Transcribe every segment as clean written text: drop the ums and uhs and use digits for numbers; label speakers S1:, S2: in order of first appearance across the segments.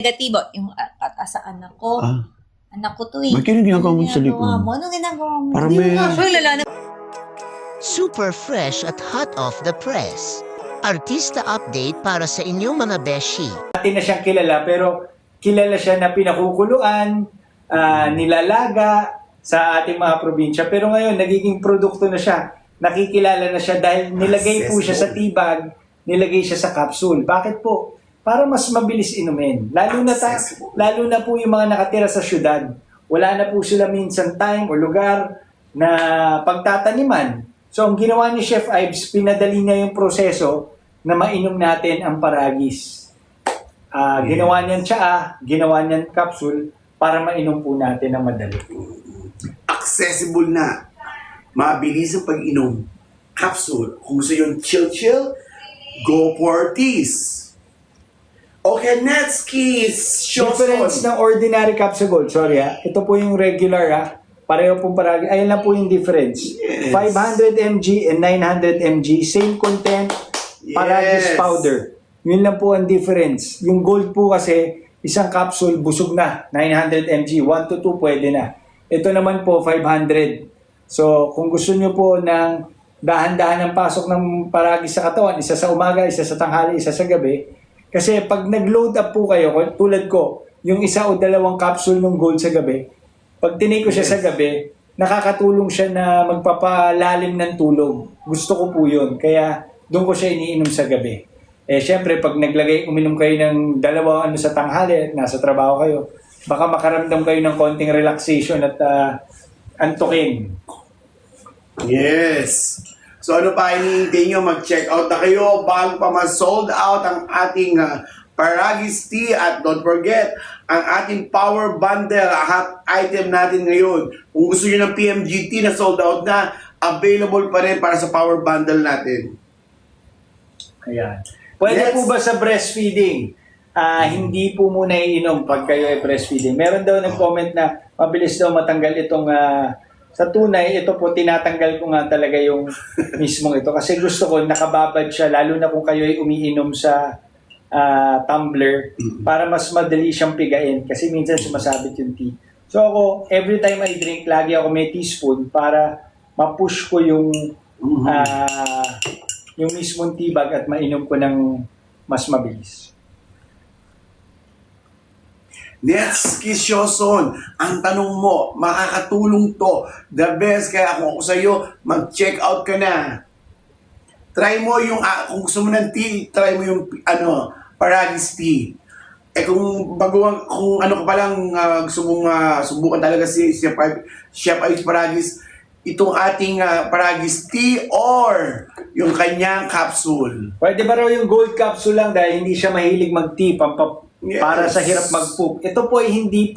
S1: Negatibo, yung sa anak ko.
S2: Ah,
S1: Anak ko to eh.
S2: ba't yun yung ginagawa mo sa likod?
S1: Ano ginagawa mo?
S2: Parang
S1: Hindi
S2: may-
S1: mo nga, sure, lala na.
S3: Super fresh at hot off the press. Artista update para sa inyong mga beshi.
S4: Dati na siyang kilala, pero kilala siya na pinakukuluan, nilalaga sa ating mga probinsya. Pero ngayon, nagiging produkto na siya. Nakikilala na siya dahil nilagay po siya sa tibag, nilagay siya sa capsule. Bakit po? Para mas mabilis inumin. Lalo na po yung mga nakatira sa syudad. Wala na po sila minsan time o lugar na pagtataniman. So, ang ginawa ni Chef Ives, pinadali niya yung proseso na mainom natin ang paragis. Ginawa niyan tsaa, ginawa niyan capsule para mainom po natin ng madali.
S5: Accessible na. Mabilis ang pag-inom. Capsule. Kung gusto yung chill, go for this. Okay, next kiss.
S4: Difference ng ordinary capsule gold, sorry ha. Ito po yung regular pareho pong paragi. Ayun lang po yung difference.
S5: Yes.
S4: 500 mg and 900 mg, same content, paragis
S5: Yes.
S4: powder. Yun lang po ang difference. Yung gold po kasi, isang capsule busog na, 900 mg, 1 to 2 pwede na. Ito naman po, 500. So, kung gusto nyo po ng dahan-dahan ng pasok ng paragis sa katawan, isa sa umaga, isa sa tanghali, isa sa gabi, kasi pag nag-load up po kayo, tulad ko, yung isa o dalawang capsule ng gold sa gabi, pag tinake ko siya sa gabi, nakakatulong siya na magpapalalim ng tulog. Gusto ko po yun. Kaya doon ko siya iniinom sa gabi. Syempre, pag uminom kayo ng dalawang sa tanghali, nasa trabaho kayo, baka makaramdam kayo ng konting relaxation at antukin.
S5: Yes. So ano pa hinihintay nyo? Mag-check out na kayo bago pa ma-sold out ang ating Paragis Tea. At don't forget, ang ating Power Bundle, hot item natin ngayon. Kung gusto nyo ng PMGT na sold out na, available pa rin para sa Power Bundle natin.
S4: Ayan. Pwede
S5: Yes.
S4: po ba sa breastfeeding? Hindi po muna iinom pag kayo ay breastfeeding. Meron daw nag-comment na mabilis daw matanggal itong sa tunay, ito po tinatanggal ko nga talaga yung mismong ito. Kasi gusto ko nakababad siya, lalo na kung kayo ay umiinom sa tumbler para mas madali siyang pigain. Kasi minsan sumasabit yung tea. So ako, every time I drink, lagi ako may teaspoon para ma-push ko yung yung mismong tibag at mainom ko ng mas mabilis.
S5: Next, Kiss Yoson, ang tanong mo, makakatulong to. The best, kaya kung ako sa'yo, mag-check out ka na. Try mo yung, kung gusto mo ng tea, try mo yung, Paragis Tea. Kung kung ano ka palang gusto mong subukan talaga si Chef Ives Paragis, itong ating Paragis Tea or yung kanyang capsule.
S4: Pwede ba raw yung gold capsule lang dahil hindi siya mahilig mag-tea para sa hirap mag-poop. Ito po ay hindi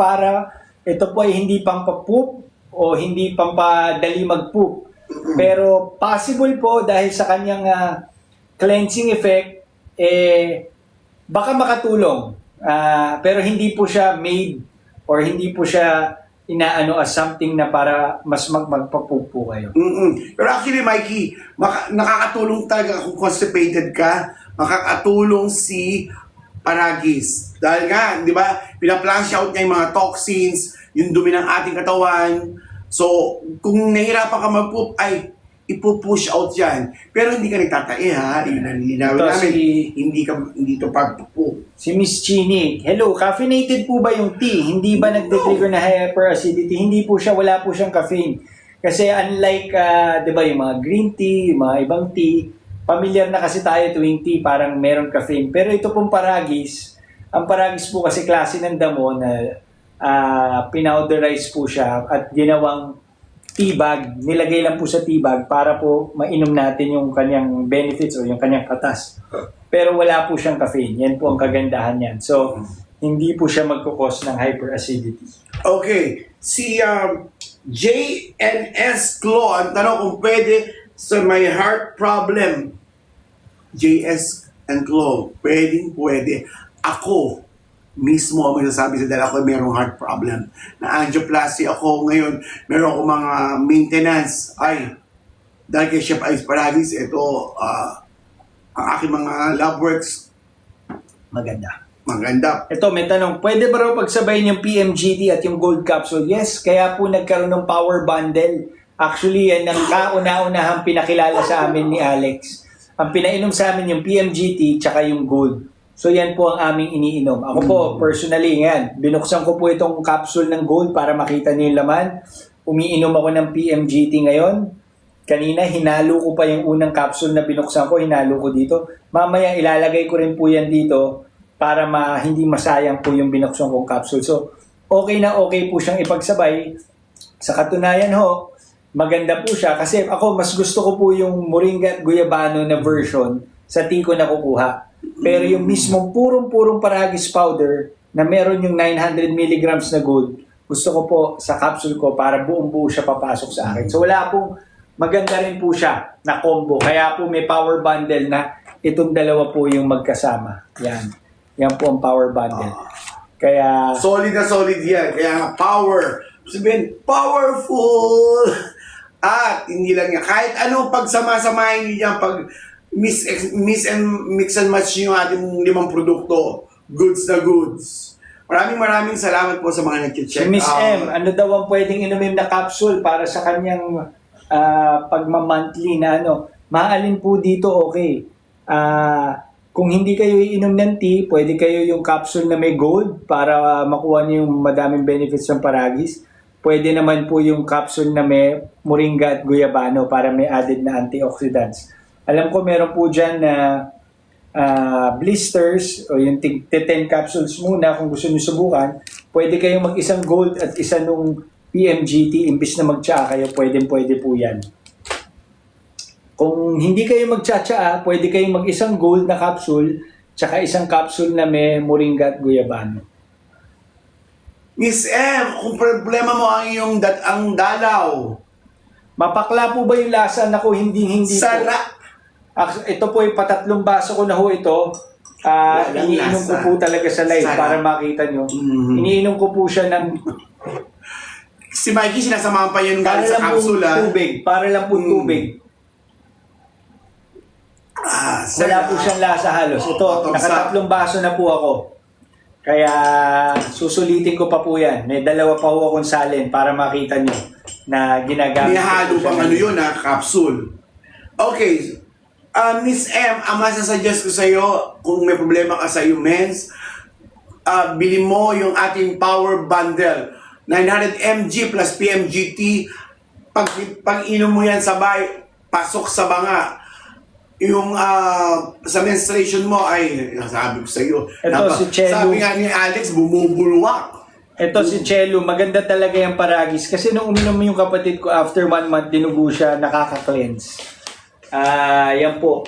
S4: pampapoop o hindi pampadali mag-poop. Pero possible po dahil sa kanyang cleansing effect, baka makatulong. Pero hindi po siya made or hindi po siya inaano as something na para mas magpapoop po kayo.
S5: Pero actually, Mikey, nakakatulong talaga kung constipated ka, makakatulong si Paragis. Dahil nga, di ba, pina-flush out niya yung mga toxins, yung dumi ng ating katawan. So, kung nahihirapan ka mag-poop, ay ipo-push out yan. Pero hindi ka nagtatae, ha? Ilinawin namin, hindi to pag-poop.
S4: Si Miss Chini, hello, caffeinated po ba yung tea? Hindi ba nagte-trigger na hyperacidity? Hindi po siya, wala po siyang caffeine. Kasi unlike, di ba, yung mga green tea, yung mga ibang tea, familiar na kasi tayo tuwing tea, parang meron caffeine. Pero ito pong paragis, ang paragis po kasi klase ng damo na pinowderize po siya at ginawang tea bag. Nilagay lang po sa tea bag para po mainom natin yung kanyang benefits o yung kanyang katas. Pero wala po siyang caffeine. Yan po ang kagandahan niyan. So, hindi po siya magkukos ng hyperacidity.
S5: Okay, si JNS Claw, ang tanong kung pwede sa may heart problem. JS and Claw, pwede. Ako mismo ang magsasabi sa dahil ako mayroong heart problem. Na angioplasty ako ngayon, meron ako mga maintenance. Ay, dahil kay Chef Ives Paragis, ito, ang aking mga lab works, maganda. Maganda.
S4: Ito, may tanong, pwede ba raw pagsabayin yung PMGT at yung Gold Capsule? Yes, kaya po nagkaroon ng power bundle. Actually, yan ang kauna-unahang pinakilala sa amin ni Alex. Ang pinainom sa amin yung PMGT tsaka yung Gold. So yan po ang aming iniinom. Ako po, personally, yan, binuksan ko po itong capsule ng Gold para makita niyo yung laman. Umiinom ako ng PMGT ngayon. Kanina, hinalo ko pa yung unang capsule na binuksan ko, hinalo ko dito. Mamaya, ilalagay ko rin po yan dito para hindi masayang po yung binuksan kong capsule. So, okay na okay po siyang ipagsabay. Sa katunayan ho, maganda po siya kasi ako mas gusto ko po yung Moringa at Guyabano na version sa tea ko na kukuha. Pero yung mismong purong Paragis powder na meron yung 900 mg na gold, gusto ko po sa capsule ko para buong-buo siya papasok sa akin. So wala pong maganda rin po siya na combo. Kaya po may power bundle na itong dalawa po yung magkasama. Yan. Yan po ang power bundle. Kaya
S5: Solid na solid yan. Kaya nga, power. Sabihin, powerful. At hindi lang yan. Kahit ano pagsama-samahin nyo yan, pag mix and match yung ating 5 produkto, goods na goods. Maraming salamat po sa mga nag-check
S4: si Miss
S5: out.
S4: M, ano daw ang pwedeng inumin na capsule para sa kanyang pagma-monthly na ano? Maalin po dito okay. Kung hindi kayo iinom ng tea, pwede kayo yung capsule na may gold para makuha niyo yung madaming benefits ng Paragis. Pwede naman po yung capsule na may Moringa at Guyabano para may added na antioxidants. Alam ko meron po dyan na blisters o yung 10 capsules muna kung gusto niyo subukan. Pwede kayong mag-isang gold at isa nung PMGT. Imbis na mag-tsaa kayo, pwede po yan. Kung hindi kayo mag-tsaa, pwede kayong mag-isang gold na capsule tsaka isang capsule na may Moringa at Guyabano.
S5: Miss M, kung problema mo ang iyong ang dalaw,
S4: Mapakla po ba yung lasa? Naku, hindi po.
S5: sara.
S4: Ito po yung patatlong baso ko na ho ito.
S5: Walang
S4: Iniinom ko
S5: lasa.
S4: po talaga sa live
S5: Sarap.
S4: para makita nyo.
S5: Mhm.
S4: Iniinom ko po siya ng
S5: Si Mikey, sinasamahan pa yun
S4: para
S5: galing sa
S4: lang po
S5: capsule.
S4: tubig. Para lang po tubig. Wala
S5: Sarap.
S4: po siyang lasa halos. Ito,
S5: Thumbs up.
S4: nakatatlong baso na po ako. Kaya susulitin ko pa po yan. May 2 pa po akong salin para makita nyo na ginagamit.
S5: May halo
S4: ko po
S5: pang
S4: siya
S5: ano
S4: ng-
S5: yun capsule. Okay. Miss M, ang masasuggest ko sa'yo, kung may problema ka sa iyong mens, bili mo yung ating power bundle. 900 mg plus PMGT. Pag inom mo yan sabay, pasok sa banga. Yung sa menstruation mo ay, nasabi ko sa iyo.
S4: Ito, si Chelo.
S5: Sabi nga ni Alex, bumubulwak.
S4: Ito si Chelo, maganda talaga yung Paragis. Kasi nung uminom yung kapatid ko, after 1 month, dinugo siya, nakaka-cleanse. Yan po.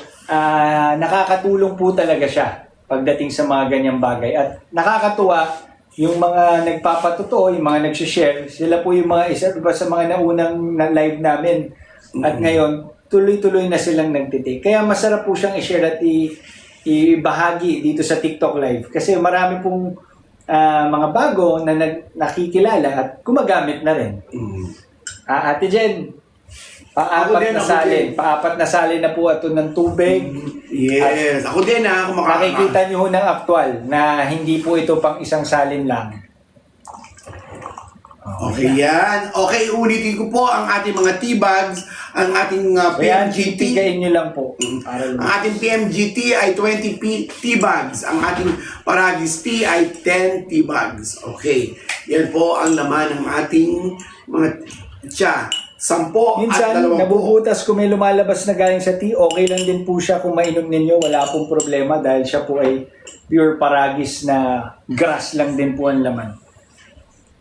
S4: Nakakatulong po talaga siya pagdating sa mga ganyang bagay. At nakakatuwa, yung mga nagpapatotoo, yung mga nag-share, sila po yung mga isa diba, sa mga naunang na live namin. At ngayon, tuloy-tuloy na silang nagtitake. Kaya masarap po siyang i-share at ibahagi dito sa TikTok Live. Kasi marami pong mga bago na nakikilala at gumagamit na rin. Ate Jen,
S5: Ako din,
S4: paapat na salin na po ito ng tubig.
S5: Yes. Ako din kung
S4: Makikita nyo ho ng aktual na hindi po ito pang isang salin lang.
S5: Okay yan. Okay, ulitin ko po ang ating mga tea bags, ang ating
S4: Kaya
S5: PMGT.
S4: titigayin nyo lang po. Para
S5: Ang ating PMGT ay 20 tea bags. Ang ating Paragis tea ay 10 tea bags. Okay. Yan po ang laman ng ating mga tsa. 10
S4: Minsan,
S5: at 20.
S4: nabubutas kung may lumalabas na galing sa tea, okay lang din po siya kung mainom ninyo. Wala pong problema dahil siya po ay pure Paragis na grass lang din po ang laman.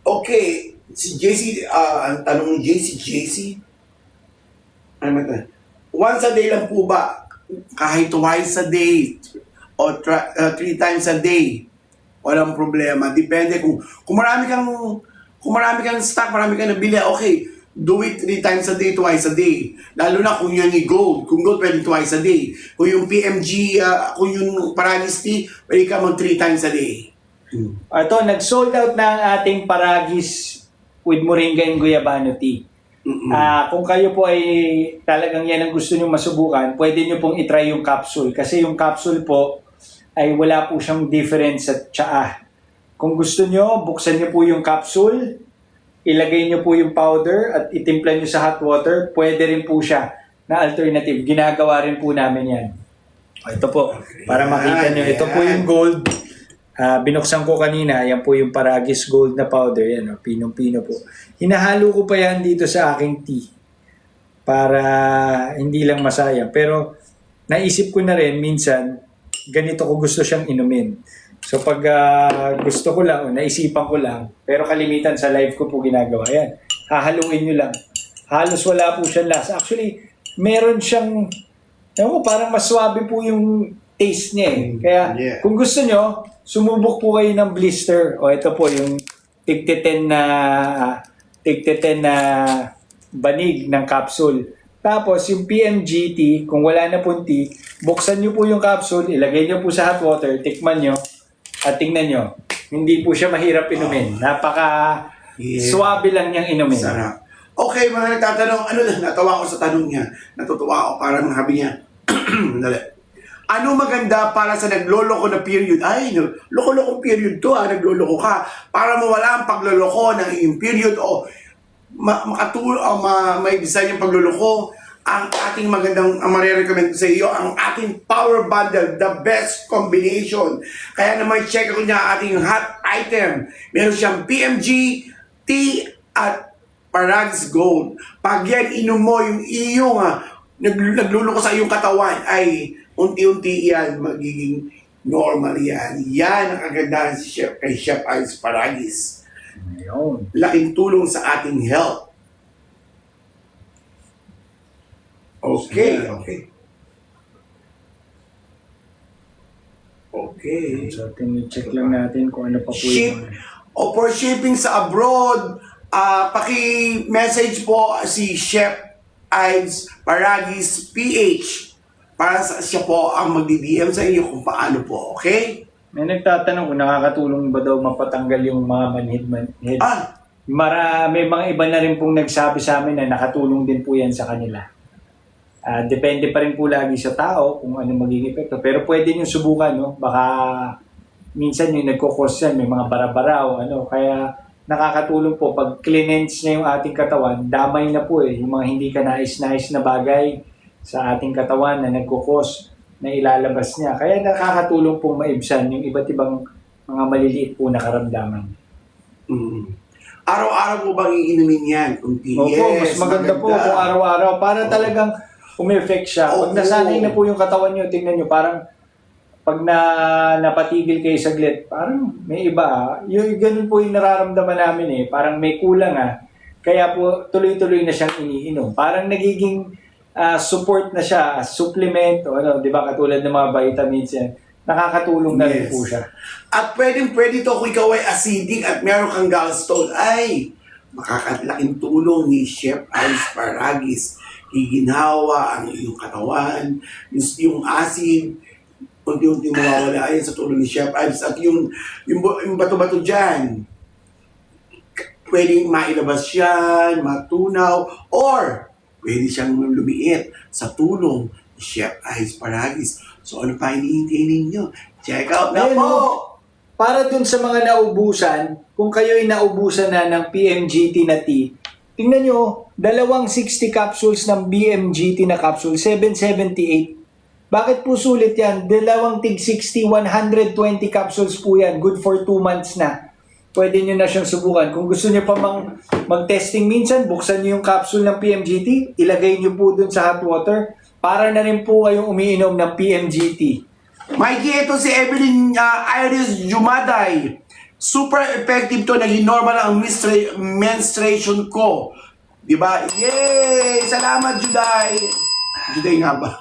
S5: Okay. Si JC, ang tanong ni JC, ano ba ito? Once a day lang po ba? Kahit twice a day o 3 times a day, walang problema. Depende kung marami kang stock, marami kang nabili, okay, do it 3 times a day, twice a day. Lalo na kung yan yung gold. Kung gold, pwede twice a day. Kung yung PMG, kung yung Paragis tea, pwede ka mag 3 times a day.
S4: Ito, nag-sold out na ang ating Paragis with Moringa and Guyabano tea. Kung kayo po ay talagang yan ang gusto nyo masubukan, pwede nyo pong itry yung capsule. Kasi yung capsule po, ay wala po siyang difference sa tsaa. Kung gusto nyo, buksan nyo po yung capsule, ilagay nyo po yung powder at itimpla nyo sa hot water, pwede rin po siya na alternative. Ginagawa rin po namin yan. Ito po, para makita nyo, ito po yung gold. Binuksan ko kanina, yan po yung Paragis Gold na powder. Yan, pinong-pino po. Hinahalo ko pa yan dito sa aking tea para hindi lang masayang. Pero naisip ko na rin minsan, ganito ko gusto siyang inumin. So pag gusto ko lang, o naisipan ko lang, pero kalimitan sa live ko po ginagawa yan. Hahaluin nyo lang. Halos wala po siyang lasa. Actually, meron siyang, parang mas swabe po yung taste niya eh. Kaya kung gusto nyo, sumubok po kayo ng blister. O ito po yung tig-10 na banig ng capsule. Tapos yung PMGT, kung wala na pong tea, buksan nyo po yung capsule, ilagay nyo po sa hot water, tikman nyo, at tingnan nyo. Hindi po siya mahirap inumin. Napaka-swabe lang niyang inumin.
S5: Sarap. Okay, mga nagtatanong, natawa ko sa tanong niya. Natutuwa ako, parang sabi niya, dali. Ano maganda para sa nagloloko na period? Ay, loko-lokong period to nagloloko ka. Para mawala ang pagloloko ng iyong period o may design yung pagloloko, ang ating ang marirecommend sa iyo, ang ating power bundle, the best combination. Kaya naman check ako niya ating hot item. Meron siyang PMG, tea, at Paragis Gold. Pag yan inom mo yung iyong nagluloko sa iyong katawan, ay unti-unti yan magiging normal yan. Yan ang kagandahan kay Chef Ives Paragis.
S4: Ayun.
S5: Laking tulong sa ating health. Okay.
S4: So, tini-check lang natin kung ano pa po
S5: Ship o for shipping sa abroad, paki-message po si Chef Ives Paragis PH para siya po ang magdi-DM sa inyo kung paano po, okay?
S4: May nagtatanong kung nakakatulong ba daw mapatanggal yung mga manhid. May mga iba na rin pong nagsabi sa amin na nakatulong din po yan sa kanila. Depende pa rin po lagi sa tao kung ano magiging epekto. Pero pwede nyo subukan, no? Baka minsan yung nagkukos yan, may mga bara-bara o ano. Kaya nakakatulong po pag cleanse na yung ating katawan, damay na po yung mga hindi ka nais-nais na bagay sa ating katawan na nagkukos na ilalabas niya. Kaya nakakatulong pong maibsan yung iba't ibang mga maliliit po na karamdaman.
S5: Araw-araw po bang iinumin yan?
S4: Opo, mas maganda po kung araw-araw para talagang umeffect siya. Pag nasanay na po yung katawan nyo, tingnan nyo, parang pag napatigil kayo saglit, parang may iba. Yung ganun po yung nararamdaman namin eh. Parang may kulang Kaya po tuloy-tuloy na siyang iniinom. Parang nagiging support na siya, supplement, o di ba, katulad ng mga vitamins yan. Nakakatulong na rin po siya.
S5: At pwede ito kung ikaw ay acidic at meron kang gallstone. Ay, makakalaking tulong ni Chef Ives Paragis. Iginhawa ang iyong katawan, yung acid, unti-unti mawawala ayan sa tulong ni Chef Ives. At yung bato-bato dyan, pwedeng mailabas yan, matunaw, or pwede siyang lumiit sa tulong ni Chef Ives Paragis. So ano pa hinihintay ninyo? Check out na po!
S4: Para dun sa mga naubusan, kung kayo'y naubusan na ng PMGT na tea, tingnan nyo, 60 capsules ng BMGT na capsule, 778. Bakit po sulit yan? 2 tig 60, 120 capsules po yan. Good for 2 months na. Pwede nyo na siyang subukan. Kung gusto nyo pa mag-testing minsan, buksan nyo yung capsule ng PMGT, ilagay nyo po dun sa hot water, para na rin po kayong umiinom ng PMGT.
S5: Mikey, ito si Evelyn Iris Jumaday. Super effective to, naging normal ang menstruation ko. Diba? Yay! Salamat, Juday! Juday nga ba?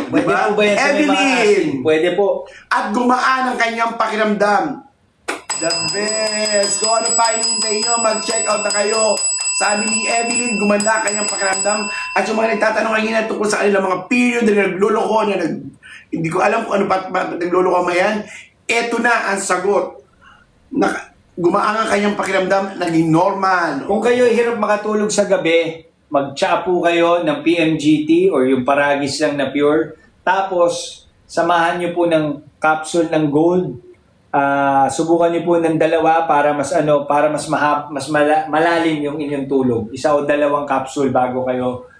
S4: Pwede po ba yan sa may mga asin? Pwede po.
S5: At gumaan ang kanyang pakiramdam. The best! Kung ano pa hinihintay nyo, mag-check out na kayo. Sabi ni Evelyn, gumanda ang kanyang pakiramdam. At yung mga nagtatanong kanina tungkol sa kanilang mga period na nagluloko, hindi ko alam kung ano pa nagluloko ma yan. Eto na ang sagot. Gumaan ang kanyang pakiramdam, naging normal.
S4: Kung kayo hirap makatulog sa gabi, mag-tsaa po kayo ng PMGT or yung Paragis lang na pure. Tapos, samahan nyo po ng capsule ng gold. Subukan niyo po ng dalawa para mas malalim yung inyong tulog. Isa o dalawang capsule bago kayo.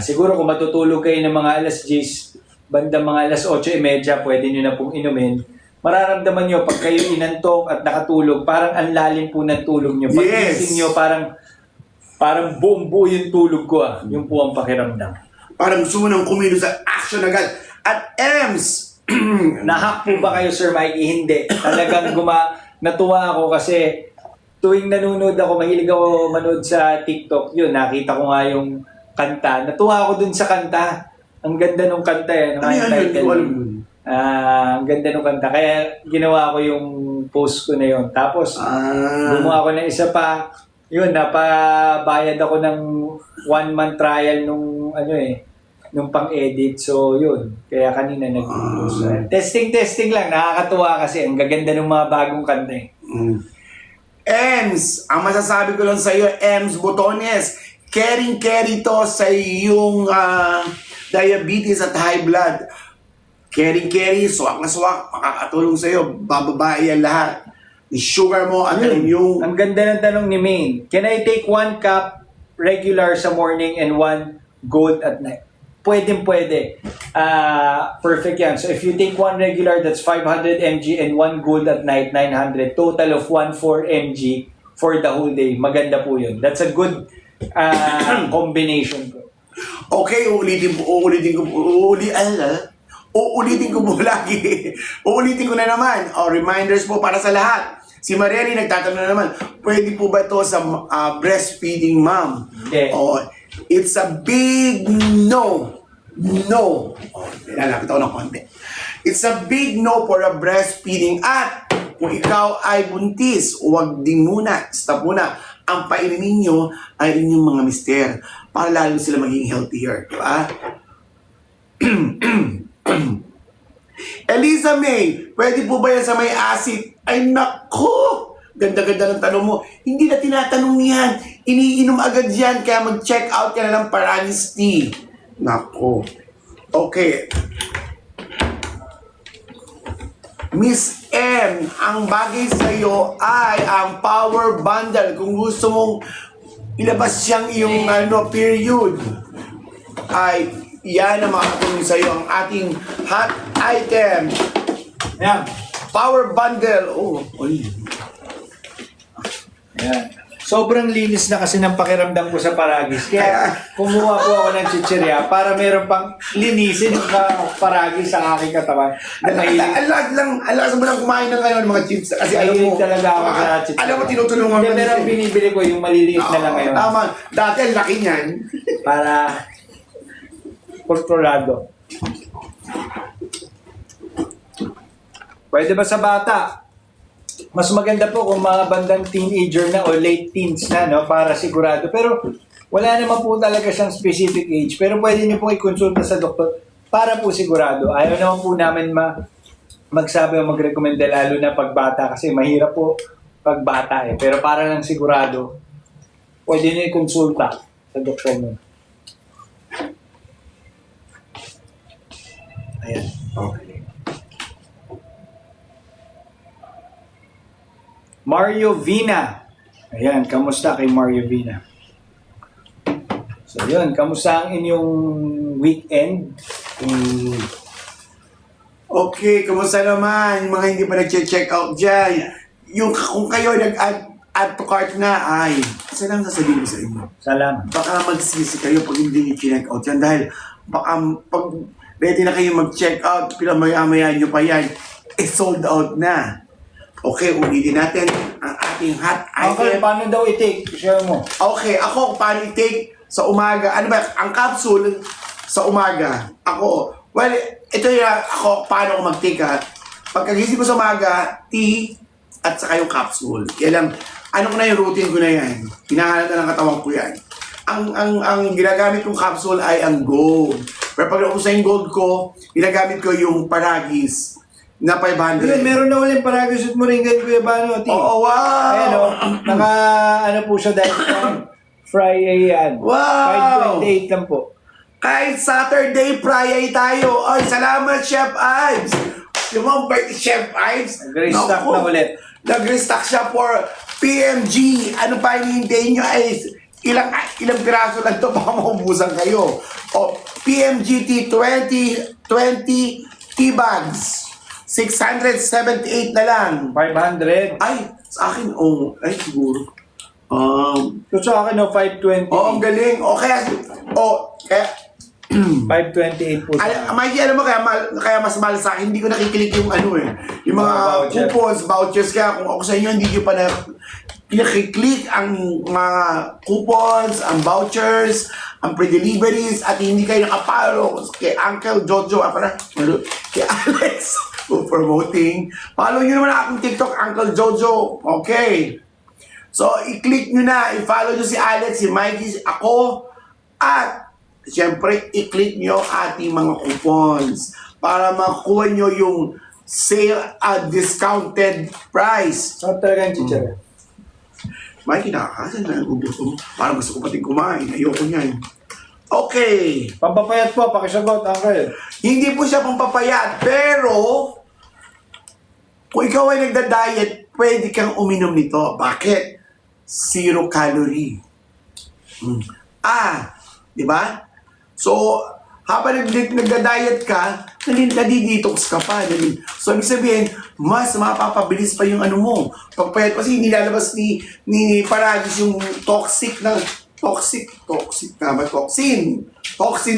S4: Siguro kung matutulog kayo ng mga alas 10, bandang mga alas 8:30, pwede niyo na pong inumin. Mararamdaman niyo pag kayo inantok at nakatulog, parang ang lalim po ng tulog niyo. Pag gising niyo, parang buong-buo yung tulog ko. Yung po ang pakiramdam.
S5: Parang gusto mo nang kumilos sa action agad. At Ems,
S4: Nahack po ba kayo, Sir Mikey? Hindi. Talagang natuwa ako kasi tuwing nanonood ako, mahilig ako manood sa TikTok, yun, nakita ko nga yung kanta. Natuwa ako dun sa kanta. Ang ganda nung kanta eh.
S5: ano yan yun?
S4: Ang ganda nung kanta. Kaya ginawa ko yung post ko na yun. Tapos, gumawa ko ng isa pa. Yun, napabayad ako ng 1-month trial nung nung pang-edit. So, yun. Kaya kanina nag-post. Testing lang. Nakakatuwa kasi. Ang gaganda ng mga bagong kanta eh.
S5: Ems, ang masasabi ko lang sa iyo, Ems Botones, caring-carry to sa iyong diabetes at high blood. Caring-carry, swak na swak, makakatulong sa iyo, bababae yan lahat. I-sugar mo at yung...
S4: Ang ganda ng tanong ni Maine. Can I take 1 cup regular sa morning and 1 gold at night? Pwede. Perfect yan. So if you take 1 regular, that's 500 mg and 1 gold at night, 900. Total of 14 mg for the whole day. Maganda po yun. That's a good combination po.
S5: Okay, uulitin ko po lagi. Uulitin ko na naman. Reminders po para sa lahat. Si Marieli nagtatanong na naman, pwede po ba ito sa breastfeeding mom?
S4: Okay.
S5: It's a big no. No. Lalapit ako ng konti. It's a big no for a breastfeeding. At kung ikaw ay buntis, huwag din muna, stop muna. Ang painimin nyo ay inyong mga mister para lalo sila maging healthier. Diba? Eliza May, pwede po ba yan sa may acid? Ay nako! Ganda-ganda ng tanong mo. Hindi na tinatanong yan. Iniinom agad yan. Kaya mag-check out ka na ng Paranis Tea. Nako. Okay. Miss M, ang bagay sa'yo ay ang power bundle. Kung gusto mong ilabas siyang iyong period, ay yan ang makakatulong sa'yo. Ang ating hot item.
S4: Yan.
S5: Power bundle. Oh, oy.
S4: Yan. Sobrang linis na kasi ng pakiramdam ko sa Paragis. Kaya kumuha po ako ng chichirya para meron pang linisin yung Paragis sa aking katawan.
S5: Alas mo lang kumain ng mga chips. Kasi alam mo,
S4: talaga ako sa chichirya.
S5: alam mo, tinutulungan
S4: Hindi, pero binibili ko yung maliliit na lang ngayon.
S5: Tama. Dati ang laki niyan.
S4: Para kontrolado. Pwede ba sa bata? Mas maganda po kung mga bandang teenager na o late teens na, no? Para sigurado. Pero wala naman po talaga siyang specific age. Pero pwede niyo pong i-consulta sa doktor para po sigurado. Ayaw naman po namin magsabi o magrekomenda lalo na pagbata kasi mahirap po pagbata eh. Pero para lang sigurado, pwede niyo i-consulta sa doktor mo. Ayan. Okay. Mario Vina. Ayan, kamusta kay Mario Vina? So yun, kamusta ang inyong weekend?
S5: Okay, kamusta naman? Yung mga hindi pa nag-check out dyan. Yung kung kayo nag-add to cart na, ay, isa lang sasabihin ko sa inyo.
S4: Salamat.
S5: Baka magsisi kayo pag hindi nyo-check out yan. Dahil baka pag ready na kayo mag-check out, maya-maya nyo pa yan, sold out na. Okay, ulitin natin ang ating hot item.
S4: Okay, paano daw i-take? Share mo.
S5: Okay, ako, paano i-take sa umaga? Ano ba, ang capsule sa umaga? Ako, well, ito yung ako, paano ako mag-take ha? Pagkagising ko sa umaga, tea, at saka yung capsule. Kaya lang, ano ko na yung routine ko na yan? Hinahanap na ng katawan ko yan. Ang ginagamit kong capsule ay ang gold. Pero pag ako sa yung gold ko, ginagamit ko yung Paragis na 500.
S4: Yun, meron na ulit Paragis at Moringan, Kuya Bano.
S5: Oo, wow!
S4: Ayan o, ano po siya dahil Friday yan.
S5: Wow!
S4: 5:28 lang po.
S5: Kahit Saturday, Friday tayo. Ay, salamat, Chef Ives. Yung mga birthday, Chef Ives.
S4: Nag-restock
S5: Naku,
S4: na ulit.
S5: Nag-restock siya for PMG. Ano pa hinihintay nyo ay ilang piraso lang to baka maubusan kayo. O, PMGT 20 tea bags. 678 na lang.
S4: 500.
S5: Ay, sa akin, ay siguro.
S4: So sa akin, 520.
S5: Ang galing. Kaya
S4: 528 po sa akin.
S5: may alam mo kaya mas mahal sa akin, hindi ko nakikilik yung yung mga
S4: Voucher.
S5: coupons, vouchers. Kaya kung ako sa inyo, hindi nyo pa na nakiklik ang mga coupons, ang vouchers, ang pre-deliveries, at hindi kayo nakapalo kay Uncle Jojo, kay Alex, for promoting. Follow nyo naman akong TikTok, Uncle Jojo. Okay. So, i-click nyo na, i-follow nyo si Alex, si Mikey, ako, at siyempre, i-click nyo ating mga coupons para makuha nyo yung sale at discounted price.
S4: So talagang chichara.
S5: Mikey, nakakasan na ang gusto mo. Parang gusto ko pating kumain. Ayoko niyan. Okay.
S4: Pampapayat po, pakisagot, Uncle.
S5: Hindi po siya pampapayat, pero kung ikaw ay nagda-diet, pwede kang uminom nito. Bakit? 0 calorie. Di ba? So, habang nagda-diet ka, nadidetox ka pa. So, ibig sabihin, mas mapapabilis pa yung ano mo. Pagpayat kasi nilalabas ni Paragis yung toxin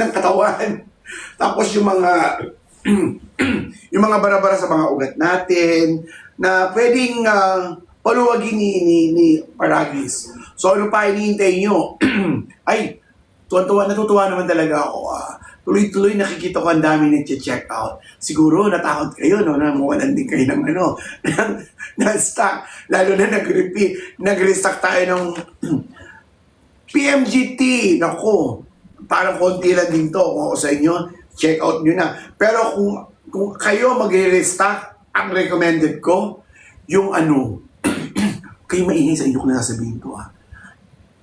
S5: ng katawan. Tapos yung mga yung mga bara-bara sa mga ugat natin na pwedeng paluwagin ni Paragis. So, ano pa hinihintay nyo? Ay, natutuwa naman talaga ako. Tuloy-tuloy nakikita ko ang dami nag-check out. Siguro natakot kayo, no? Na mawalan din kayo ng ng stock. Lalo na nag-restock tayo ng PMGT. Naku, parang konti lang din to. Kung ako sa inyo, check out nyo na. Pero kung kayo mag-restock, ang recommended ko, yung kayo maingay sa inyo kung nasasabihin ko,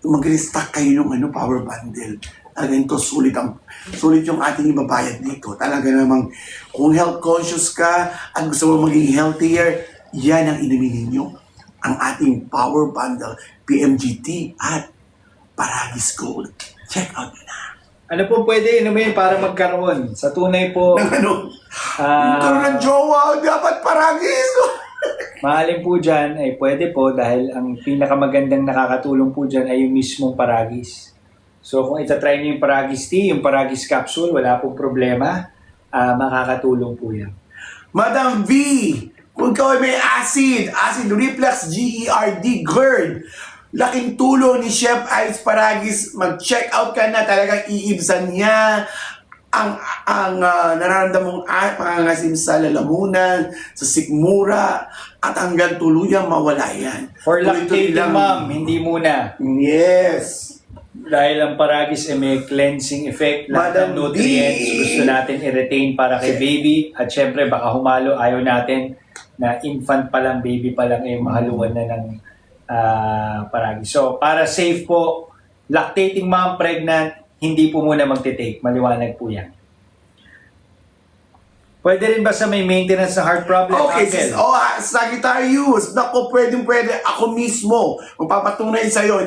S5: mag-restock kayo ng power bundle. Talagang ito, sulit yung ating ibabayad dito. Talaga namang, kung health conscious ka at gusto mo maging healthier, yan ang inumin ninyo. Ang ating power bundle, PMGT at Paragis Gold. Check out nyo na.
S4: Ano po pwede inumin para magkaroon? Sa tunay po,
S5: Karoon ng jowa, dapat Paragis.
S4: mahalin po dyan ay pwede po dahil ang pinakamagandang nakakatulong po dyan ay yung mismong Paragis. So kung itatry nyo yung Paragis tea, yung Paragis capsule, wala pong problema. Makakatulong po yan.
S5: Madam V, kung ikaw ay may acid reflux, GERD, laking tulong ni Chef Ives Paragis. Mag-check out ka na, talagang iibsan niya ang nararamdamong pangangasim sa lalamunan, sa sikmura, at hanggang tuluyang mawala yan.
S4: For
S5: Tuloy-tuloy
S4: lactating mom, hindi muna.
S5: Yes.
S4: Dahil ang Paragis ay may cleansing effect, lahat
S5: Madam
S4: ng nutrients
S5: B.
S4: gusto natin i-retain para kay baby. At syempre, baka humalo, ayaw natin na infant pa lang, baby pa lang, mahaluan na ng Paragis. So, para safe po, lactating mom, pregnant, hindi po muna magte-take. Maliwanag po yan. Pwede rin ba sa may maintenance ng heart problem?
S5: Okay,
S4: Uncle?
S5: Sagittarius. Naku, pwede. Ako mismo. Magpapatunay sa'yo.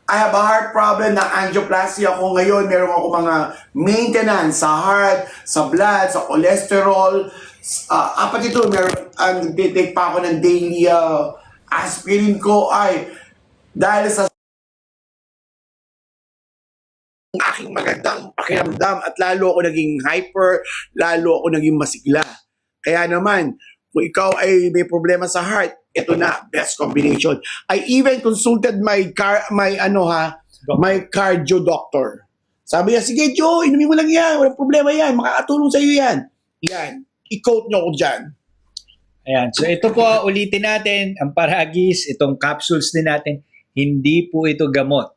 S5: I have a heart problem na angioplasty ako ngayon. Meron ako mga maintenance sa heart, sa blood, sa cholesterol. Apat ito, nag-take pa ako ng daily aspirin ko ay dahil sa aking magandang pakiramdam at lalo ako naging hyper, lalo ako naging masigla. Kaya naman, kung ikaw ay may problema sa heart, ito na, best combination. I even consulted my cardio doctor. Sabi niya, sige Joe, inumin mo lang yan, walang problema yan, makakatulong sa iyo yan. Yan, i-quote nyo ko dyan.
S4: Ayan. So ito po, ulitin natin, ang Paragis, itong capsules din natin, hindi po ito gamot.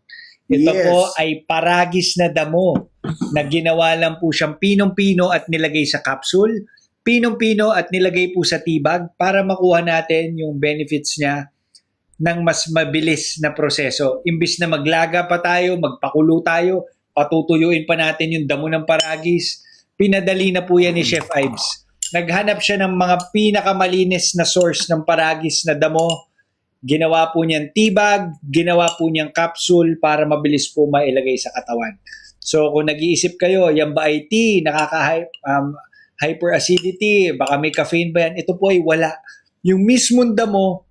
S4: Ito
S5: Yes.
S4: po ay Paragis na damo na ginawa lang po siyang pinong-pino at nilagay sa capsule, pinong-pino at nilagay po sa tibag para makuha natin yung benefits niya ng mas mabilis na proseso. Imbis na maglaga pa tayo, magpakulo tayo, patutuyuin pa natin yung damo ng Paragis. Pinadali na po yan ni Chef Ives. Naghanap siya ng mga pinakamalinis na source ng Paragis na damo. Ginawa po niyang tea bag, ginawa po niyang capsule para mabilis po mailagay sa katawan. So kung nag-iisip kayo, yan ba ay tea, hyperacidity, baka may caffeine ba yan? Ito po ay wala. Yung mismong damo,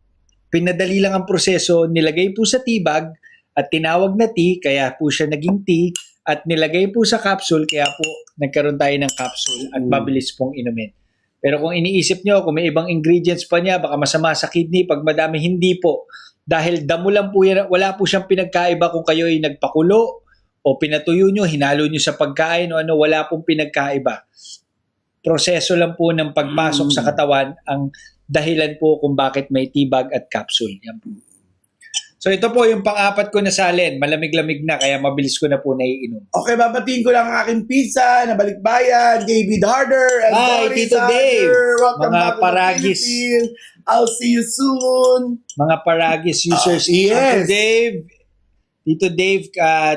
S4: pinadali lang ang proseso, nilagay po sa tea bag at tinawag na tea, kaya po siya naging tea, at nilagay po sa capsule, kaya po nagkaroon tayo ng capsule at mabilis pong inumin. Pero kung iniisip nyo, kung may ibang ingredients pa niya, baka masama sa kidney, pag madami, hindi po. Dahil damo lang po yan, wala po siyang pinagkaiba kung kayo ay nagpakulo, o pinatuyo nyo, hinalo nyo sa pagkain, o ano, wala pong pinagkaiba. Proseso lang po ng pagpasok sa katawan ang dahilan po kung bakit may tea bag at capsule. Yan po. So ito po yung pang-apat ko na salin. Malamig-lamig na, kaya mabilis ko na po naiinom.
S5: Okay, babatiin ko lang ang aking pizza na balikbayan, David Harder, and
S4: Hi,
S5: Doris
S4: Tito
S5: Harder.
S4: Dave.
S5: Welcome
S4: Mga
S5: back to the
S4: Paragis.
S5: Philippines. I'll see you soon.
S4: Mga Paragis users.
S5: Yes.
S4: Uncle Dave, Tito Dave,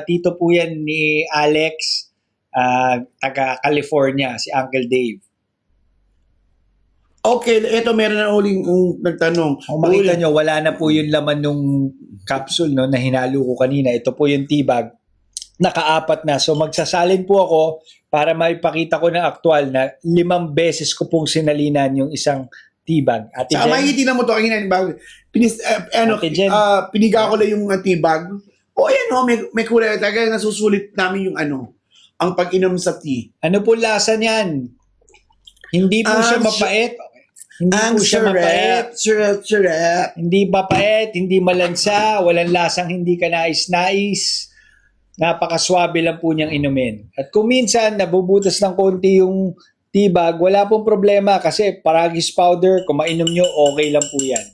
S4: tito po yan ni Alex, taga California, si Uncle Dave.
S5: Okay, eto meron na uling nagtanong.
S4: Kung makita nyo, wala na po yung laman nung capsule no, na hinalo ko kanina. Ito po yung tea bag. Nakaapat na. So magsasalin po ako para maipakita ko na aktual na 5 beses ko pong sinalinan yung isang tea bag. Ate
S5: Saka
S4: Jen,
S5: makikita mo to kanina,
S4: Ate Jen.
S5: piniga ko lang yung tea bag. O yan o, may kulay talaga, nasusulit namin yung ang pag-inom sa tea.
S4: ano po lasa niyan? Hindi po siya mapait. Hindi po siya mapait.
S5: Sarap.
S4: Hindi mapait, hindi malansa, walang lasang hindi ka nais-nais. Napakaswabe lang po niyang inumin. At kung minsan nabubutas ng konti yung tea bag, wala pong problema kasi Paragis powder, kung mainom nyo, okay lang po yan.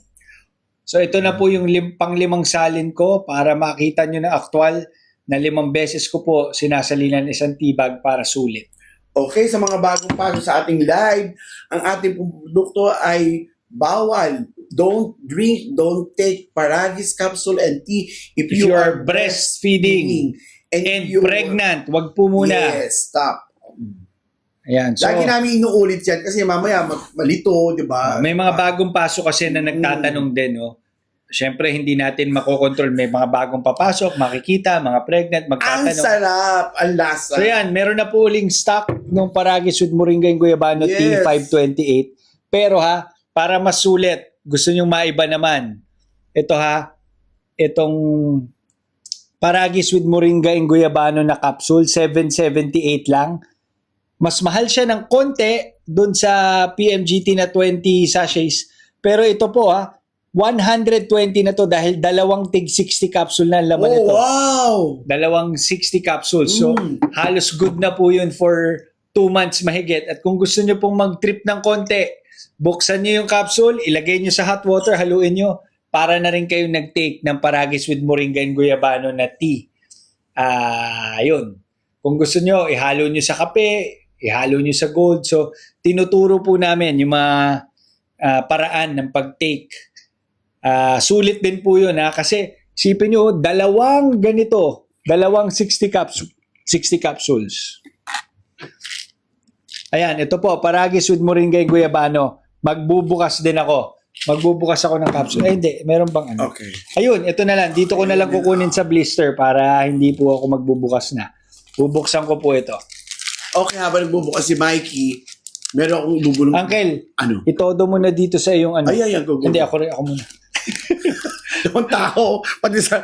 S4: So ito na po yung pang-5 salin ko para makita nyo na aktual na 5 beses ko po sinasalinan isang tea bag para sulit.
S5: Okay, sa mga bagong pasok sa ating live, ang ating produkto ay bawal. Don't drink, don't take Paragis capsule and tea if
S4: If you are breastfeeding and
S5: you-
S4: pregnant, wag po muna.
S5: Yes, stop.
S4: Ayan, so
S5: Lagi namin inuulit yan kasi mamaya malito, di ba?
S4: may mga bagong pasok kasi na nagtatanong din, no? Siyempre, hindi natin makokontrol. May mga bagong papasok, makikita, mga pregnant,
S5: Ang
S4: magtatanong.
S5: sarap, ang lasa.
S4: So yan, meron na po uling stock ng Paragis with Moringa and Guyabano
S5: Yes.
S4: T528. Pero para mas sulit, gusto nyo maiba naman. Ito itong Paragis with Moringa and Guyabano na capsule, 778 lang. Mas mahal siya ng konti dun sa PMGT na 20 sachets. Pero ito po 120 na to dahil dalawang tig 60 capsule na ang laman nito.
S5: Wow!
S4: Dalawang 60 capsules. So, halos good na po yun for 2 months mahigit. At kung gusto nyo pong mag-trip ng konti, buksan nyo yung capsule, ilagay nyo sa hot water, haluin nyo, para na rin kayo nag-take ng Paragis with Moringa and Guyabano na tea. Yun. Kung gusto nyo, ihalo nyo sa kape, ihalo nyo sa gold. So, tinuturo po namin yung mga paraan ng pag-take. Sulit din po yun kasi sipin nyo, dalawang 60 capsules. Ayan, ito po, Paragis with Moringa and Guyabano. Magbubukas ako ng capsule. Hindi, meron bang ano?
S5: Okay.
S4: Ayun, ito na lang. Dito ko na lang kukunin sa blister para hindi po ako magbubukas na. Bubuksan ko po ito.
S5: Okay, habang nagbubukas si Mikey, meron akong bubulong.
S4: Uncle,
S5: Ano?
S4: itodo mo na dito sa iyong ano.
S5: Ay, go.
S4: Hindi, ako muna.
S5: Yung tao, pati sa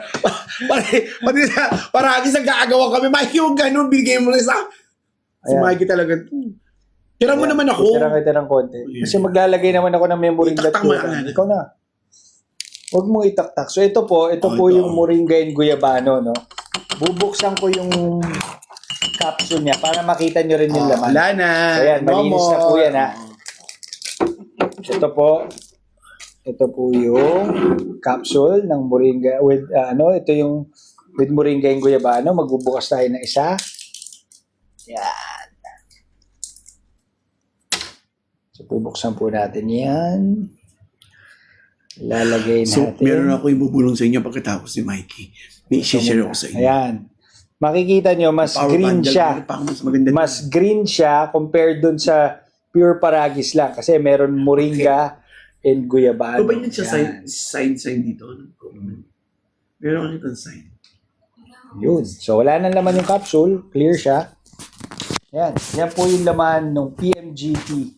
S5: Paragis nagkakagawa kami. Mikey, huwag ganun, bigay mo na sa... Si
S4: Ayan.
S5: Mikey talaga. Tira mo naman ako.
S4: Tira ng konti. Kasi maglalagay naman ako ng memory
S5: Itaktak
S4: that
S5: mo
S4: ko.
S5: yan.
S4: Ikaw na. Huwag mo itaktak. So ito po
S5: ito.
S4: yung Moringa and Guyabano, no? Bubuksan ko yung capsule niya para makita nyo rin yung laman.
S5: Wala na.
S4: Ayan, malinis na po yan, Ito po yung capsule ng Moringa with ito yung with Moringa and Guyabano. Magbubukas tayo ng isa. Yan. So bubuksan po natin yan. Lalagay natin.
S5: So, meron ako ibubulong sa inyo pagkatapos ni Mikey. May share ako sa inyo.
S4: Ayan. makikita nyo, mas
S5: Power
S4: green
S5: bundle,
S4: siya.
S5: meron pa ako mas maganda.
S4: Mas green siya compared dun sa pure Paragis lang. Kasi meron moringa and guyabano.
S5: Ano ba yun siya
S4: Yan.
S5: sign dito? Meron ako itong sign.
S4: Yun. So, wala nang laman yung capsule. Clear siya. Yan. Yan po yung laman ng PMGT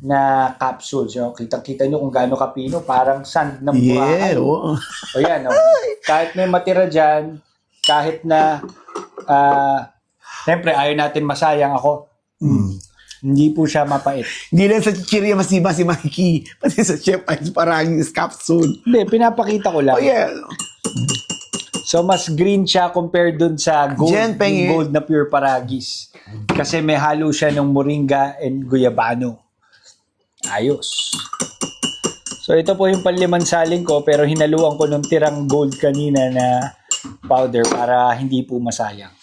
S4: na capsule. So, kitang-kita nyo kung gaano kapino. Parang sand ng burakan.
S5: oo.
S4: O yan, no? Kahit may matira dyan, kahit na, siyempre, ayaw natin masayang ako. Hindi po siya mapait.
S5: Hindi lang sa chichirya masiba si Mikey. Pati sa Chef Ice Paragis capsule.
S4: Hindi, pinapakita ko lang.
S5: Oh yeah.
S4: So, mas green siya compared dun sa gold,
S5: Jen, pengi.
S4: yung gold na pure Paragis. Kasi may halo siya ng moringa and guyabano. Ayos. So, ito po yung panliman saling ko, pero hinaluan ko nung tirang gold kanina na powder para hindi po masayang.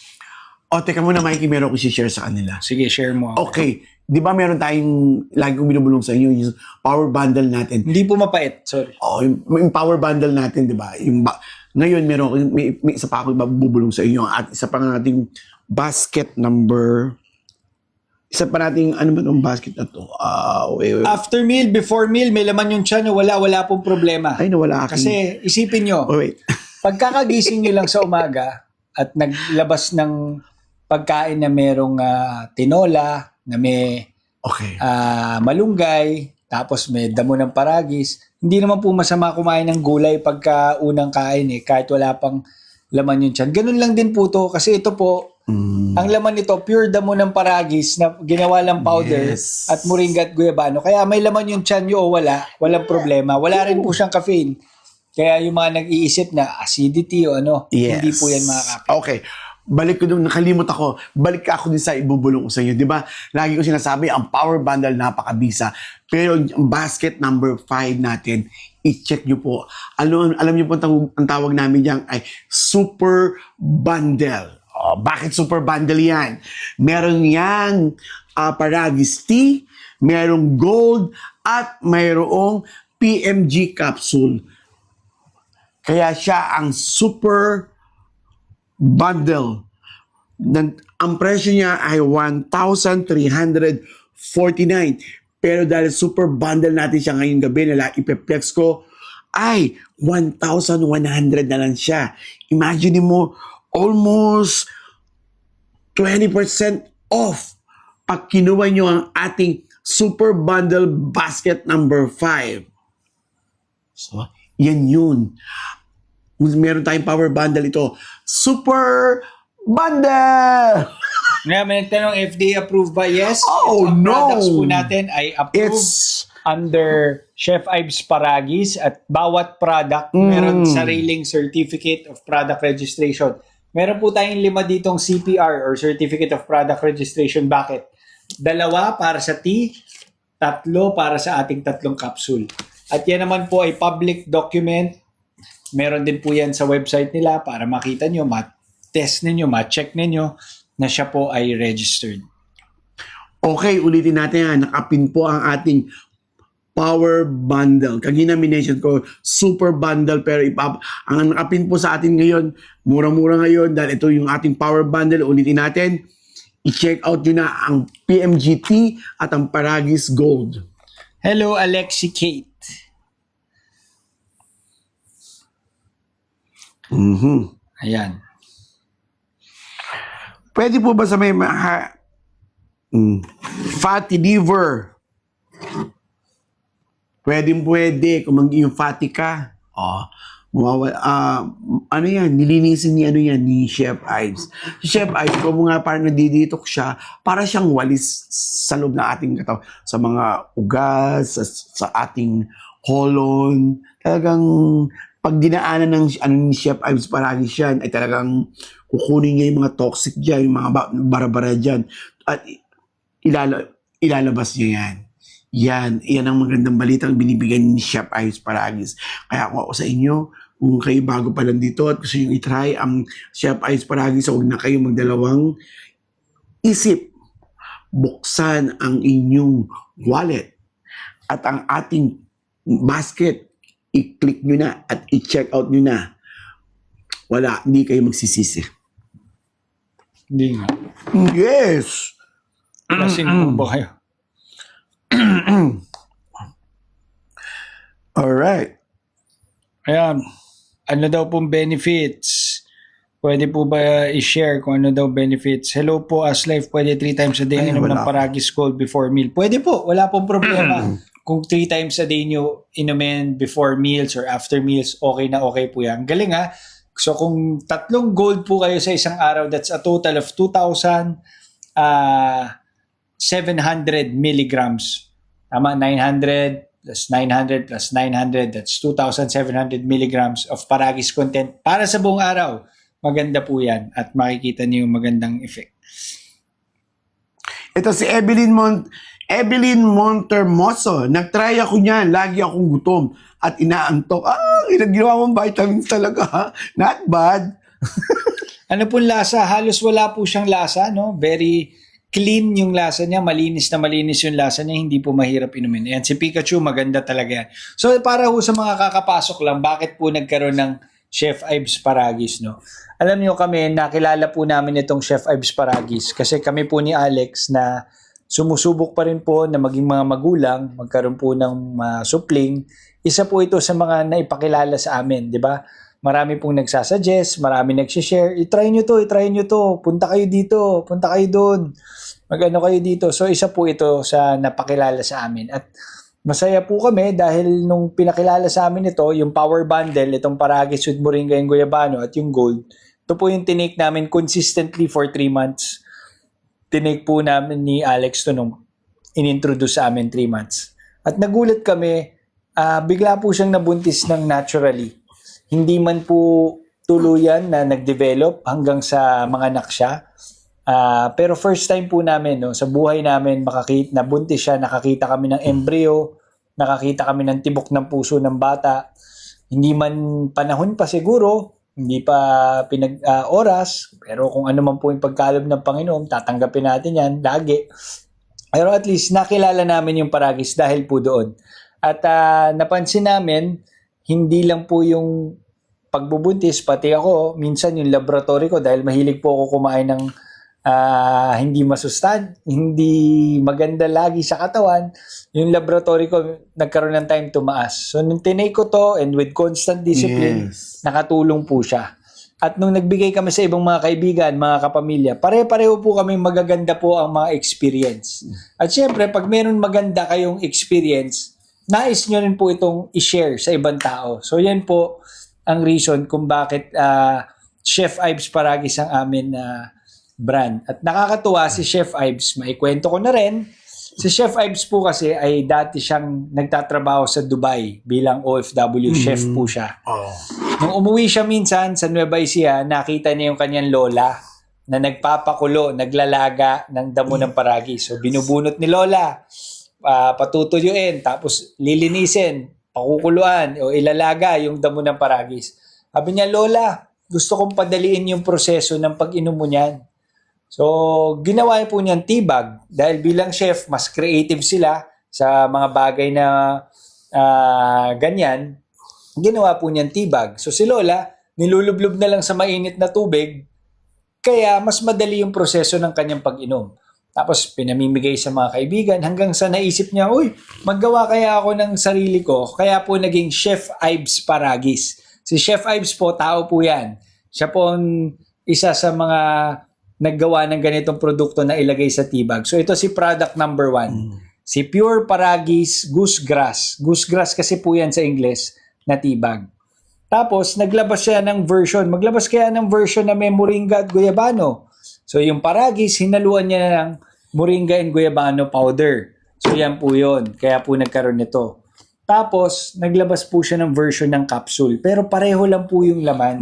S5: O, teka muna Mikey, meron ko si-share sa kanila.
S4: Sige, share mo.
S5: Okay. Di ba meron tayong, lagi kong binubulong sa inyo, yung power bundle natin.
S4: Hindi po mapait, sorry.
S5: Oh, yung power bundle natin, di ba? Ngayon, may isa pa ako ibubulong sa inyo. At isa pa nga nating basket number... Isa pa nating, ano ba itong basket na to? Wait.
S4: After meal, before meal, may laman yung tiyan, wala pong problema.
S5: Ay, nawala akin.
S4: Kasi isipin nyo,
S5: Oh, wait.
S4: pagkakagising nyo lang sa umaga at naglabas ng pagkain na merong tinola, na may
S5: Okay.
S4: malunggay, tapos may damo ng Paragis, hindi naman po masama kumain ng gulay pagka unang kain kahit wala pang laman yung tiyan. Ganun lang din po to kasi ito po, ang laman nito, pure damo ng Paragis na ginawa lang powder
S5: Yes.
S4: at moringa at guyabano. Kaya may laman yung tiyan nyo o walang problema. Wala rin po siyang caffeine. Kaya yung mga nag-iisip na acidity o ano,
S5: Yes.
S4: hindi po yan makakapit.
S5: Okay. Balik ko nung nakalimot ako. Balik ka ako din sa ibubulong ko sa inyo. Di ba? Lagi ko sinasabi, ang power bundle napakabisa. Pero ang basket number 5 natin, i-check nyo po. Alam nyo po ang tawag namin diyan ay super bundle. Oh, bakit super bundle yan? Meron yang Paragis tea, merong gold, at mayroong PMG capsule. Kaya siya ang super bundle. Ang presyo niya ay 1,349. Pero dahil super bundle natin siya ngayong gabi, ipeplex ko, ay 1,100 na lang siya. Imagine mo, almost 20% off pag kinuha nyo ang ating super bundle basket number 5. So, yan yun. Meron tayong power bundle ito. Super bundle!
S4: Ngayon, may nagtanong, FDA approved ba? Yes.
S5: Oh,
S4: Ang
S5: no!
S4: products po natin ay approved
S5: It's
S4: under Chef Ives Paragis at bawat product meron sariling certificate of product registration. Meron po tayong 5 ditong CPR or certificate of product registration. Bakit? 2 para sa tea, 3 para sa ating 3 capsule. At yan naman po ay public document. Meron din po yan sa website nila para makita nyo, ma-test ninyo, ma-check ninyo na siya po ay registered.
S5: okay, ulitin natin yan. Nakapin po ang ating power bundle. Kagina minention ko, super bundle, pero ang nakapin po sa atin ngayon, mura-mura ngayon, dahil ito yung ating power bundle. Ulitin natin, i-check out nyo na ang PMGT at ang Paragis Gold.
S4: Hello, Alexi Kate. Ayan.
S5: Pwede po ba sa may fatty liver? Pwede kung yung fatty ka. Ano yan, nilinisin ni Chef Ives. Si Chef Ives, kung nga parang nadiditok siya, para siyang walis sa loob ng ating katawan. Sa mga ugas, sa ating colon. Talagang pag dinaanan ng ni Chef Ives Paragis yan, ay talagang kukunin niya yung mga toxic dyan, yung mga barabara dyan, at ilalabas niya yan. Yan ang magandang balitang binibigyan ni Chef Ives Paragis. Kaya ako sa inyo, kung kayo bago pa lang dito at gusto nyo itry ang Chef Ives Paragis, huwag na kayo magdalawang isip. Buksan ang inyong wallet at ang ating basket, i-click nyo na at i-check out nyo na. Wala, hindi kayo magsisisi.
S4: Hindi nga.
S5: Yes.
S4: Lasing po ba kayo?
S5: Alright.
S4: Ayan. Ano daw pong benefits? Pwede po ba i-share kung ano daw benefits? Hello po, as life, pwede 3 times a day
S5: Ay,
S4: inom ng
S5: wala.
S4: Paragis Gold before meal. Pwede po, wala pong problema. Kung 3 times a day nyo inumin before meals or after meals, okay na okay po yan. Galing ha? So kung 3 gold po kayo sa isang araw, that's a total of 2,700 milligrams. Tama, 900 plus 900 plus 900, that's 2,700 milligrams of Paragis content para sa buong araw. Maganda po yan at makikita niyo yung magandang effect.
S5: Ito si Evelyn Montermoso. Nag-try ako niyan. Lagi akong gutom at inaantok. Ginawa mong vitamins talaga, ha? Not bad.
S4: Ano pong lasa? Halos wala po siyang lasa, no? Very clean yung lasa niya, malinis na malinis yung lasa niya, hindi po mahirap inumin. Ayan, si Pikachu, maganda talaga yan. So, para ho sa mga kakapasok lang, bakit po nagkaroon ng Chef Ives Paragis, no? Alam niyo kami, nakilala po namin itong Chef Ives Paragis kasi kami po ni Alex na sumusubok pa rin po na maging mga magulang, magkaroon po ng supling. Isa po ito sa mga naipakilala sa amin, di ba? Marami pong nagsasuggest, marami nagsishare, i-try nyo to, punta kayo dito, punta kayo doon, magano kayo dito. So isa po ito sa napakilala sa amin. At masaya po kami dahil nung pinakilala sa amin ito, yung power bundle, itong Paragis with Moringa and Guyabano at yung gold, ito po yung tinake namin consistently for 3 months. Tinake po namin ni Alex to nung inintroduce sa amin 3 months. At nagulat kami, bigla po siyang nabuntis ng naturally. Hindi man po tuluyan na nag-develop hanggang sa mga anak siya. Pero first time po namin, no, sa buhay namin, nabuntis siya, nakakita kami ng embryo, nakakita kami ng tibok ng puso ng bata. Hindi man panahon pa siguro, hindi pa oras, pero kung ano man po yung pagkaloob ng Panginoon, tatanggapin natin yan, lagi. Pero at least nakilala namin yung Paragis dahil po doon. At napansin namin, hindi lang po yung pagbubuntis, pati ako, minsan yung laboratory ko, dahil mahilig po ako kumain ng hindi maganda lagi sa katawan, yung laboratory ko nagkaroon ng time tumaas. So nung tinake ko to and with constant discipline, nakatulong po siya. At nung nagbigay kami sa ibang mga kaibigan, mga kapamilya, pare-pareho po kami magaganda po ang mga experience. At syempre, pag meron maganda kayong experience, nais nyo rin po itong i-share sa ibang tao. So yan po ang reason kung bakit Chef Ives Paragis ang amin brand. At nakakatuwa si Chef Ives, maikwento ko na rin. Si Chef Ives po kasi ay dati siyang nagtatrabaho sa Dubai bilang OFW, chef po siya. Nung umuwi siya minsan sa Nueva Ecija, nakita niya yung kanyang lola na nagpapakulo, naglalaga ng damo ng Paragis. So binubunot ni lola, patutuyuin, tapos lilinisin, pakukuluan o ilalaga yung damo ng Paragis. Sabi niya, Lola, gusto kong padaliin yung proseso ng pag-inom mo niyan. So, ginawa po niyan tibag. Dahil bilang chef, mas creative sila sa mga bagay na ganyan. Ginawa po niyan tibag. So, si Lola, nilulublob na lang sa mainit na tubig. Kaya, mas madali yung proseso ng kanyang pag-inom. Tapos, pinamimigay sa mga kaibigan hanggang sa naisip niya, uy, maggawa kaya ako ng sarili ko. Kaya po naging Chef Ives Paragis. Si Chef Ives po, tao po yan. Siya po ang isa sa mga naggawa ng ganitong produkto na ilagay sa tibag. So ito si product number 1. Si Pure Paragis Goosegrass. Goosegrass kasi po yan sa Ingles na tibag. Tapos naglabas siya ng version. Maglabas kaya ng version na may Moringa at Guyabano. So yung Paragis, hinaluan niya ng Moringa and Guyabano powder. So yan po yun. Kaya po nagkaroon nito. Tapos, naglabas po siya ng version ng capsule. Pero pareho lang po yung laman.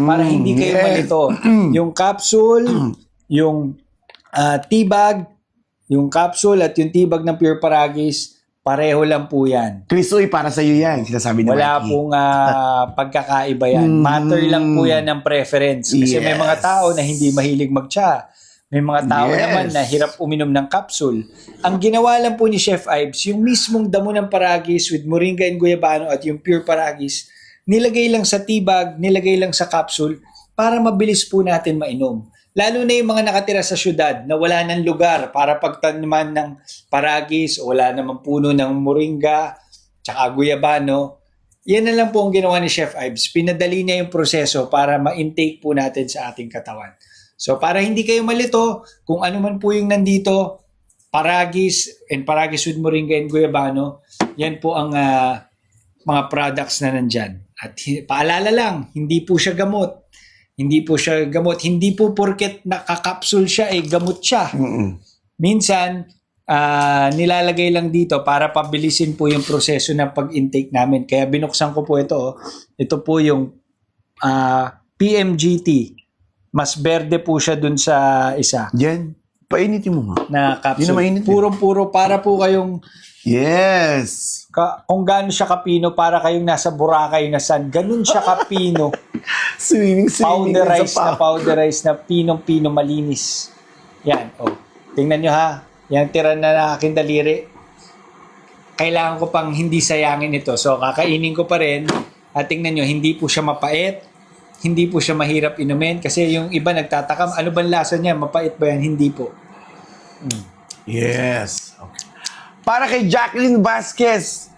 S4: Para hindi kayo malito. Yung capsule, yung tibag, yung capsule at yung tibag ng Pure Paragis, pareho lang po yan.
S5: Krisoy, para sa'yo yan, sinasabi ni
S4: Wala
S5: Mikey.
S4: pong pagkakaiba yan. Matter lang po yan ng preference. Kasi may mga tao na hindi mahilig magtsa. May mga tao naman na hirap uminom ng capsule. Ang ginawa lang po ni Chef Ives, yung mismong damo ng Paragis with Moringa and Guyabano at yung Pure Paragis, nilagay lang sa tibag, nilagay lang sa capsule para mabilis po natin mainom. Lalo na yung mga nakatira sa syudad na wala ng lugar para pagtaniman ng paragis o wala namang puno ng moringa tsaka guyabano. Yan na lang po ang ginawa ni Chef Ives. Pinadali niya yung proseso para ma-intake po natin sa ating katawan. So para hindi kayo malito, kung ano man po yung nandito, paragis and paragis with moringa and guyabano, yan po ang mga products na nandyan. At paalala lang, hindi po siya gamot. Hindi po siya gamot. Hindi po porket nakakapsul siya, gamot siya. Minsan, nilalagay lang dito para pabilisin po yung proseso ng pag-intake namin. Kaya binuksan ko po ito. Ito po yung PMGT. Mas berde po siya dun sa isa
S5: Yan. Painitin mo nga.
S4: na
S5: Yun na
S4: capsule.
S5: mainit eh.
S4: Purong-puro para po kayong
S5: Yes.
S4: kung gaano siya kapino para kayong nasa Boracay na sun. Ganun siya kapino.
S5: Swimming
S4: Powderized na pinong-pino malinis. Yan. Tingnan nyo ha. Yan tira na aking daliri. Kailangan ko pang hindi sayangin ito. So kakainin ko pa rin. At tingnan nyo, hindi po siya mapait. Hindi po siya mahirap inumin. Kasi yung iba nagtatakam, ano ba lasa niya? Mapait ba yan? Hindi po.
S5: Yes. Okay. Para kay Jacqueline Vasquez,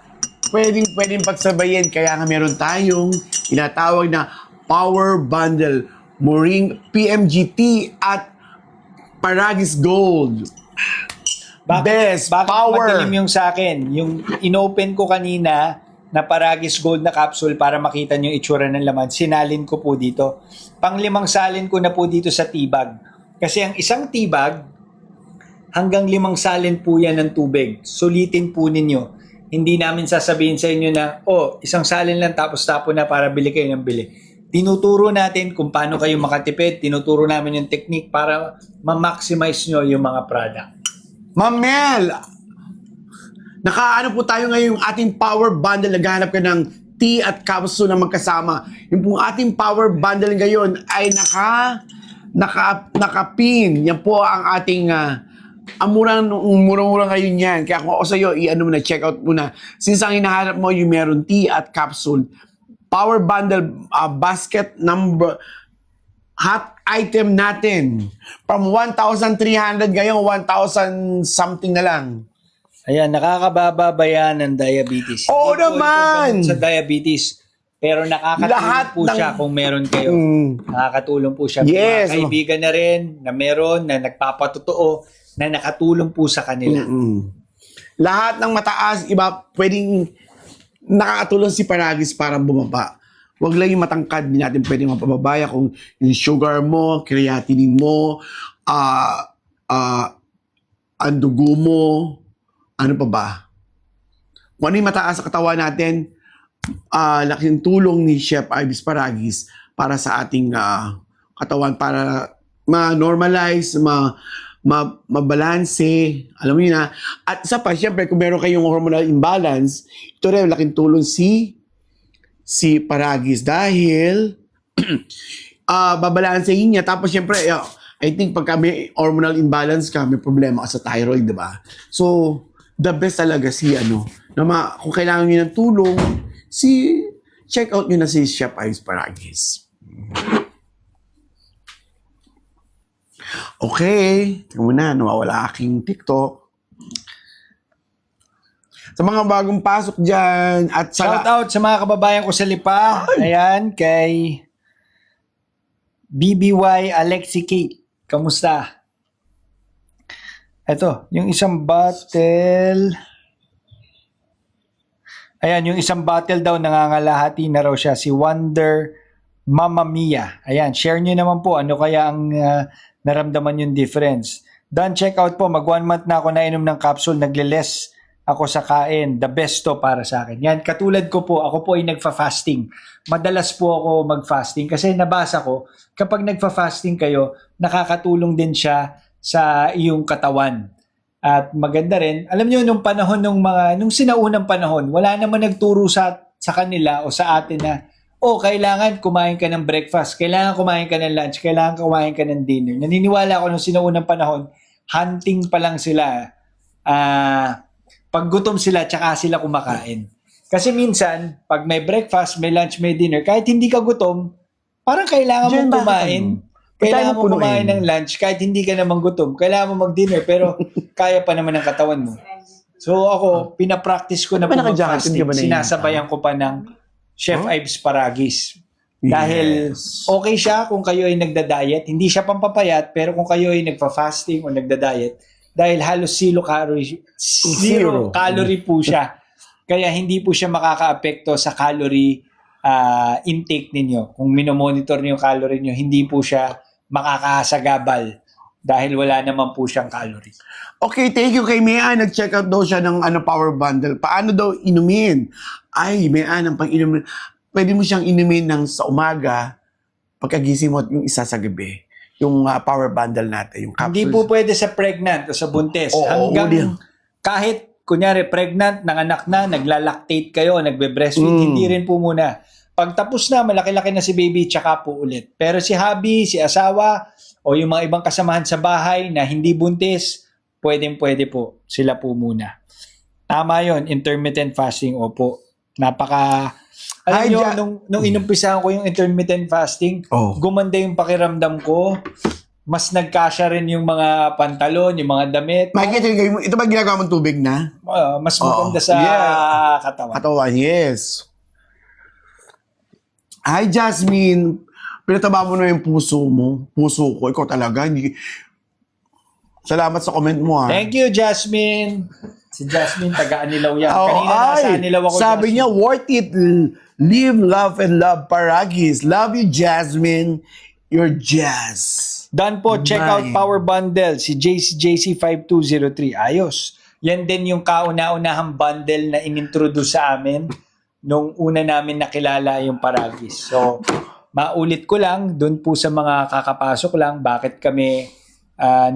S5: pwedeng pagsabayin. Kaya nga meron tayong tinatawag na Power Bundle. PMGT at Paragis Gold. Best
S4: bakit
S5: power.
S4: madilim yung sa akin? Yung inopen ko kanina na Paragis Gold na capsule para makita nyo yung itsura ng laman. Sinalin ko po dito. Pang-5 salin ko na po dito sa tibag. Kasi ang isang tibag, hanggang 5 salin po yan ng tubig. Sulitin po ninyo. Hindi namin sasabihin sa inyo na, 1 salin lang tapos tapo na para bili kayo ng bili. Tinuturo natin kung paano kayo makatipid. Tinuturo namin yung technique para ma-maximize nyo yung mga product.
S5: Ma'am Mel, nakaano po tayo ngayon yung ating power bundle. Naghahanap ka ng tea at capsule na magkasama. Yung pong ating power bundle ngayon ay nakapin. Yan po ang ating ang murang-mura ngayon yan. Kaya kung ako sa'yo, i-ano mo na, check out muna. Since ang hinahanap mo yung meron tea at capsule, power bundle basket number hot item natin. From 1,300 ngayon, 1,000 something na lang.
S4: Ayan, nakakababa ba yan ng diabetes?
S5: Oo
S4: Hindi po ito
S5: naman!
S4: gamot sa diabetes. Pero nakakatulong
S5: Lahat
S4: po siya kung meron kayo. Nakakatulong po siya. May
S5: Yes.
S4: mga kaibigan na rin na meron, na nagpapatotoo, na nakatulong po sa kanila.
S5: Lahat ng mataas, iba, pwedeng nakakatulong si Paragis para bumaba. Huwag lang yung matangkad, hindi natin pwedeng mapababaya kung yung sugar mo, creatinine mo, ang dugo mo, ano pa ba? Kung ano yung mataas sa katawan natin, laking tulong ni Chef Ives Paragis para sa ating katawan, para ma-normalize, mabalanse, alam mo yun na. At isa pa, syempre, kung meron kayong hormonal imbalance, ito rin, laking tulong si Paragis dahil babalansehin niya. Tapos syempre, I think pagka may hormonal imbalance ka, may problema ka sa thyroid, di ba? So, the best talaga kung kailangan niyo ng tulong, check out niyo na si Chef Ives Paragis. Okay, tingnan mo na, nawawala aking TikTok. Sa mga bagong pasok dyan, at
S4: Shout out sa mga kababayan ko sa Lipa. Ayan, kay BBY Alexi Kate. Kamusta? Ito, yung isang bottle. Ayan, yung isang bottle daw, nangangalahati na raw siya. Si Wonder Mama Mia. Ayan, share nyo naman po. Ano kaya ang naramdaman yung difference? Done, check out po. Mag 1 month na ako nainom ng capsule. Nagle-less ako sa kain. The best to para sa akin. Yan, katulad ko po, ako po ay nagfa-fasting. Madalas po ako mag-fasting kasi nabasa ko, kapag nagfa-fasting kayo, nakakatulong din siya sa iyong katawan. At maganda rin, alam niyo nung panahon nung sinaunang panahon, wala naman nagturo sa kanila o sa atin na kailangan kumain ka ng breakfast, kailangan kumain ka ng lunch, kailangan kumain ka ng dinner. Naniniwala ako nung sinaunang panahon, hunting pa lang sila. Pag gutom sila, tsaka sila kumakain. Kasi minsan, pag may breakfast, may lunch, may dinner, kahit hindi ka gutom, parang kailangan mong kumain. Kailangan mo
S2: punuin.
S4: kumain ng lunch kahit hindi ka naman gutom. Kailangan mo mag-dinner pero kaya pa naman ng katawan mo. So ako, pinapractice ko na po
S2: naka-jacket
S4: mag-fasting.
S2: ka ba na yun?
S4: Sinasabayan ko pa ng Chef Ives Paragis. Dahil okay siya kung kayo ay nagda-diet. Hindi siya pampapayat, pero kung kayo ay nagfa-fasting o nagda-diet, dahil halos zero calorie po siya. Kaya hindi po siya makaka-apekto sa calorie intake ninyo. Kung minomonitor niyo yung calorie niyo, hindi po siya makakasagabal dahil wala naman po siyang calorie.
S2: Okay, thank you kay Mea. Nag-check out daw siya ng power bundle. Paano daw inumin? Ay, Mea, ng pang-inumin. Pwede mo siyang inumin ng sa umaga, pagkagising mo at yung isa sa gabi. Yung power bundle natin, yung capsules.
S4: Hindi po pwede sa pregnant o sa buntis.
S2: Oo,
S4: Hanggang kahit, kunyari, pregnant, nanganak na, naglalactate kayo, nagbe-breastfeed, hindi rin po muna. Pag tapos na, malaki-laki na si baby, tsaka po ulit. Pero si hubby, si asawa, o yung mga ibang kasamahan sa bahay na hindi buntis, pwede po. Sila po muna. Tama yon, intermittent fasting, opo. Alam
S2: Ay,
S4: nyo, nung inumpisahan ko yung intermittent fasting, gumanda yung pakiramdam ko. Mas nagkasya rin yung mga pantalon, yung mga damit.
S2: Makikita mo, ito ba ginagawa mong tubig na?
S4: Mas maganda sa katawan.
S2: Katawan, yes. Hi, Jasmine. Pinataba mo na yung puso mo. Puso ko. Ikaw talaga. Salamat sa comment mo, ha.
S4: Thank you, Jasmine. Si Jasmine, taga-Anilaw yan. Kanina nasa Anilaw ako,
S2: sabi
S4: Jasmine.
S2: niya, worth it. Live, love, and love Paragis. Love you, Jasmine. You're jazz.
S4: Dan po, check out Power Bundle. Si JC5203. Ayos. Yan din yung kauna-unahang bundle na inintroduce sa amin nung una namin nakilala yung Paragis. So, maulit ko lang, dun po sa mga kakapasok lang, bakit kami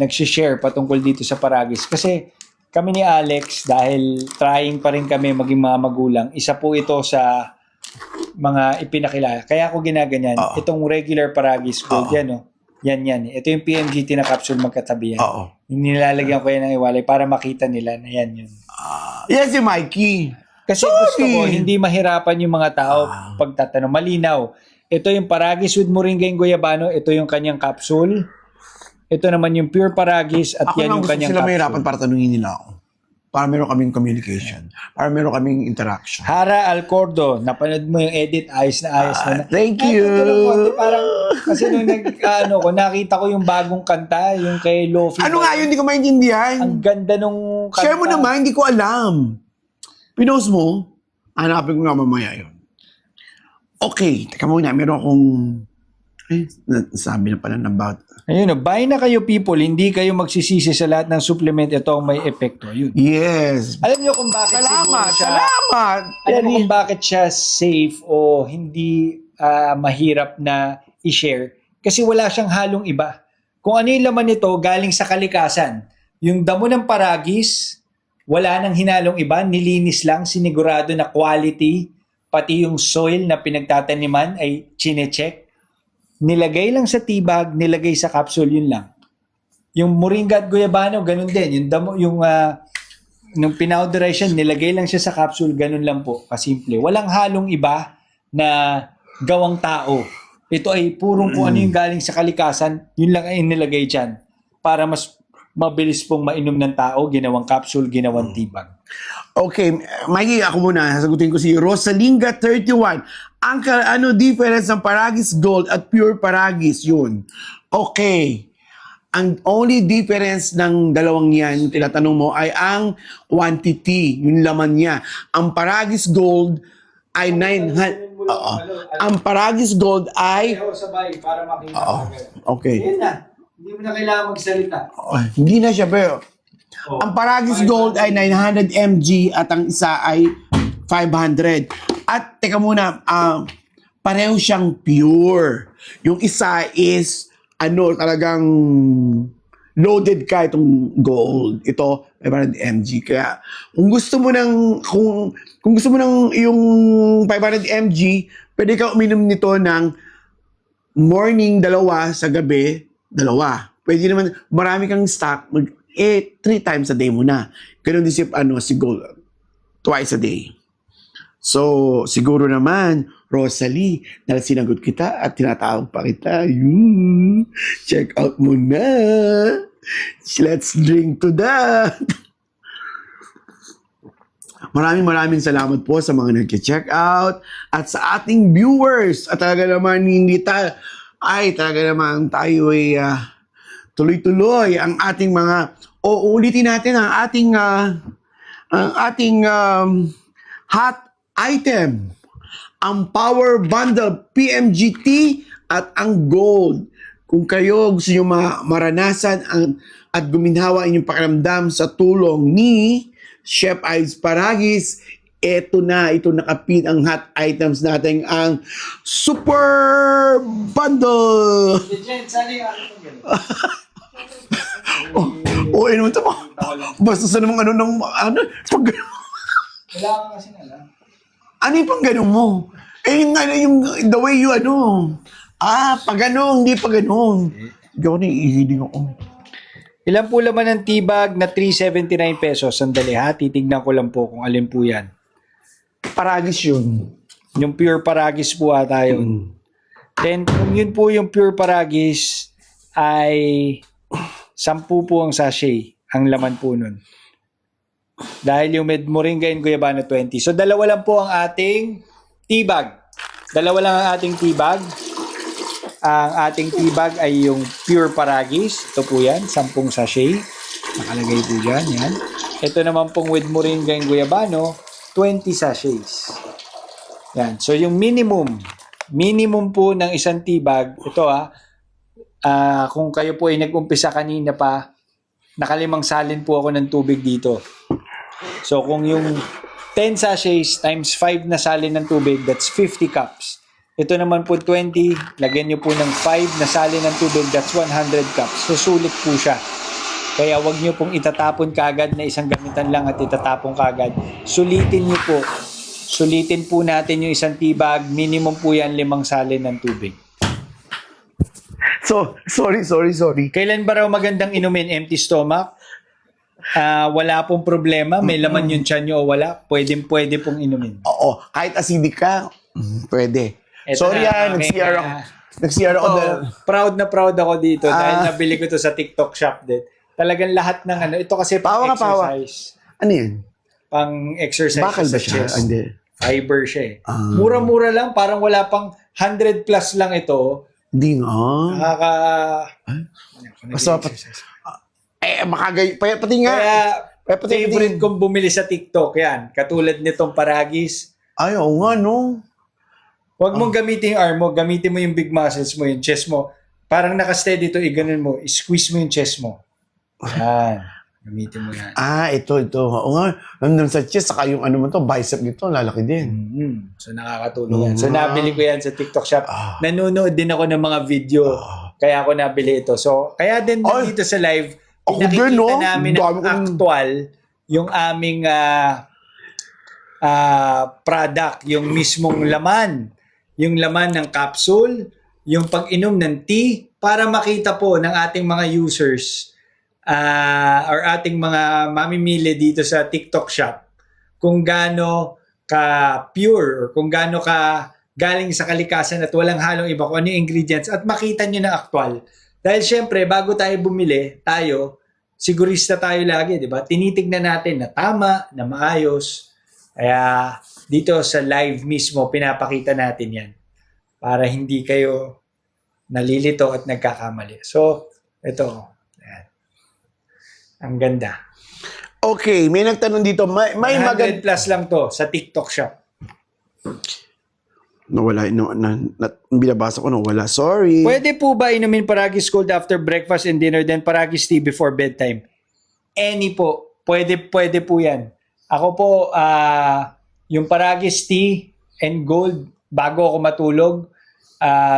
S4: nagsishare patungkol dito sa Paragis. Kasi kami ni Alex, dahil trying pa rin kami maging mga magulang, isa po ito sa mga ipinakilala. Kaya ako ginaganyan. Itong regular Paragis Gold, yan, oh. Yan. Ito yung PMGT na capsule magkatabi yan. Yung nilalagyan ko yan ng iwalay para makita nila na yan yun.
S2: Yan si Mikey.
S4: Kasi gusto ko, hindi mahirapan yung mga tao pagtatanong. Malinaw. Ito yung Paragis with Moringa and Goyabano. Ito yung kanyang capsule. Ito naman yung Pure Paragis at yan yung kanyang
S2: sila
S4: capsule.
S2: mahirapan para tanungin nila ako. Para meron kaming communication. Para meron kaming interaction.
S4: Hara Alcordo, napanood mo yung edit, ayos na.
S2: Thank you.
S4: Parang, kasi nung nakita ko yung bagong kanta, yung kay Lofi.
S2: Ano nga yun? Hindi ko maintindihan.
S4: Ang ganda nung kanta.
S2: Share mo naman, hindi ko alam. Pinost mo? Hanapin ko nga mamaya yun. Okay, teka muna. Meron akong... sabi na pala about...
S4: Ayun, buy na kayo people, hindi kayo magsisisi sa lahat ng supplement, ito ang may epekto. Yun.
S2: Yes.
S4: Alam niyo kung bakit siguro siya...
S2: Salamat!
S4: Alam mo kung bakit siya safe o hindi mahirap na i-share? Kasi wala siyang halong iba. Kung ano yung laman nito, galing sa kalikasan. Yung damo ng Paragis, wala nang hinalong iba, nilinis lang, sinigurado na quality, pati yung soil na pinagtataniman ay chinecheck. Nilagay lang sa tibag, nilagay sa capsule, yun lang. Yung Moringa at Goyabano, ganun din. Nung pinowderize siya, nilagay lang siya sa capsule, ganun lang po, kasimple. Walang halong iba na gawang tao. Ito ay purong kung ano yung galing sa kalikasan, yun lang ay nilagay dyan. Para mas mabilis pong mainom ng tao, ginawang capsule, ginawang tibag.
S2: Okay, Mikey, ako muna. Sagutin ko si Rosalinga 31. Ano difference ng Paragis Gold at Pure Paragis? Yun. Okay. Ang only difference ng dalawang yan, yung tinatanong mo, ay ang quantity, yung laman niya. Ang Paragis Gold ay 900... Ang Paragis Gold ay...
S4: Sabay, para makita.
S2: Okay.
S4: Yan na. Hindi mo na kailangan magsalita.
S2: Hindi na siya, pero... Ang Paragis Gold ay 900 mg at ang isa ay 500. At teka muna, pareho siyang pure. Yung isa is talagang loaded ka itong gold. Ito 500 mg. Kaya kung gusto mo ng yung 500 mg, pwede ka uminom nito ng morning 2, sa gabi 2. Pwede naman marami kang stock 3 times a day mo na. Ganun din si gold. Twice a day. So, siguro naman, Rosalie, dahil sinagot kita at tinatawag pa kita, check out mo na. Let's drink to that. Maraming salamat po sa mga nag-check out at sa ating viewers. At talaga naman talaga naman tayo ay tuloy-tuloy ang ating mga uulitin natin ang ating hot item, ang Power Bundle PMGT at ang Gold. Kung kayo gusto nyo maranasan at guminhawa inyong pakiramdam sa tulong ni Chef Ives Paragis, ito nakapin ang hot items natin, ang Super Bundle. Ano ito mo? Basta sa namang pag
S4: Kailangan kasi na lang.
S2: ano yung pang ganun mo? Yung the way you pag ganun, hindi pag ganun. Hindi ako naiihiling ako.
S4: Ilan po laman ng tibag na 379 pesos? Sandali ha, titignan ko lang po kung alin po yan.
S2: Paragis yun.
S4: Yung pure paragis po ata yun. Then kung yun po yung pure paragis ay 10 po ang sachet ang laman po nun. Dahil yung med moringa and guyabano 20. So dalawa lang po ang ating tibag. Dalawa lang ang ating tibag. Ang ating tibag ay yung pure paragis. Ito po yan, 10 sachet. Nakalagay po dyan, yan. Ito naman pong with moringa and guyabano, 20 sachets. Yan. So yung minimum po ng isang tibag, ito kung kayo po ay nag-umpisa kanina pa, nakalimang salin po ako ng tubig dito. So kung yung 10 sachets times 5 na salin ng tubig, that's 50 cups. Ito naman po 20, lagyan nyo po ng 5 na salin ng tubig, that's 100 cups. So sulit po siya. Kaya wag nyo pong itatapon kagad na isang gamitan lang at itatapon kagad. Sulitin nyo po. Sulitin po natin yung isang tibag, minimum po yan 5 salin ng tubig.
S2: So, sorry.
S4: Kailan ba raw magandang inumin? Empty stomach? Wala pong problema. May laman yung tiyan nyo o wala. Pwede pong inumin.
S2: Oo, kahit acidic ka, pwede.
S4: Eto
S2: Sorry
S4: na,
S2: nag-CR ako.
S4: na.
S2: Nag-CR ako.
S4: Proud na proud ako dito dahil nabili ko to sa TikTok shop din. Talagang lahat ng ito kasi pang exercise.
S2: Ano yan?
S4: Pang exercise
S2: Bakal
S4: sa
S2: ba siya?
S4: chest.
S2: Hindi.
S4: Fiber siya eh. Mura-mura lang. Parang wala pang 100 plus lang ito.
S2: Hindi nga. Basta pati nga.
S4: Kaya favorite kong bumili sa TikTok yan. Katulad nitong paragis.
S2: Ay, oo nga, no?
S4: Huwag mong gamitin yung arm mo. Gamitin mo yung big muscles mo, yung chest mo. Parang nakasteady ito, iganon mo. I-squeeze mo yung chest mo. Yan. Gamitin mo yan.
S2: Ito. Oo nga. Nandun sa chest, saka yung bicep nito, lalaki din.
S4: So nakakatulong yan. So nabili ko yan sa TikTok shop. Nanonood din ako ng mga video. Kaya ako nabili ito. So kaya din dito sa live, pinakikita namin ang actual, yung aming product, yung mismong laman. Yung laman ng capsule, yung pag-inom ng tea, para makita po ng ating mga users or ating mga mamimili dito sa TikTok shop kung gaano ka pure or kung gaano ka galing sa kalikasan at walang halong iba kung ano yung ingredients at makita nyo na actual. Dahil syempre, bago tayo bumili, sigurista tayo lagi, di ba? Tinitignan natin na tama, na maayos. Kaya dito sa live mismo, pinapakita natin yan para hindi kayo nalilito at nagkakamali. So, ito. Ayan. Ang ganda.
S2: Okay, may nagtanong dito. May
S4: 100 plus lang to sa TikTok shop.
S2: Nawala. Binabasa ko nawala. Sorry.
S4: Pwede po ba inumin paragis cold after breakfast and dinner then paragis tea before bedtime? Any po. Pwede po yan. Ako po, yung paragis tea and gold bago ako matulog.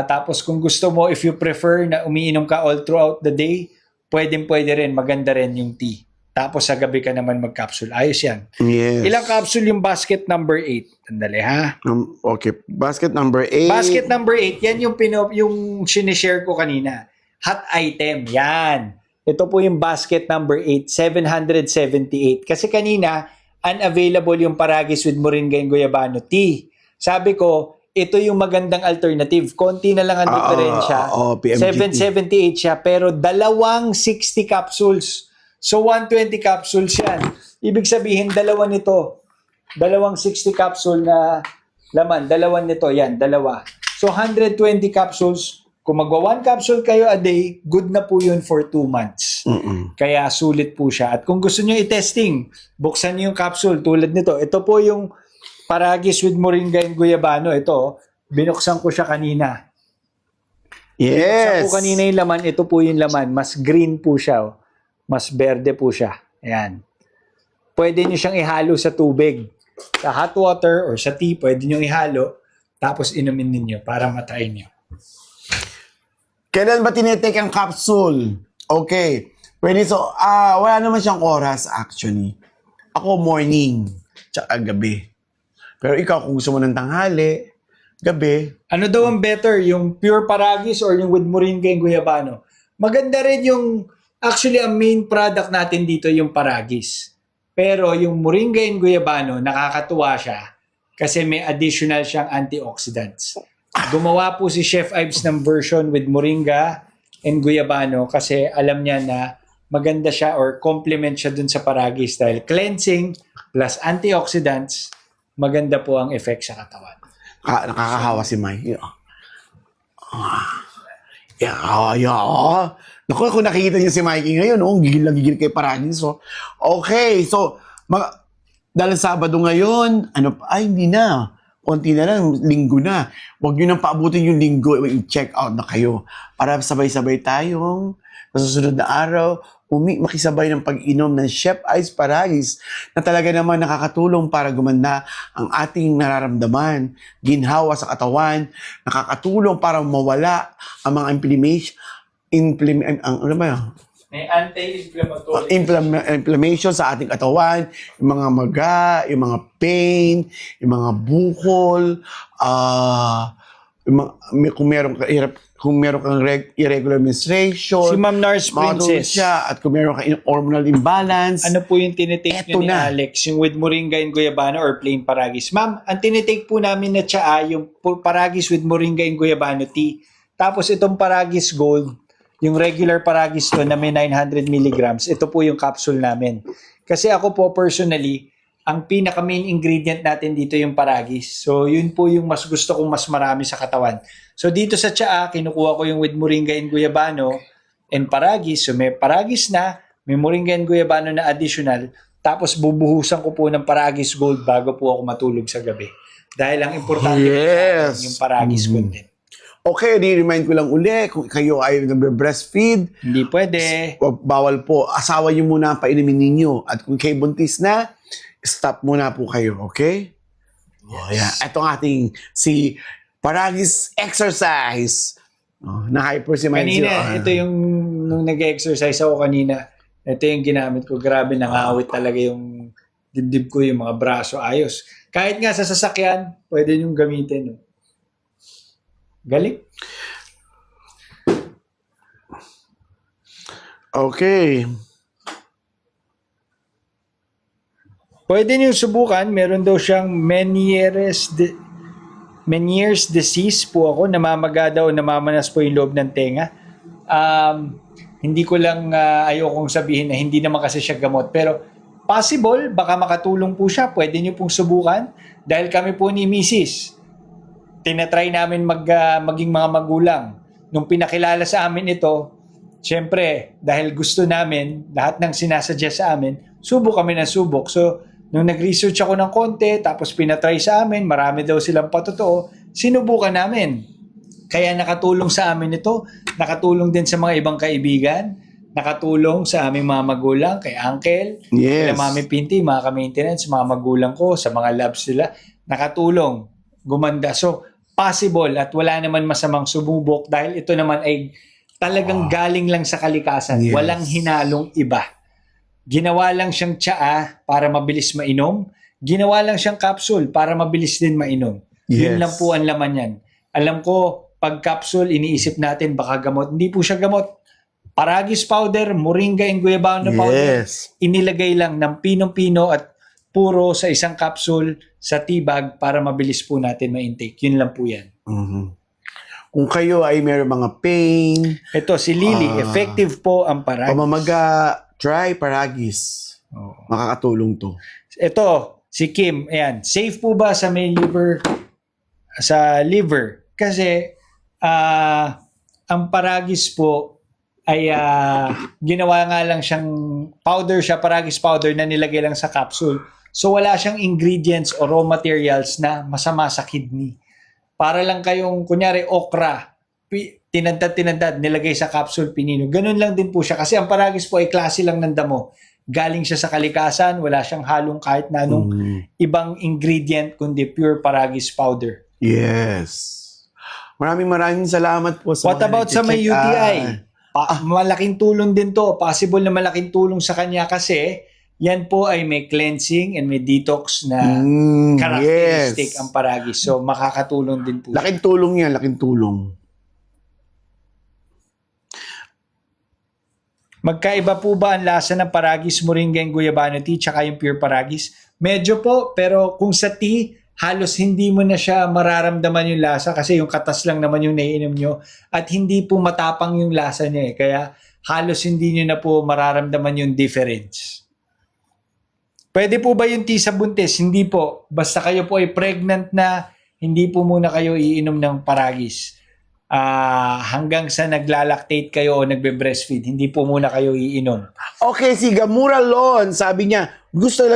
S4: Tapos kung gusto mo, if you prefer na umiinom ka all throughout the day, pwede rin. Maganda rin yung tea. Tapos sa gabi ka naman mag-capsule. Ayos yan.
S2: Yes.
S4: Ilang capsule yung basket number 8? Tandali ha.
S2: Okay. Basket number 8.
S4: Basket number 8, yan yung sinishare ko kanina. Hot item, yan. Ito po yung basket number 8, 778. Kasi kanina, unavailable yung Paragis with Moringa and Guyabano tea. Sabi ko, ito yung magandang alternative. Konti na lang ang diferensya.
S2: PMGT.
S4: 778 siya, pero dalawang 60 capsules. So, 120 capsules yan. Ibig sabihin, dalawa nito. Dalawang 60 capsule na laman. Dalawa nito. Yan, dalawa. So, 120 capsules. Kung magwa 1 capsule kayo a day, good na po yun for 2 months. Kaya sulit po siya. At kung gusto nyo i-testing, buksan nyo yung capsule tulad nito. Ito po yung Paragis with Moringa and Guyabano. Ito, binuksan ko siya kanina. Binuksan
S2: Yes.
S4: ko kanina yung laman. Ito po yung laman. Mas green po siya. Mas berde po siya. Ayan. Pwede nyo siyang ihalo sa tubig. Sa hot water or sa tea, pwede nyo ihalo. Tapos inumin ninyo para matry nyo.
S2: Kailan ba tinitake ang capsule? Okay. Pwede so, wala naman siyang oras actually. Ako morning, tsaka gabi. Pero ikaw kung gusto mo ng tanghali, gabi.
S4: Ano daw ang better? Yung pure Paragis or yung with Moringa and Guyabano? Maganda rin yung, actually ang main product natin dito yung Paragis. Pero yung Moringa and Guyabano, nakakatuwa siya kasi may additional siyang antioxidants. Gumawa po si Chef Ives ng version with Moringa and Guyabano kasi alam niya na maganda siya or complement siya dun sa Paragis dahil cleansing plus antioxidants, maganda po ang effect sa katawan.
S2: Nakakahawa si Mike. Naku, kung nakikita niyo si Mikey ngayon, gigil na gigil kay Paragis. Okay, so, dahil Sabado ngayon, hindi na. Konti na lang, linggo na. Huwag nyo nang paabutin yung linggo, i-check out na kayo. Para sabay-sabay tayong sa susunod na araw, makisabay ng pag-inom ng Chef Ives Paragis na talaga naman nakakatulong para gumanda ang ating nararamdaman, ginhawa sa katawan, nakakatulong para mawala ang mga
S4: May anti-inflammatory.
S2: inflammation sa ating katawan, yung mga maga, yung mga pain, yung mga bukol, kung meron kang irregular menstruation,
S4: Si Ma'am Nars Princess.
S2: siya, at kung meron kang hormonal imbalance,
S4: Ano po yung tinitake
S2: Eto
S4: nyo ni
S2: na.
S4: Alex? Yung with Moringa and Guyabano or plain Paragis? Ma'am, ang tinitake po namin na tsaa, yung Paragis with Moringa and Guyabano tea. Tapos itong Paragis Gold, yung regular Paragis to na may 900 milligrams, ito po yung capsule namin. Kasi ako po personally, ang pinaka main ingredient natin dito yung Paragis. So yun po yung mas gusto kong mas marami sa katawan. So dito sa tsaa, kinukuha ko yung with Moringa and Guyabano and Paragis. So may Paragis na, may Moringa and Guyabano na additional. Tapos bubuhusan ko po ng Paragis Gold bago po ako matulog sa gabi. Dahil ang importante
S2: Yes.
S4: yung Paragis Gold din.
S2: okay, remind ko lang uli, kung kayo ay nagbe-breastfeed,
S4: Hindi pwede.
S2: bawal po, asawa niyo muna ang painumin ninyo. At kung kayo buntis na, stop muna po kayo, okay? Yeah. Ito ang ating si Paragis exercise. Na hyper si Mike.
S4: Kanina, ito yung nung nag-exercise ako kanina, ito yung ginamit ko. Grabe, nangawit talaga yung dibdib ko, yung mga braso. Ayos. Kahit nga sa sasakyan, pwede nyung gamitin. No? Galing.
S2: Okay.
S4: Pwede nyo subukan. Meron daw siyang Meniere's disease po ako. Namamaga daw, namamanas po yung loob ng tenga. Hindi ko lang ayokong sabihin na hindi naman kasi siya gamot. Pero possible, baka makatulong po siya. Pwede nyo pong subukan. Dahil kami po ni Mrs. tinatry namin maging mga magulang. Nung pinakilala sa amin ito, syempre, dahil gusto namin, lahat ng sinasuggest sa amin, subok kami ng subok. So, nung nag-research ako ng konti, tapos pinatry sa amin, marami daw silang patotoo, sinubukan namin. Kaya nakatulong sa amin ito, nakatulong din sa mga ibang kaibigan, nakatulong sa aming mga magulang, kay Uncle,
S2: Yes.
S4: kay Mami Pinti, mga ka-maintenance, mga magulang ko, sa mga labs nila, nakatulong, gumanda. So, possible at wala naman masamang sumubok dahil ito naman ay talagang galing lang sa kalikasan.
S2: Yes.
S4: Walang hinalong iba. Ginawa lang siyang tsaa para mabilis mainom. Ginawa lang siyang capsule para mabilis din mainom. Yun
S2: Yes.
S4: lang po ang laman yan. Alam ko, pag capsule, iniisip natin baka gamot. Hindi po siya gamot. Paragis powder, Moringa and Guyabano powder,
S2: Yes.
S4: inilagay lang ng pinong-pino at puro sa isang capsule sa tea bag para mabilis po natin ma-intake. Yun lang po yan.
S2: Mhm. Kung kayo ay meron mga pain,
S4: Ito, si Lily, effective po ang paragis.
S2: pamamaga, try Paragis.
S4: Oo.
S2: Makakatulong to.
S4: Ito, si Kim, ayan, safe po ba sa may liver? Sa liver? Kasi, ang paragis po ay ginawa nga lang siyang powder siya, paragis powder na nilagay lang sa capsule. So, wala siyang ingredients o raw materials na masama sa kidney. Para lang kayong, kunyari, okra, tinadad, nilagay sa capsule, pinino. Ganun lang din po siya. Kasi ang paragis po ay klase lang ng damo. Galing siya sa kalikasan, wala siyang halong kahit na anong ibang ingredient, kundi pure paragis powder.
S2: Yes. Maraming salamat po sa
S4: What
S2: mga
S4: about sa may
S2: nag-check
S4: UTI?
S2: out.
S4: Malaking tulong din to. Possible na malaking tulong sa kanya kasi yan po ay may cleansing and may detox na characteristic
S2: Yes.
S4: ang paragis. So, makakatulong din po.
S2: Laking tulong yan, laking tulong.
S4: Magkaiba po ba ang lasa ng paragis, moringa, and guyabano tea tsaka yung pure paragis? Medyo po, pero kung sa tea, halos hindi mo na siya mararamdaman yung lasa kasi yung katas lang naman yung naiinom nyo at hindi po matapang yung lasa niya eh. Kaya halos hindi nyo na po mararamdaman yung difference. Pwede po ba yung tea sa buntis? Hindi po. Basta kayo po ay pregnant na, hindi po muna kayo iinom ng paragis. Hanggang sa naglalactate kayo o nagbe-breastfeed, hindi po muna kayo iinom.
S2: Okay, si Gamura Lon, sabi niya, gusto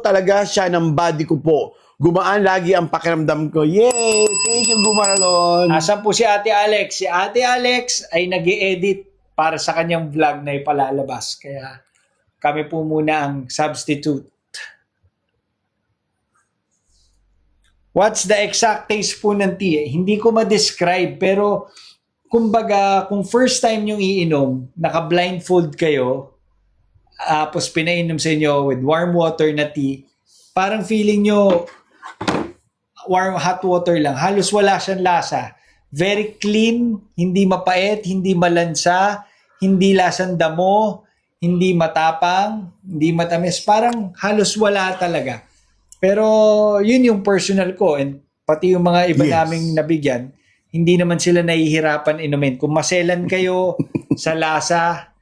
S2: talaga siya ng body ko po. Gumaan lagi ang pakiramdam ko. Yay! Thank you, Gamura Lon.
S4: Asan po si Ate Alex? Si Ate Alex ay nag-i-edit para sa kanyang vlog na ipalalabas. Kaya kami po muna ang substitute. What's the exact taste po ng tea? Hindi ko ma-describe pero kumbaga kung first time yung iinom, naka-blindfold kayo, tapos pinainom sa inyo with warm water na tea, parang feeling nyo warm hot water lang. Halos wala siyang lasa. Very clean, hindi mapait, hindi malansa, hindi lasang damo, hindi matapang, hindi matamis. Parang halos wala talaga. Pero yun yung personal ko and pati yung mga iba
S2: Yes.
S4: naming nabigyan, hindi naman sila nahihirapan inumin. Kung maselan kayo sa lasa,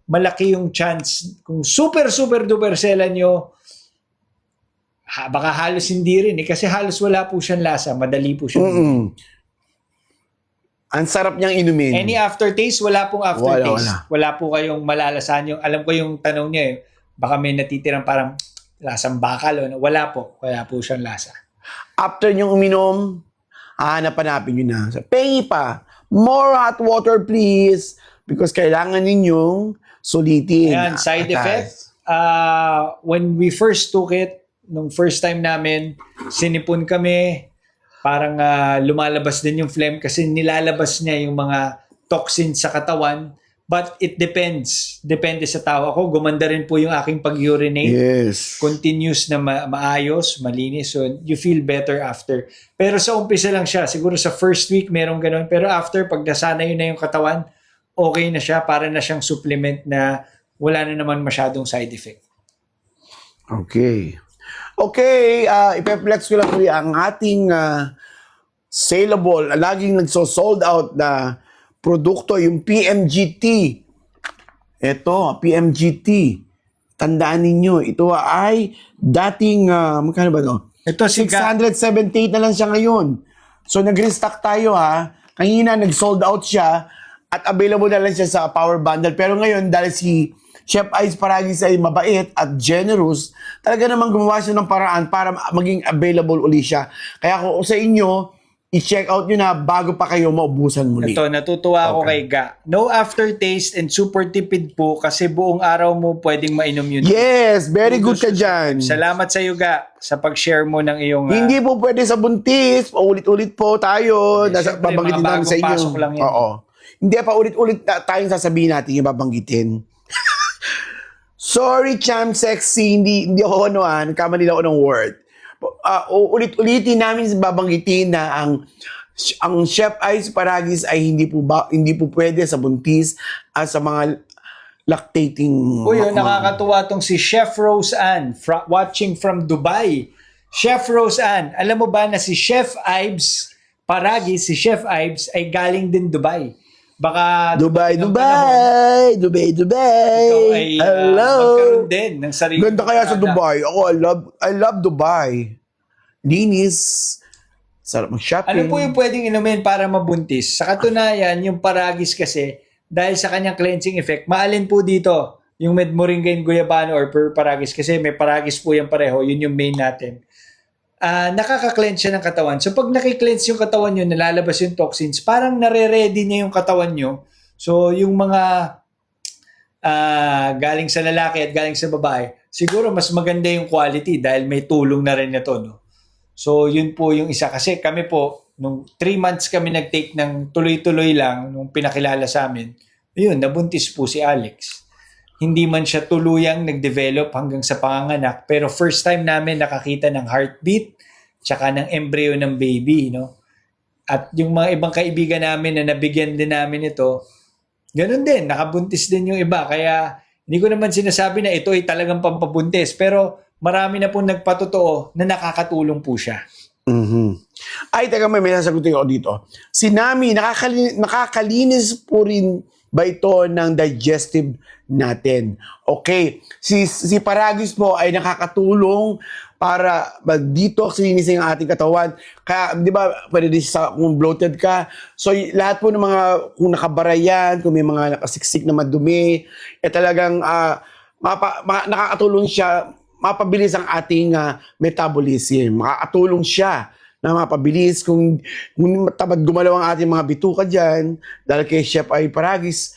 S4: malaki yung chance. Kung super duper selan nyo, baka halos hindi rin kasi halos wala po siyang lasa. Madali po siyang
S2: Ang sarap niyang inumin.
S4: Any aftertaste? Wala pong aftertaste.
S2: Wala.
S4: Wala po kayong malalasahan yung, alam ko yung tanong niya baka may natitirang parang lasang bakal. Wala po. Wala po siyang lasa.
S2: After niyong uminom, hanapin niyo na. Pengi pa, more hot water please because kailangan ninyong sulitin.
S4: Ayan, side effect. When we first took it, nung first time namin, sinipon kami, parang lumalabas din yung phlegm kasi nilalabas niya yung mga toxins sa katawan. But it depends. Depende sa tao. Ako, gumanda rin po yung aking pag-urinate.
S2: Yes.
S4: Continuous na maayos, malinis. So, you feel better after. Pero sa umpisa lang siya. Siguro sa first week, merong ganun. Pero after, pag nasanay na yung katawan, okay na siya. Para na siyang supplement na wala na naman masyadong side effect.
S2: Okay. Okay, ipeflex ko lang ulit ang ating saleable, laging nagso-sold out na produkto, yung PMGT. Ito, PMGT. Tandaan ninyo, ito ay dating, magkano ba ito?
S4: Ito si
S2: 678 na lang siya ngayon. So, nag-restock tayo ha. Kanina, nag-sold out siya at available na lang siya sa Power Bundle. Pero ngayon, dahil si Chef Ice Paragis ay mabait at generous, talaga namang gumawa siya ng paraan para maging available uli siya. Kaya kung sa inyo, i-check out nyo na bago pa kayo maubusan muli.
S4: Ito, natutuwa ako kay Ga. No aftertaste and super tipid po kasi buong araw mo pwedeng mainom yun.
S2: Yes, very good ka dyan.
S4: Salamat sa iyo, Ga, sa pag-share mo ng iyong...
S2: Hindi po pwede sa buntis. Paulit-ulit po tayo.
S4: Yes, syempre,
S2: Babanggitin
S4: mga
S2: namin sa
S4: bagong
S2: inyo.
S4: pasok lang yan.
S2: Oo. Hindi pa ulit-ulit tayong sasabihin natin yung babanggitin. Sorry, Cham Sexy. Hindi ako nagkamali ako ng word. Ulit-ulitin namin babanggitin na ang Chef Ice Paragis ay hindi po pwede sa buntis at sa mga lactating.
S4: O yun, nakakatuwa tong si Chef Rose Ann, watching from Dubai. Chef Rose Ann, alam mo ba na si Chef Ives Paragis, si Chef Ives ay galing din Dubai. Baka
S2: Dubai,
S4: ng
S2: Dubai, Dubai, Dubai.
S4: ikaw ay
S2: Hello.
S4: magkaroon din ng sarili.
S2: Ganda kaya sa Dubai. Ako, I love Dubai. Linis. Sarap mag-shopping.
S4: Ano po yung pwedeng inumin para mabuntis? Sa katunayan, yung Paragis kasi, dahil sa kanyang cleansing effect, maalin po dito yung med moringa and guyabano or Paragis kasi may Paragis po yung pareho, yun yung main natin. Nakaka-cleanse siya ng katawan. So pag nakikleanse yung katawan nyo, nalalabas yung toxins, parang nare-ready niya yung katawan nyo. So yung mga galing sa lalaki at galing sa babae, siguro mas maganda yung quality dahil may tulong na rin ito. No? So yun po yung isa. Kasi kami po, nung 3 months kami nag-take ng tuloy-tuloy lang nung pinakilala sa amin, yun, nabuntis po si Alex. Hindi man siya tuluyang nag-develop hanggang sa panganganak, pero first time namin nakakita ng heartbeat tsaka ng embryo ng baby, no? At yung mga ibang kaibigan namin na nabigyan din namin ito, ganun din, nakabuntis din yung iba. Kaya hindi ko naman sinasabi na ito ay talagang pampabuntis, pero marami na pong nagpatotoo na nakakatulong po siya.
S2: Mhm. Ay, teka, may sasagutin ako dito. Si Nami, nakakalinis po rin ba ito ng digestive natin? Okay. Si Paragis po ay nakakatulong para mag-detox, linisin ang ating katawan. Kaya, di ba, pwede din kung bloated ka. So, lahat po ng mga, kung nakabarayan, kung may mga nakasiksik na madumi, talagang nakakatulong siya, mapabilis ang ating metabolism. Makakatulong siya na mapabilis kung tamad gumalaw ang ating mga bituka dyan, dahil kay Chef ay Paragis,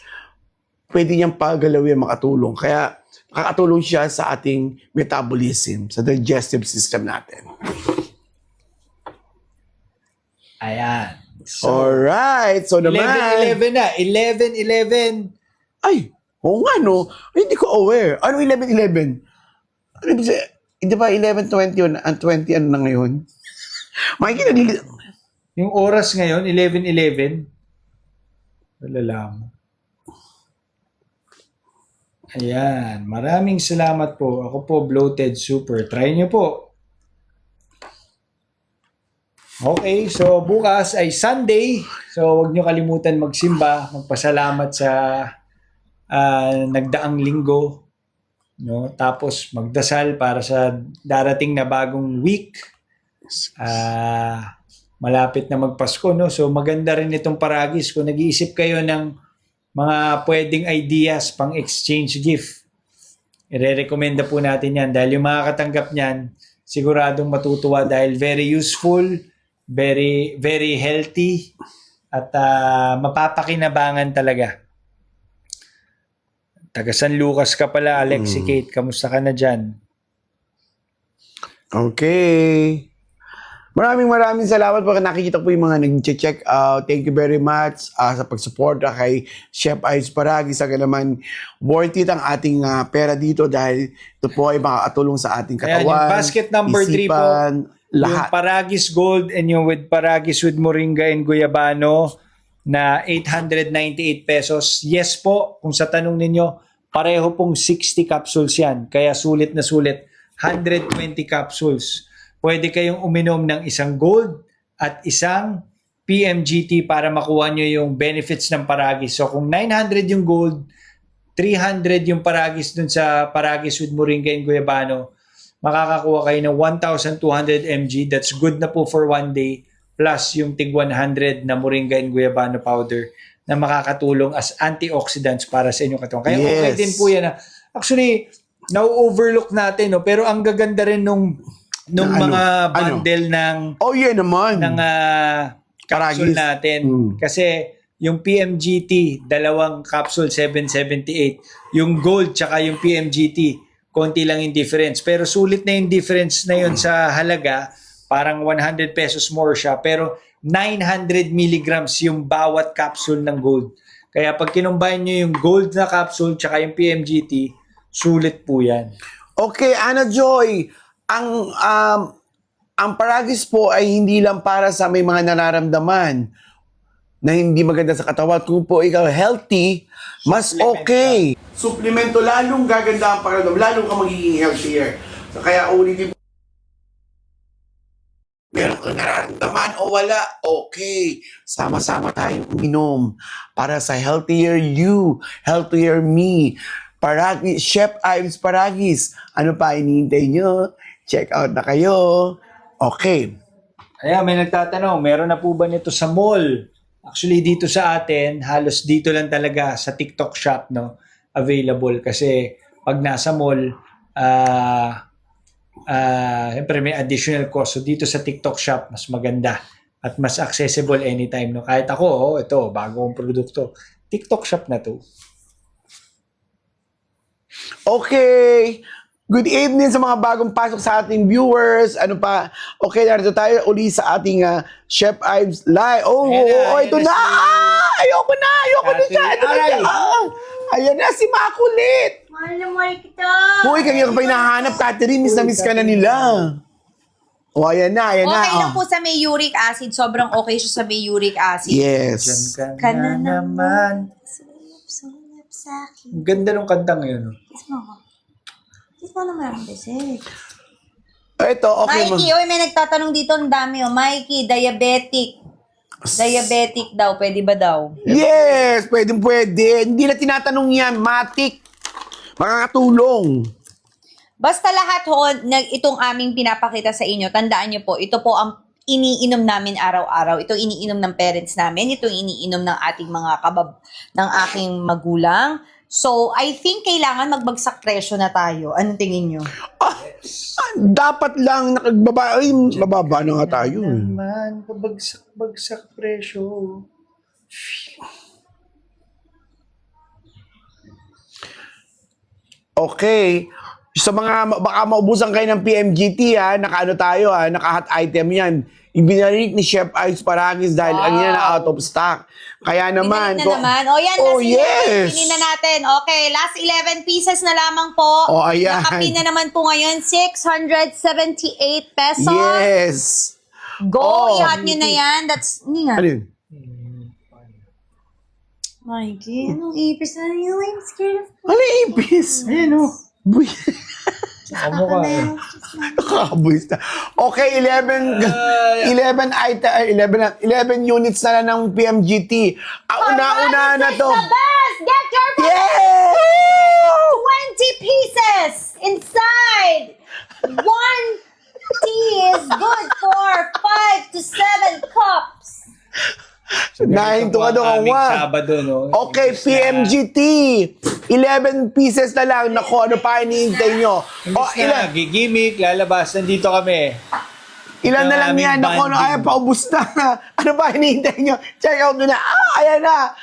S2: pwede niyang pagalawin, makatulong. Kaya nakakatulong siya sa ating metabolism, sa digestive system natin.
S4: Ayan. So,
S2: Alright, so naman...
S4: 11-11 na. 11-11.
S2: Ay, oo nga no. Ay, hindi ko aware. Ano 11-11? Ano ibig sabihin? Hindi ba 11-20 yun? Ang 20 ano na ngayon? Makikita nila.
S4: Yung oras ngayon, 11-11. Wala lang. Ayan. Maraming salamat po. Ako po, Bloated Super. Try nyo po. Okay, so bukas ay Sunday. So huwag nyo kalimutan magsimba, magpasalamat sa nagdaang linggo. No? Tapos magdasal para sa darating na bagong week. Malapit na magpasko, no? So maganda rin itong Paragis kung nag-iisip kayo ng mga pwedeng ideas pang exchange gift. Ire-recommenda po natin yan dahil yung makakatanggap niyan siguradong matutuwa dahil very useful, very very healthy at mapapakinabangan talaga. Taga San Lucas ka pala, Alexi Kate. Kamusta ka na dyan?
S2: Okay. Maraming salamat po. Nakikita po yung mga nag-check out. Thank you very much sa pag-support kay Chef Ives Paragis. Sa naman, worth it ang ating pera dito dahil ito po ay makakatulong sa ating katawan.
S4: Ayan, yung basket number 3 po,
S2: lahat.
S4: yung Paragis Gold and yung with Paragis with Moringa and Guyabano na 898 pesos. Yes po, kung sa tanong ninyo, pareho pong 60 capsules yan. Kaya sulit na sulit. 120 capsules. Pwede kayong uminom ng isang gold at isang PMGT para makuha nyo yung benefits ng Paragis. So kung 900 yung gold, 300 yung Paragis dun sa Paragis with Moringa and Guyabano, makakakuha kayo ng 1,200 mg. That's good na po for one day. Plus yung tig 100 na Moringa and Guyabano powder na makakatulong as antioxidants para sa inyong katawan. Kaya okay din po yan. Actually, na-overlook natin, no? Pero ang gaganda rin nung mga bundle ng
S2: naman.
S4: ng capsule natin. Kasi yung PMGT, 2 capsule 778. Yung gold tsaka yung PMGT, konti lang yung difference. Pero sulit na yung difference na yun sa halaga. Parang 100 pesos more siya. Pero 900 milligrams yung bawat capsule ng gold. Kaya pag kinumbine nyo yung gold na capsule tsaka yung PMGT, sulit po yan.
S2: Okay, Ana Joy, ang Paragis po ay hindi lang para sa may mga nararamdaman. na hindi maganda sa katawan. Kung po ikaw healthy, mas okay.
S5: Suplemento, lalong gaganda ang pakiramdam, lalong ka magiging healthier. So, kaya ulitin po, meron kang nararamdaman o wala, okay. Sama-sama tayong uminom para sa healthier you, healthier me. Paragis, Chef Ives Paragis. Ano pa hinihintay nyo? Check out na kayo. Okay.
S4: Ayan, may nagtatanong, meron na po ba nito sa mall? Actually, dito sa atin, halos dito lang talaga sa TikTok shop, no, available. Kasi pag nasa mall, siyempre may additional cost. So dito sa TikTok shop, mas maganda at mas accessible anytime. No? Kahit ako, ito, bagong produkto. TikTok shop na to.
S2: Okay. Good evening sa mga bagong pasok sa ating viewers. Ano pa? Okay, narito tayo uli sa ating Chef Ives Live. Ito na. Ayoko na siya. Ito na siya. Ayan na, si Makulit.
S1: Mahal na mahal kita.
S2: Uy, kanina ka pa hinahanap, Catherine. Miss na miss ka na nila. Ayan na.
S1: Okay lang po sa may uric acid. Sobrang okay siya sa may uric acid.
S2: Yes.
S4: Diyan
S1: Ka na naman. Sulap sa akin.
S4: Ang ganda ng kantang yun. No?
S1: Kiss mo ako. Kiss mo naman ang beses.
S2: Ito, okay.
S1: Mikey, oy, may nagtatanong dito. Ang dami, oh. Mikey, diabetic. Diabetic daw. Pwede ba daw?
S2: Yes, pwede. Hindi na tinatanong yan. Matik. Makakatulong.
S1: Basta lahat ho, itong aming pinapakita sa inyo, tandaan nyo po, ito po ang iniinom namin araw-araw. Ito iniinom ng parents namin. Ito iniinom ng ating mga ng aking magulang. So, I think kailangan magbagsak presyo na tayo. Anong tingin nyo?
S2: Dapat lang mababa na nga tayo.
S4: Naman, pabagsak presyo.
S2: Okay. Sa mga, baka maubusan kayo ng PMGT naka-ano tayo naka-hot item yan. Ibinalik ni Chef Ives Paragis dahil ang yan na out of stock. Kaya naman.
S1: Binalik na naman. O yan, last 11.
S2: Yes.
S1: Pinin na natin. Okay, last 11 pieces na lamang po.
S2: Ayan.
S1: Nakapin na naman po ngayon, 678 pesos.
S2: Yes.
S1: Go, i-hot nyo na yan. That's,
S2: Ano yun?
S1: Mikey, anong ipis na yun? I'm scared of
S2: Ano yung ipis?
S4: Ayan o.
S2: Buy.
S4: Amo ka.
S2: Nakabuis na. Okay, 11 units na lang ng PMGT. Una-una na to.
S1: The best! Get your
S2: Yeah!
S1: 20 pieces inside! One tea is good for 5 to 7 cups.
S2: Nahinto ka doon
S4: Aming
S2: kawan.
S4: Sabado, no?
S2: Okay, PMGT. 11 pieces na lang. Naku, ano pa hinihintay nyo?
S4: Ilan? Gigimik, lalabas. Nandito kami.
S2: Ilan na lang
S4: aming
S2: yan? Naku,
S4: banding.
S2: paubos na. Ano pa hinihintay nyo? Check out nyo na. Ayan na.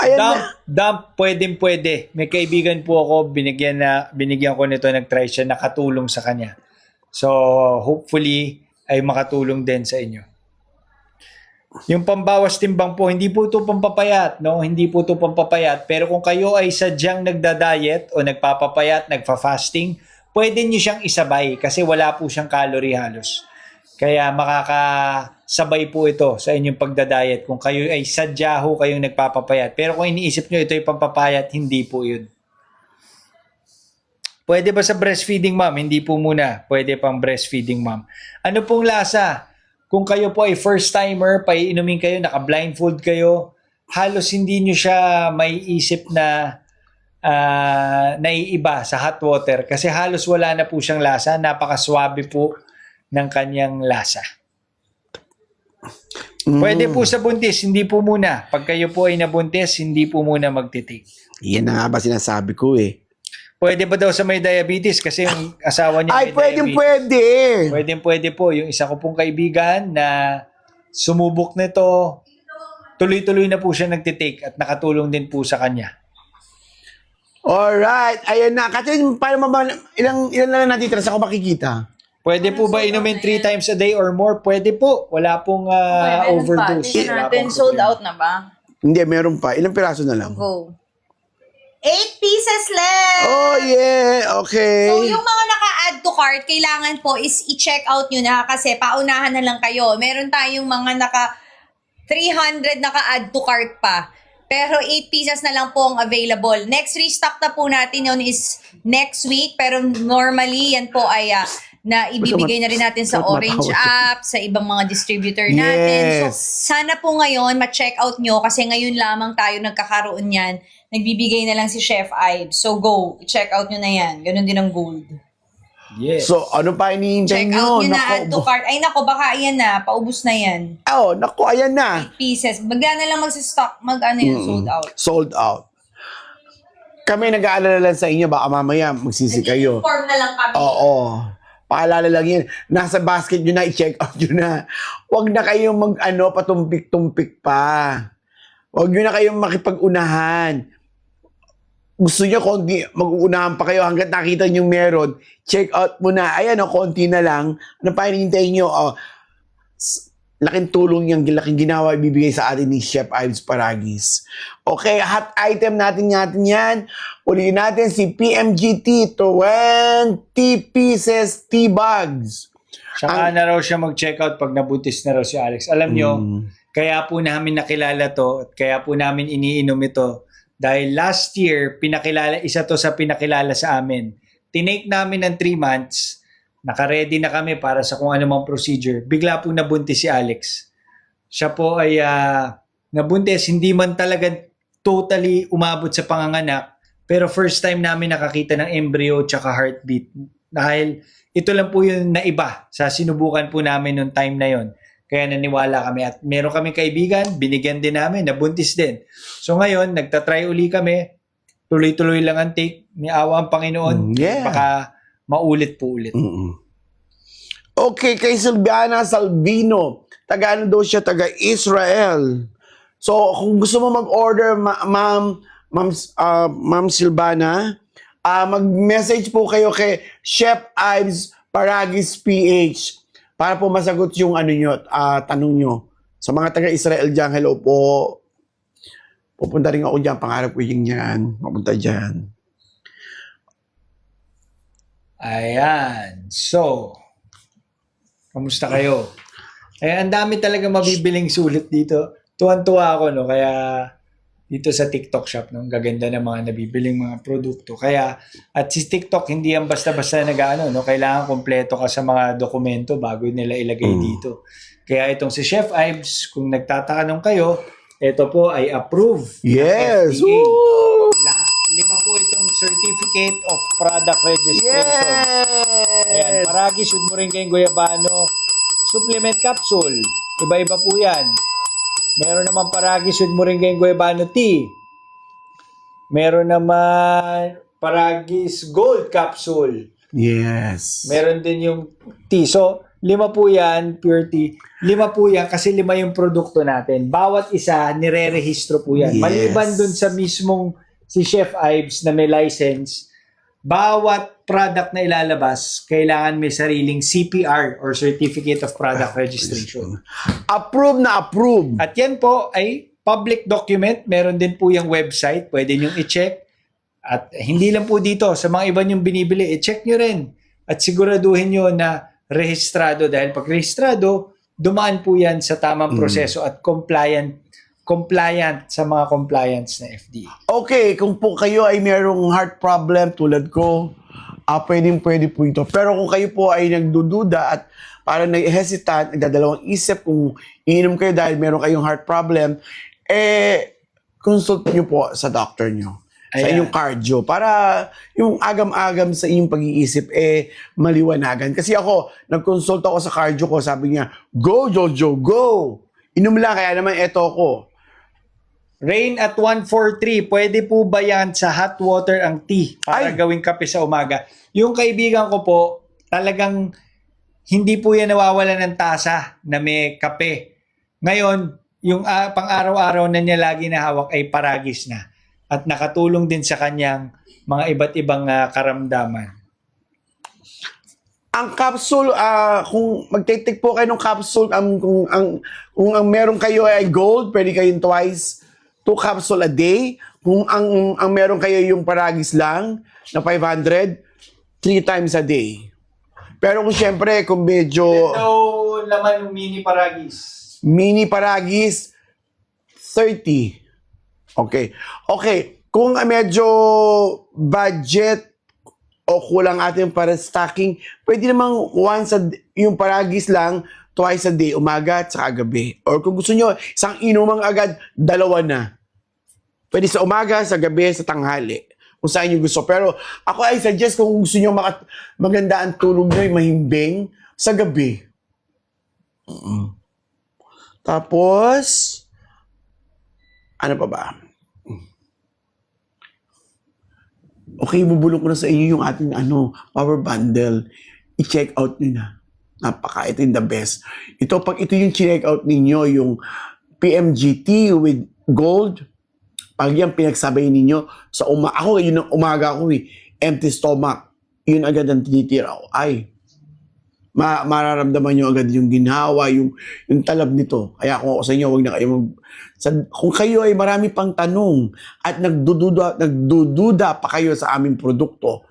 S2: Ayan na.
S4: Dump, pwede. May kaibigan po ako, binigyan ko nito, nag-try siya, nakatulong sa kanya. So, hopefully, ay makatulong din sa inyo. Yung pambawas timbang po, hindi po ito pampapayat, no? Hindi po ito pampapayat. Pero kung kayo ay sadyang nagda-diet o nagpapapayat, nagfa-fasting, pwede nyo siyang isabay kasi wala po siyang calorie halos. Kaya makakasabay po ito sa inyong pagda-diet kung kayo ay sadya ho kayong nagpapapayat. Pero kung iniisip nyo ito ay pampapayat, hindi po yun. Pwede ba sa breastfeeding mom? Hindi po muna. Pwede pang breastfeeding mom. Ano pong lasa? Kung kayo po ay first timer, paiinumin kayo, naka-blindfold kayo, halos hindi nyo siya may isip na naiiba sa hot water kasi halos wala na po siyang lasa. Napakaswabe po ng kanyang lasa. Pwede po sa buntis, hindi po muna. Pag kayo po ay nabuntis, hindi po muna magtitik.
S2: Yan na nga ba sinasabi ko eh.
S4: Pwede ba daw sa may diabetes kasi yung asawa niya
S2: Ay,
S4: may diabetes?
S2: pwede.
S4: Pwede po. Yung isa ko pong kaibigan na sumubok nito, tuloy-tuloy na po siya nagtitake at nakatulong din po sa kanya.
S2: Alright. Ayan na. Kasi paano ilang na lang natitira sa ako makikita?
S4: Pwede po ba inumin 3 times a day or more? Pwede po. Wala pong overdose. Wala pong
S1: Sold
S4: problema.
S1: out na ba?
S2: Hindi, meron pa. Ilang piraso na lang?
S1: Go. 8 pieces left!
S2: Oh, yeah. Okay.
S1: So, yung mga naka-add to cart, kailangan po is i-check out nyo na kasi paunahan na lang kayo. Meron tayong mga 300 naka-add to cart pa. Pero 8 pieces na lang po ang available. Next restock na po natin yun is next week. Pero normally, yan po ay na ibibigay na rin natin sa Orange app, sa ibang mga distributor natin.
S2: Yes.
S1: So, sana po ngayon ma-check out nyo kasi ngayon lamang tayo nagkakaroon yan. Nagbibigay na lang si Chef Ives. So go, check out nyo na yan. Ganun din ang gold.
S4: Yes.
S2: So, ano pa
S1: Check
S2: hinihintay
S1: out
S2: nyo?
S1: nyo na, add to cart. Ay nako, baka ayan na, paubos na yan.
S2: Oh, naku, ayan na.
S1: 8 pieces. Bigla na lang magsa-stock, sold out.
S2: Sold out. Kami nag-aalala lang sa inyo, baka mamaya magsisi kayo.
S1: Inform na lang kami.
S2: Oo. Paalala lang yan. Nasa basket nyo na, i-check out nyo na. Huwag na kayong patumpik-tumpik pa. Huwag nyo na kayong makipag-unahan. Gusto nyo konti, mag-uunahan pa kayo hanggat nakita nyo meron, check out mo na. Ayan konti na lang. Ano pa hinihintay nyo? Laking tulong yung laking ginawa ibibigay sa atin ni Chef Ives Paragis. Okay, hot item natin yan. Ulitin natin si PMGT, 20 pieces tea bags.
S4: Saka na raw siya mag-check out pag nabuntis na raw si Alex. Alam nyo, kaya po namin nakilala to at kaya po namin iniinom ito. Dahil last year, isa to sa pinakilala sa amin. Tinake namin ng 3 months, naka-ready na kami para sa kung anumang procedure. Bigla po nabuntis si Alex. Siya po ay nabuntis, hindi man talaga totally umabot sa panganganak, pero first time namin nakakita ng embryo tsaka heartbeat. Dahil ito lang po yung naiba sa sinubukan po namin noong time na yon. Kaya naniwala kami at meron kaming kaibigan, binigyan din namin, nabuntis din. So ngayon, nagtatry uli kami, tuloy-tuloy lang ang take, ni awa ang Panginoon, baka maulit po ulit.
S2: Okay, kay Silviana Salvino, taga ano daw siya, taga Israel. So, kung gusto mo mag-order, Ma'am Silvana, mag-message po kayo kay Chef Ives Paragis PH para po masagot yung tanong nyo. Sa mga taga-Israel dyan, hello po. Pupunta rin ako dyan, pangarap ko yung yan. Mapunta dyan.
S4: Ayan. So, kamusta kayo? Ang dami talaga mabibiling sulit dito. Tuwan-tuwa ako, no? Kaya dito sa TikTok shop, no? Gaganda ng mga nabibiling mga produkto. Kaya, at si TikTok, hindi yan basta-basta no? Kailangan kompleto ka sa mga dokumento bago nila ilagay dito. Kaya itong si Chef Ives, kung nagtatanong kayo, ito po ay approved.
S2: Yes!
S4: FDA.
S2: Woo!
S4: 5 po itong Certificate of Product Registration. Ayan,
S2: Yes!
S4: Paragis with Moringgeng Guayabano Supplement Capsule. Iba-iba po yan. Meron naman Paragis with Moringgeng Guayabano Tea. Meron naman Paragis Gold Capsule.
S2: Yes.
S4: Meron din yung tea. So, 5 po yan, pure tea. 5 po yan kasi 5 yung produkto natin. Bawat isa, nire-rehistro po yan.
S2: Yes.
S4: Maliban dun sa mismong si Chef Ives na may license, bawat product na ilalabas, kailangan may sariling CPR or Certificate of Product Registration.
S2: Approve na approve.
S4: At yan po ay public document. Meron din po yung website. Pwede nyo i-check. At hindi lang po dito. Sa mga iba nyong binibili, i-check nyo rin. At siguraduhin nyo na rehistrado. Dahil pag rehistrado, dumaan po yan sa tamang proseso at compliant sa mga compliance na FDA.
S2: Okay, kung po kayo ay merong heart problem tulad ko, pwede po ito. Pero kung kayo po ay nagdududa at parang nag-hesitant, nagdadalawang isip kung iinom kayo dahil meron kayong heart problem, consult nyo po sa doctor nyo. Sa
S4: Ayan.
S2: inyong cardio. Para yung agam-agam sa inyong pag-iisip, maliwanagan. Kasi ako, nag-consult ako sa cardio ko, sabi niya, go Jojo, go! Inom lang, kaya naman eto ko.
S4: Rain at 143, pwede po ba yan sa hot water ang tea para gawing kape sa umaga? Yung kaibigan ko po, talagang hindi po yan nawawala ng tasa na may kape. Ngayon, yung pang-araw-araw na niya lagi na hawak ay Paragis na. At nakatulong din sa kanyang mga iba't ibang karamdaman.
S2: Ang capsule, kung magtitik po kayo ng capsule, kung ang meron kayo ay gold, pwede kayong 2 capsule a day. Kung ang meron kayo yung Paragis lang na 500, 3 times a day. Pero kung syempre, kung medyo
S4: So, laman ng mini Paragis.
S2: mini Paragis, 30. Okay. Okay. Kung medyo budget o kulang atin para stocking, pwede namang yung paragis lang, twice a day, umaga at saka gabi. Or kung gusto nyo, isang inumang agad, 2 na. Pwede sa umaga, sa gabi, sa tanghali. Kung saan nyo gusto. Pero ako ay suggest kung gusto nyo maganda ang tulog nyo, mahimbing, sa gabi. Tapos, ano pa ba? Okay, bubulong ko na sa inyo yung ating power bundle. I-check out nyo na. Ito yung the best. Pag ito yung check out ninyo, yung PMGT with gold, pag yan pinagsabay ninyo, ako, yun ang umaga ko empty stomach, yun agad ang tinitira ko. Ay, mararamdaman nyo agad yung ginhawa, yung talab nito. Kaya kung ako sa inyo, huwag na kayo kung kayo ay marami pang tanong at nagdududa pa kayo sa aming produkto,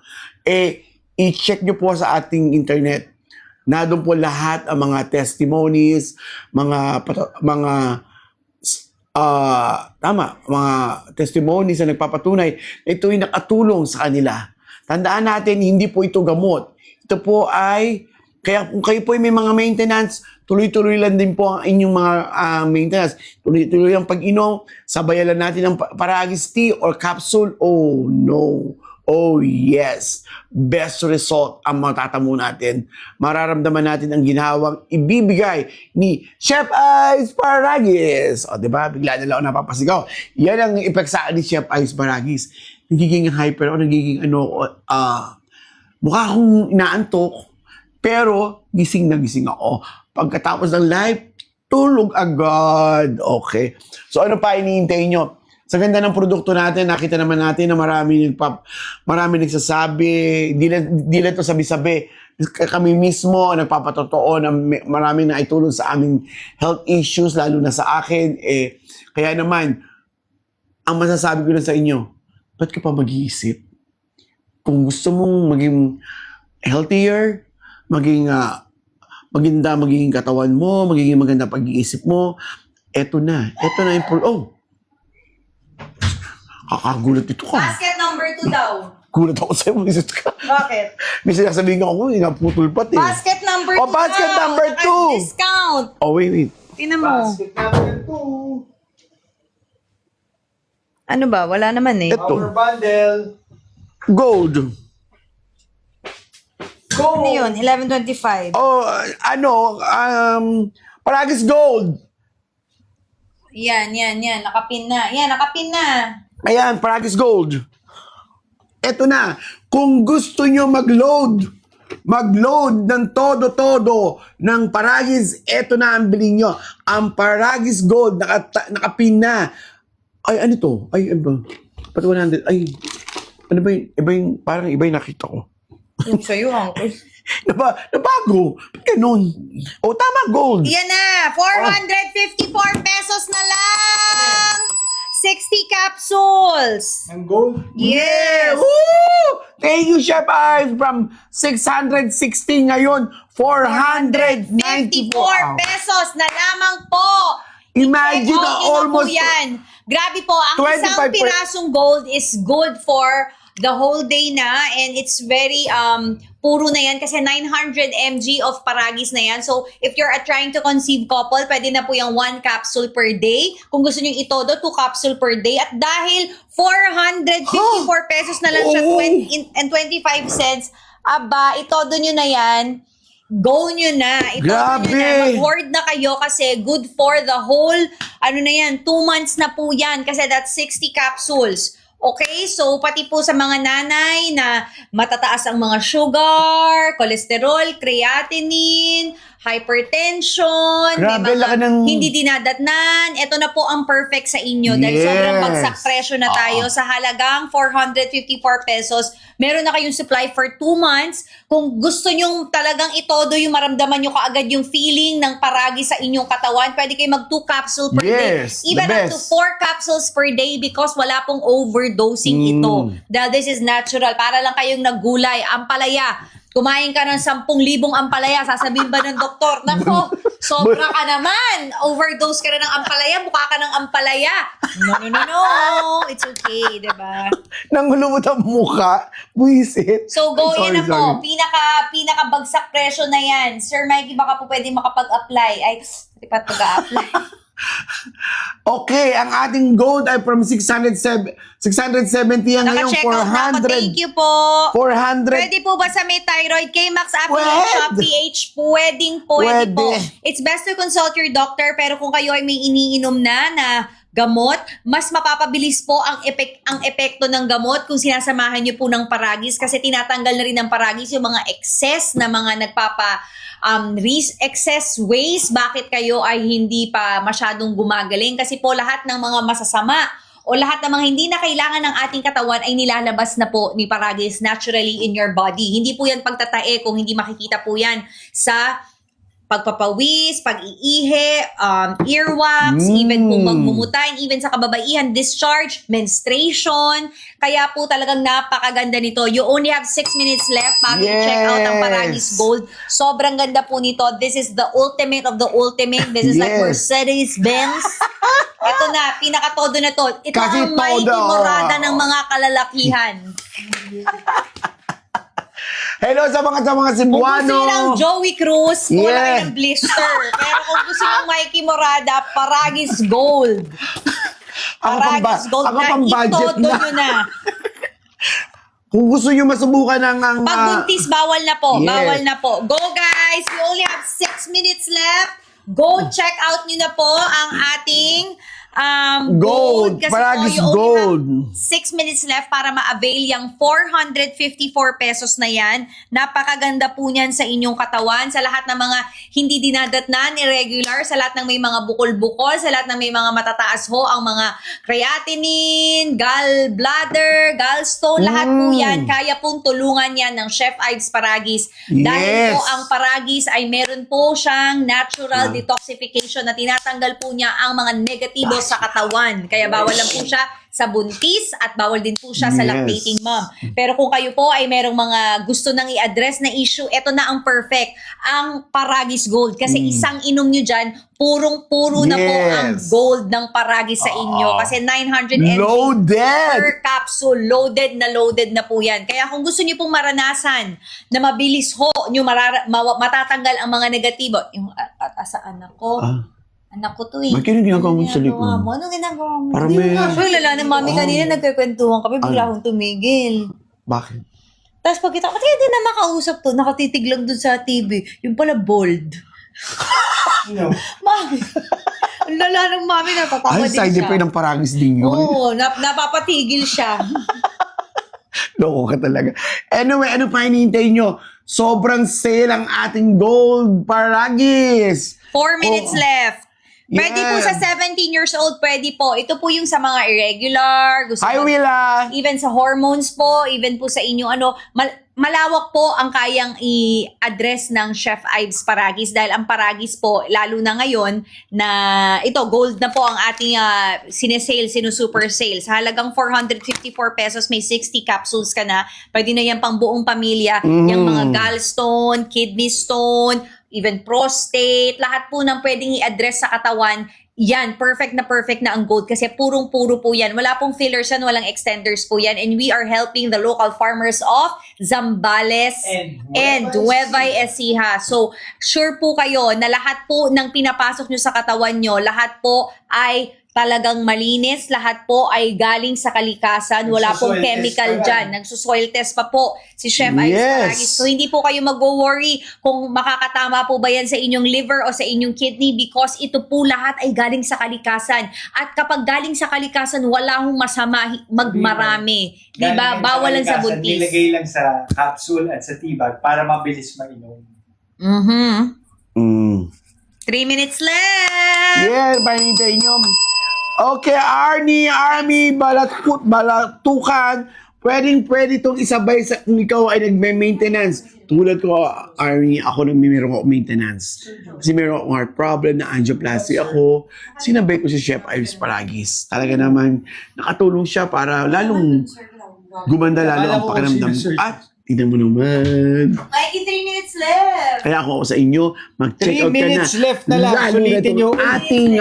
S2: i-check nyo po sa ating internet. Nandun po lahat ang mga testimonies, mga testimonies na nagpapatunay na ito ay nakatulong sa kanila. Tandaan natin, hindi po ito gamot. Ito po ay, kaya kung kayo po ay may mga maintenance, tuloy-tuloy lang din po ang inyong mga maintenance. Tuloy-tuloy ang pag-inom, sabayan lang natin ang Paragis tea or capsule. Oh no. Oh yes. Best result ang matatamo natin. Mararamdaman natin ang ginhawang ibibigay ni Chef Ice Paragis. O diba? Bigla na lang ako napapasigaw. Yan ang effect sa ni Chef Ice Paragis. Nagiging hyper o nagiging mukha akong inaantok. Pero gising na gising ako. Pagkatapos ng live, tulog agad. Okay. So ano pa iniintay nyo? Sa ganda ng produkto natin, nakita naman natin na marami nagsasabi, di lang to sabi-sabi. Kami mismo nagpapatotoo na marami na itulong sa aming health issues, lalo na sa akin. Kaya naman, ang masasabi ko lang sa inyo, ba't ka pa mag-iisip? Kung gusto mong maging healthier, maging katawan mo, magiging maganda pag-iisip mo, eto na yung kakagulat ito ka.
S1: Basket number 2 daw.
S2: Gulat ako sa'yo, mag-isip ka.
S1: Bakit?
S2: May sinasabihin ako, naputol pat eh.
S1: Basket number 2
S2: basket
S1: daw.
S2: number 2.
S1: Discount.
S2: Oh, wait.
S1: Tingnan mo.
S4: Basket number 2.
S1: Ano ba? Wala naman eh.
S2: Ito,
S4: Power bundle.
S2: gold.
S1: Ano yun? 11.25.
S2: Oh, Paragis gold.
S1: Yan. Nakapin na. Yan, nakapin na.
S2: Ayan, Paragis gold. Eto na, kung gusto nyo mag-load ng todo-todo ng Paragis, eto na ang bilhin nyo. Ang Paragis gold, nakapin na. Ay, ano to? Ay, ano ba? Pati 100. Ay, ano ba yun? Parang iba yung nakita ko.
S1: Yung sa'yo, Uncle.
S2: Nabago. Ba't ganun? O, tama, gold.
S1: Yan na. 454 pesos na lang. 60 capsules.
S4: Ang gold.
S1: Yes.
S2: Woo! Thank you, Chef Ives. From 660 ngayon, 494
S1: pesos na lamang po.
S2: Imagine
S1: Check
S2: na
S1: out nyo na
S2: almost
S1: po yan. Grabe po, ang
S2: 25%.
S1: isang pirasong gold is good for the whole day na, and it's very puro na yan kasi 900 mg of Paragis na yan. So if you're trying to conceive couple, pwede na po yung 1 capsule per day. Kung gusto nyo itodo, 2 capsule per day. At dahil 454 pesos na lang siya,
S2: Oo.
S1: 20 and 25 cents, aba, itodo nyo na yan. Go nyo na. Itodo nyo na. Mag-hoard na kayo kasi good for the whole, 2 months na po yan kasi that's 60 capsules. Okay, so pati po sa mga nanay na matataas ang mga sugar, cholesterol, creatinine, hypertension,
S2: Grabe,
S1: may
S2: laki
S1: mga
S2: ng-
S1: hindi dinadatnan, ito na po ang perfect sa inyo dahil
S2: Yes.
S1: sobrang bagsak presyo na tayo sa halagang 454 pesos. Meron na kayong supply for 2 months. Kung gusto nyong talagang itodo yung maramdaman nyo kaagad yung feeling ng Paragis sa inyong katawan, pwede kayo mag 2 capsule per day.
S2: Yes,
S1: Even
S2: the
S1: up to
S2: best.
S1: 4 capsules per day because wala pong overdosing ito. Dahil this is natural. Para lang kayong naggulay. Ampalaya. Kumain ka ng 10,000 ampalaya. Sasabihin ba ng doktor, nako, sobra ka naman. Overdose ka na ng ampalaya. Mukha ka ng parang ampalaya. No. It's okay, diba?
S2: Nangulumot ang mukha. Buisit.
S1: So, go,
S2: Sorry,
S1: yan na po.
S2: sorry.
S1: Pinaka-bagsak presyo na yan. Sir Mikey, baka po pwede makapag-apply. Ay, dapat mag-a-apply.
S2: Okay, ang ating gold ay from 670 ang ngayon
S1: Naka-check out na ako.
S2: 400.
S1: Thank you po.
S2: 400.
S1: Pwede po ba sa may thyroid? K-Max Affiliate
S2: Pwede.
S1: Shop PH, pwede po.
S2: Pwede.
S1: It's best to consult your doctor, pero kung kayo ay may iniinom na gamot, mas mapapabilis po ang epekto ng gamot kung sinasamahan niyo po ng paragis, kasi tinatanggal na rin ng paragis yung mga excess na mga excess waste. Bakit kayo ay hindi pa masyadong gumagaling? Kasi po lahat ng mga masasama o lahat ng mga hindi na kailangan ng ating katawan ay nilalabas na po ni paragis naturally in your body. Hindi po yan pagtatae, kung hindi makikita po yan sa pagpapawis, pag-iihi, earwax, even po magmumutay, even sa kababaihan, discharge, menstruation. Kaya po talagang napakaganda nito. You only have 6 minutes left bago i-check out ang Paragis Gold. Sobrang ganda po nito. This is the ultimate of the ultimate. This is like
S2: Yes.
S1: Mercedes-Benz. Ito na, pinaka-todo na to. Ito
S2: Kasi
S1: ang may
S2: todo.
S1: timorada ng mga kalalakihan.
S2: Hello sa mga
S1: Kung gusto
S2: Cebuano.
S1: nyo ng Joey Cruz, wala
S2: Yeah.
S1: ng blister. Pero kung gusto nyo Mikey Morada, Paragis Gold. Paragis Gold
S2: ako
S1: na
S2: pang budget
S1: itodo
S2: na.
S1: nyo na.
S2: Kung gusto nyo masubukan ng
S1: Pag buntis, bawal na po.
S2: Yes.
S1: Bawal na po. Go guys! We only have 6 minutes left. Go check out nyo na po ang ating
S2: Gold.
S1: Kasi
S2: Paragis
S1: po, you only
S2: Gold.
S1: have 6 minutes left para ma-avail yung 454 pesos na yan. Napakaganda po niyan sa inyong katawan, sa lahat ng mga hindi dinadatnan, irregular, sa lahat ng may mga bukol-bukol, sa lahat ng may mga matataas ho, ang mga creatinine, gallbladder, gallstone, lahat po yan. Kaya pong tulungan yan ng Chef Ives Paragis. Dahil
S2: Yes.
S1: po ang Paragis ay meron po siyang natural detoxification na tinatanggal po niya ang mga negatibo sa katawan. Kaya bawal lang po siya sa buntis at bawal din po siya sa
S2: Yes.
S1: lactating mom. Pero kung kayo po ay merong mga gusto nang i-address na issue, eto na ang perfect. Ang Paragis Gold. Kasi isang inom nyo dyan, purong-puro na po ang
S2: Yes.
S1: gold ng Paragis sa inyo. Kasi 900 mg
S2: loaded.
S1: per capsule, loaded na po yan. Kaya kung gusto niyo pong maranasan na mabilis ho, nyo matatanggal ang mga negatibo. Yung sa anak ko, anak ko to eh.
S2: Bakit yung ginagawa mo sa likod?
S1: Anong ginagawa mo?
S2: Parang may-
S1: Uy, lala ng mami kanina, nagkikwentuhan kami, bigla akong tumigil.
S2: Bakit?
S1: Tapos pagkita ko, kasi hindi na makausap to, nakatitig lang dun sa TV. Yung pala bold. Mami, ang lala ng mami, natatawa
S2: Ay,
S1: din
S2: side
S1: siya.
S2: effect ng Paragis din yun.
S1: Oo, napapatigil siya.
S2: Loko ka talaga. Anyway, ano pa hinihintay nyo? Sobrang sale ang ating gold Paragis.
S1: 4 minutes left. Pwede po
S2: Yeah.
S1: sa 17 years old, pwede po. Ito po yung sa mga irregular, gusto
S2: Hi,
S1: mo-
S2: Willa.
S1: even sa hormones po, even po sa inyong malawak po ang kayang i-address ng Chef Ives Paragis, dahil ang Paragis po, lalo na ngayon, na ito, gold na po ang ating super sale. Sa halagang 454 pesos, may 60 capsules ka na. Pwede na yan pang buong pamilya. Yung mga gallstone, kidney stone, even prostate, lahat po ng pwedeng i-address sa katawan, yan, perfect na ang gold kasi purong-puro po yan. Wala pong fillers yan, walang extenders po yan. And we are helping the local farmers of Zambales and Nueva Ecija. So, sure po kayo na lahat po ng pinapasok nyo sa katawan nyo, lahat po ay talagang malinis, lahat po ay galing sa kalikasan. Wala pong
S4: Nagsusoil test
S1: chemical
S4: pa lang.
S1: dyan. Nagsusoil test pa po si Chef Ives
S2: Yes.
S1: Paragis. So, hindi po kayo mag-worry kung makakatama po ba yan sa inyong liver o sa inyong kidney, because ito po lahat ay galing sa kalikasan. At kapag galing sa kalikasan, wala hong masama magmarami. Diba? Bawal lang sa buntis.
S4: Nilagay lang sa capsule at sa tibag para mabilis mainom.
S1: 3 minutes left!
S2: Yeah, hinihintay nyo. Okay, Army, balatukan. Pwede itong isabay sa kung ikaw ay nagme-maintenance. Tulad ko, Army, ako meron ako maintenance. Kasi meron akong heart problem, na angioplasty ako. Sinabay ko si Chef Ives Paragis. Talaga naman, nakatulong siya para lalong gumanda lalo ang pakiramdam. At tingnan mo naman.
S1: Mikey, 3 minutes left.
S2: Kaya ako sa inyo, mag-check
S4: 3
S2: out ka na.
S4: minutes left na lang.
S2: Lalo
S4: Sulitin
S2: na itong
S4: nyo.
S2: ating,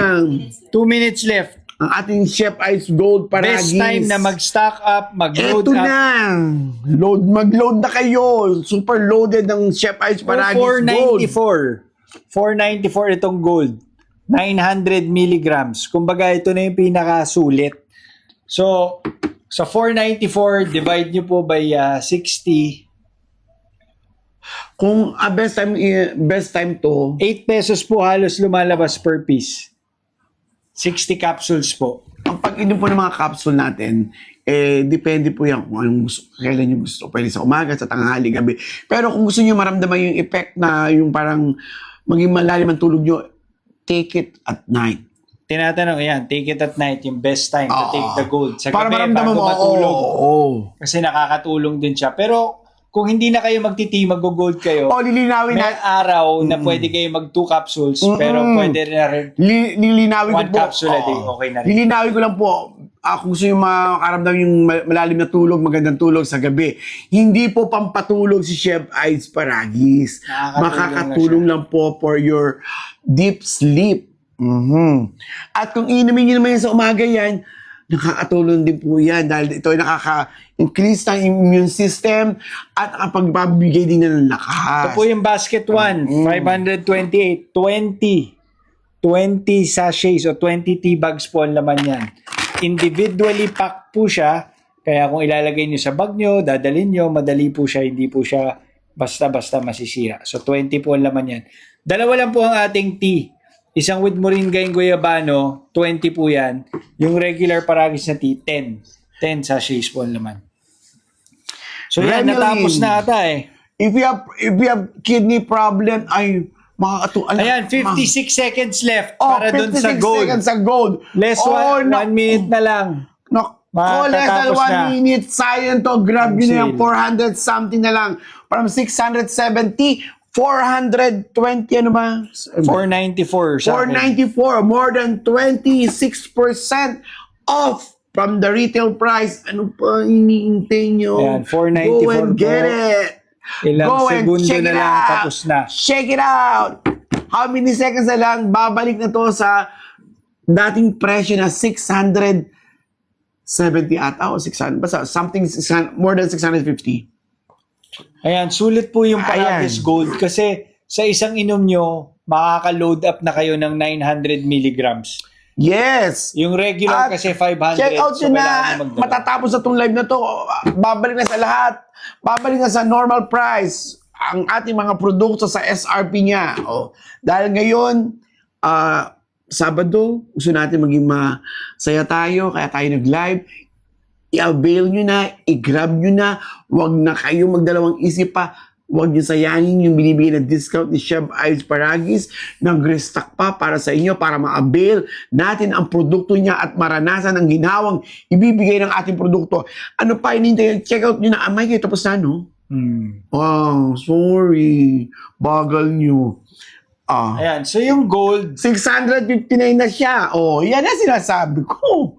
S4: 2 minutes left.
S2: ang ating Chef Ice Gold Paragis.
S4: Best time na mag-stock up, mag-load
S2: Eto
S4: up.
S2: na! Mag-load na kayo. Super loaded ng Chef Ice Paragis Gold.
S4: 494 itong gold. 900 milligrams. Kumbaga, ito na yung pinakasulit. So, sa 494, divide nyo po by 60.
S2: Kung best time to,
S4: 8 pesos po halos lumalabas per piece. 60 capsules po.
S2: ang pag-inom po ng mga capsule natin, depende po yan kung anong gusto, kailan nyo gusto. Pwede sa umaga, sa tanghali, gabi. Pero kung gusto nyo maramdaman yung effect na yung parang maging malalim ang tulog nyo, take it at night.
S4: Tinatanong, yan, take it at night, yung best time to take the gold. Sa
S2: Para
S4: gabi,
S2: maramdaman
S4: bago
S2: mo,
S4: matulog.
S2: oo.
S4: Kasi nakakatulong din siya. Pero kung hindi na kayo magtiti, mag-gold kayo,
S2: Lilinawin
S4: may
S2: na,
S4: araw na pwede kayo mag 2 capsules, pero pwede rin na rin
S2: lilinawin ko
S4: 1
S2: po.
S4: capsule a day,
S2: Oo.
S4: okay na rin.
S2: Lilinawin ko lang po, kung gusto nyo makaramdam yung malalim na tulog, magandang tulog sa gabi, hindi po pampatulog si Chef Ice Paragis.
S4: Makakatulong
S2: Makakatulong lang po for your deep sleep. At kung inumin nyo naman yan sa umaga yan, nakakatulong din po yan dahil ito ay nakaka-increase ng immune system at nakapagbabigay din ng lakas.
S4: Ito po yung basket 1, 528, 20 sachets o 20 tea bags po ang laman yan. Individually packed po siya, kaya kung ilalagay nyo sa bag nyo, dadalhin nyo, madali po siya, hindi po siya basta-basta masisira. So 20 po ang laman yan. Dalawa lang po ang ating tea. Isang with moringa and guayabano, 20 po yan. Yung regular Paragis na tea, 10. 10 sachets po ang laman. So yan,
S2: Renilyn.
S4: natapos na ata eh.
S2: If you have kidney problem, ay makakatulong.
S4: Ayan, 56 seconds left
S2: Oh,
S4: para dun
S2: 56
S4: sa gold.
S2: seconds sa gold.
S4: Less
S2: Oh,
S4: 1 minute na lang.
S2: Less than
S4: Matatapos
S2: 1
S4: na.
S2: minute. Sayang to. Grab nyo na yung
S4: Sale.
S2: 400 something na lang. From 670, 420, ano ba?
S4: 494 sa akin.
S2: 494. More than 26% off from the retail price. Ano pa iniintay nyo?
S4: Ayan, 494
S2: Go and get
S4: po.
S2: it.
S4: Ilang
S2: Go and
S4: segundo
S2: check
S4: na
S2: it
S4: lang,
S2: out.
S4: tapos na.
S2: Check it out. How many seconds na lang, babalik na to sa dating presyo na 670 ata o 600. Basta something 600, more than 650.
S4: Ayan, sulit po yung Paragis
S2: Ayan.
S4: Gold kasi sa isang inom nyo, makaka-load up na kayo ng 900 milligrams.
S2: Yes.
S4: Yung regular
S2: At
S4: kasi 500.
S2: check out
S4: so
S2: nyo na.
S4: kailangan magdala.
S2: Matatapos na itong live na to. Babalik na sa lahat. Babalik na sa normal price ang ating mga produkto sa SRP niya. Dahil ngayon, Sabado, gusto natin maging masaya tayo, kaya tayo nag-live. I-avail nyo na, i-grab nyo na, huwag na kayo magdalawang isip pa. Huwag nyo sayangin yung binibigay na discount ni Chef Ice Paragis. Nag-restock pa para sa inyo para ma-avail natin ang produkto niya at maranasan ang ginawang ibibigay ng ating produkto. Ano pa inintay? Check out nyo na. Amay kayo tapos na, no? Oh, sorry. Bagal nyo.
S4: Ayan, so yung gold,
S2: 659 na siya. Oh, yan ang sinasabi ko.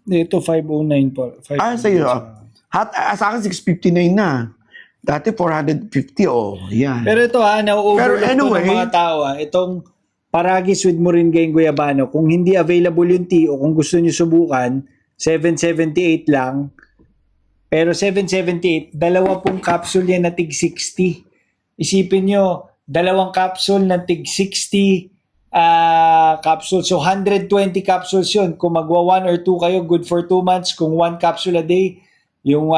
S4: ito 509 po.
S2: Sa'yo. Sa akin 659 na. Dati 450, yan.
S4: Pero ito nauoverlook
S2: Pero anyway,
S4: to ng mga tao itong Paragis with moringa and guayabano, kung hindi available yung tea o kung gusto nyo subukan, 778 lang. Pero 778, 20 capsule yan na tig 60. Isipin nyo, 2 capsule na tig 60 capsule. So 120 capsules yun. Kung magwa 1 or 2 kayo, good for 2 months. Kung 1 capsule a day, yung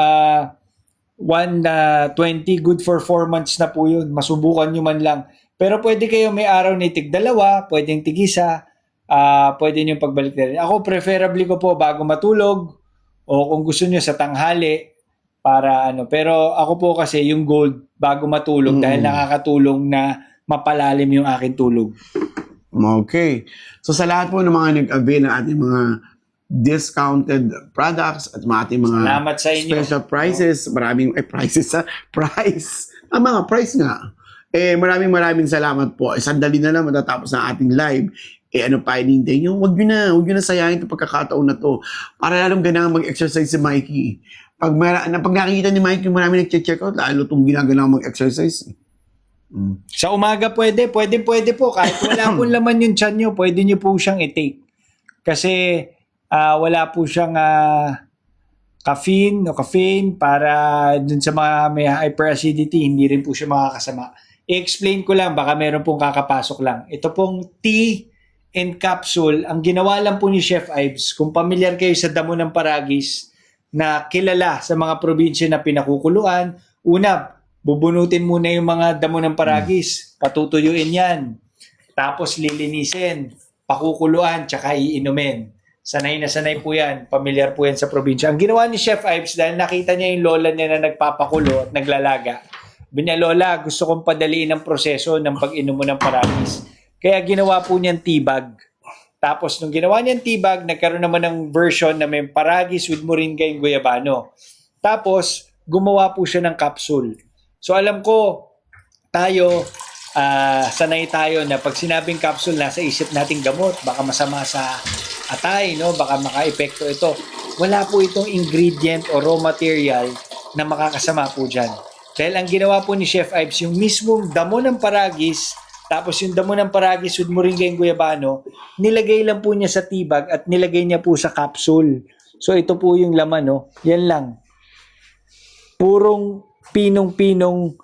S4: 120, good for 4 months na po yun. Masubukan nyo man lang. Pero pwede kayo may araw na tig 2, pwedeng tig 1, pwede nyo pagbalik na rin. Ako, preferably ko po bago matulog o kung gusto nyo sa tanghali para pero ako po kasi yung gold bago matulog dahil nakakatulong na mapalalim yung aking tulog.
S2: Okay. So sa lahat po ng mga nag-avail ng ating mga discounted products at mga ating mga
S4: Salamat sa inyo.
S2: special prices, maraming price. Mga price nga. Maraming salamat po. Sandali na lang matatapos na ating live. Ano pa hinihintay nyo? Huwag nyo na sayangin itong pagkakataon na to. Para lalong ganang mag-exercise si Mikey. Pag nakikita ni Mike yung marami nag-check out, lalo itong ginagana mag-exercise.
S4: Sa umaga pwede po. Kahit wala po laman yung tiyan nyo, pwede nyo po siyang i-take. Kasi wala po siyang caffeine para dun sa mga may hyperacidity, hindi rin po siya makakasama. I-explain ko lang, baka meron pong kakapasok lang. Ito pong tea and capsule, ang ginawa lang po ni Chef Ives, kung familiar kayo sa damo ng Paragis na kilala sa mga probinsya na pinakukuluan, una, bubunutin muna yung mga damo ng Paragis, patutuyuin yan, tapos lilinisin, pakukuluan, tsaka iinumin. Sanay na sanay po yan, familiar po yan sa probinsya. Ang ginawa ni Chef Ives, dahil nakita niya yung lola niya na nagpapakulo at naglalaga, binya, Lola, gusto kong padaliin ang proseso ng pag-inom mo ng Paragis. Kaya ginawa po niyang tea bag. Tapos nung ginawa niyang tea bag, nagkaroon naman ng version na may Paragis with moringa and guyabano. Tapos gumawa po siya ng capsule. So alam ko, tayo, sanay tayo na pag sinabing capsule, nasa isip nating gamot, baka masama sa atay, no? Baka maka-epekto ito. Wala po itong ingredient o raw material na makakasama po dyan. Dahil ang ginawa po ni Chef Ives, yung mismong damo ng Paragis, tapos yung damo ng Paragis with moringa and guyabano, nilagay lang po niya sa tibag at nilagay niya po sa capsule. So ito po yung laman, no? Yan lang. Purong pinong-pinong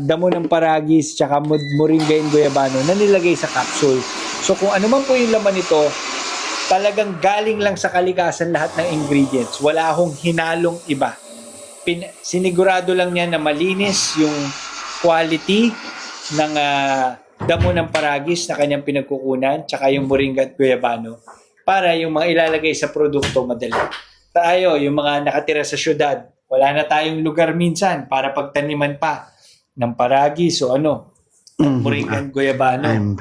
S4: damo ng Paragis tsaka moringa and guyabano na nilagay sa capsule. So kung ano man po yung laman nito, talagang galing lang sa kalikasan lahat ng ingredients. Wala akong hinalong iba. Sinigurado lang niya na malinis yung quality ng damo ng Paragis na kanyang pinagkukunan tsaka yung moringa at guyabano para yung mga ilalagay sa produkto madali. Tayo, yung mga nakatira sa syudad, wala na tayong lugar minsan para pagtaniman pa ng Paragis o moringa at guyabano.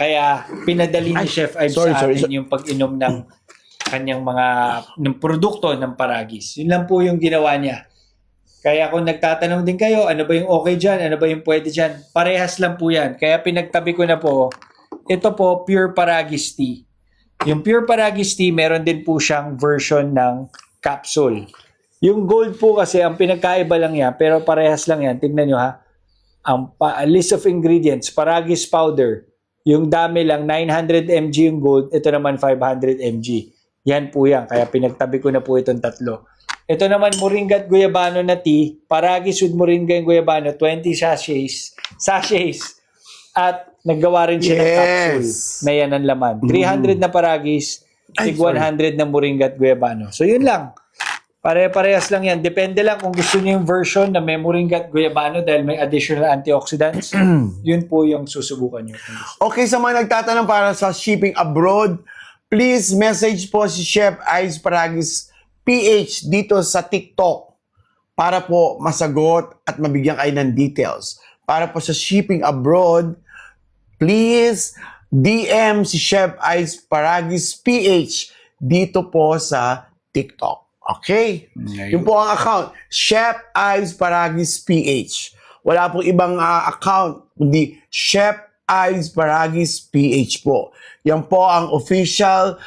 S4: Kaya pinadali ni Chef Ives sa atin yung pag-inom ng kanyang ng produkto ng Paragis. Yun lang po yung ginawa niya. Kaya kung nagtatanong din kayo, ano ba yung okay dyan? Ano ba yung pwede dyan? Parehas lang po yan. Kaya pinagtabi ko na po, ito po, Pure Paragis Tea. Yung Pure Paragis Tea, meron din po siyang version ng capsule. Yung gold po kasi, ang pinagkaiba lang yan, pero parehas lang yan. Tignan nyo ha. Ang list of ingredients, Paragis powder. Yung dami lang, 900 mg yung gold. Ito naman, 500 mg. Yan po yan. Kaya pinagtabi ko na po itong tatlo. Ito naman, moringa at guyabano na tea. Paragis with moringa and guyabano, 20 sachets. At naggawa rin siya ng capsule na yan ang laman. 300 na Paragis, 100 na moringa at guyabano. So yun lang. Pare-parehas lang yan. Depende lang kung gusto niyo yung version na may moringa at guyabano dahil may additional antioxidants. Yun po yung susubukan niyo.
S2: Okay, sa mga nagtatanong para sa shipping abroad, please message po si Chef Ives Paragis PH dito sa TikTok para po masagot at mabigyan kayo ng details. Para po sa shipping abroad, please DM si Chef Ives Paragis PH dito po sa TikTok. Okay? Yun po ang account, Chef Ives Paragis PH. Wala pong ibang account, kundi Chef Ives Paragis PH po. Yan po ang official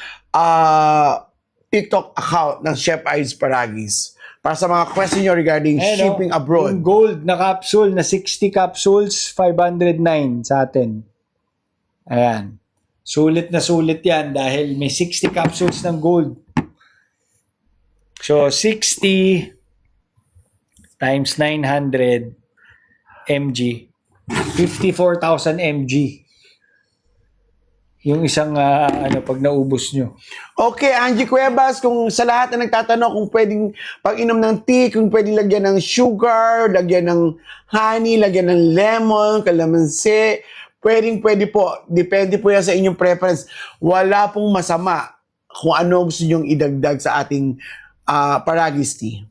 S2: TikTok account ng Chef Ives Paragis. Para sa mga question nyo regarding shipping abroad.
S4: Yung gold na capsule na 60 capsules, 509 sa atin. Ayan. Sulit na sulit yan dahil may 60 capsules ng gold. So, 60 times 900 mg, 54,000 mg. Yung isang pag naubos nyo.
S2: Okay, Angie Cuevas, kung sa lahat na nagtatanong kung pwedeng pag-inom ng tea, kung pwedeng lagyan ng sugar, lagyan ng honey, lagyan ng lemon, kalamansi, pwede po. Depende po yan sa inyong preference. Wala pong masama kung ano gusto nyong idagdag sa ating Paragis tea.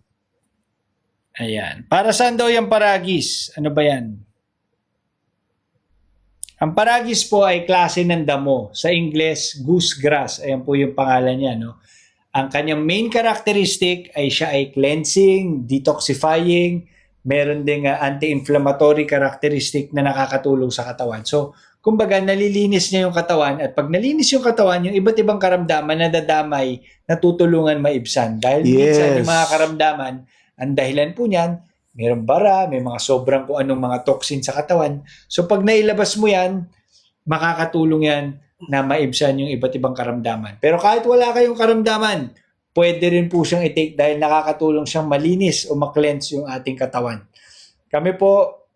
S4: Ayan. Para saan daw yung Paragis? Ano ba yan? Ang Paragis po ay klase ng damo. Sa Ingles, goosegrass. Ayan po yung pangalan niya. No? Ang kanyang main characteristic ay siya ay cleansing, detoxifying, meron ding anti-inflammatory characteristic na nakakatulong sa katawan. So, kumbaga nalilinis niya yung katawan at pag nalinis yung katawan, yung iba't ibang karamdaman nadadamay, natutulungan maibsan. Dahil minsan
S2: Yes.
S4: yung mga karamdaman, ang dahilan po niyan, mayroong bara, may mga sobrang kung anong mga toxin sa katawan. So pag nailabas mo yan, makakatulong yan na maibsan yung iba't ibang karamdaman. Pero kahit wala kayong karamdaman, pwede rin po siyang i-take dahil nakakatulong siyang malinis o ma-cleanse yung ating katawan. Kami po,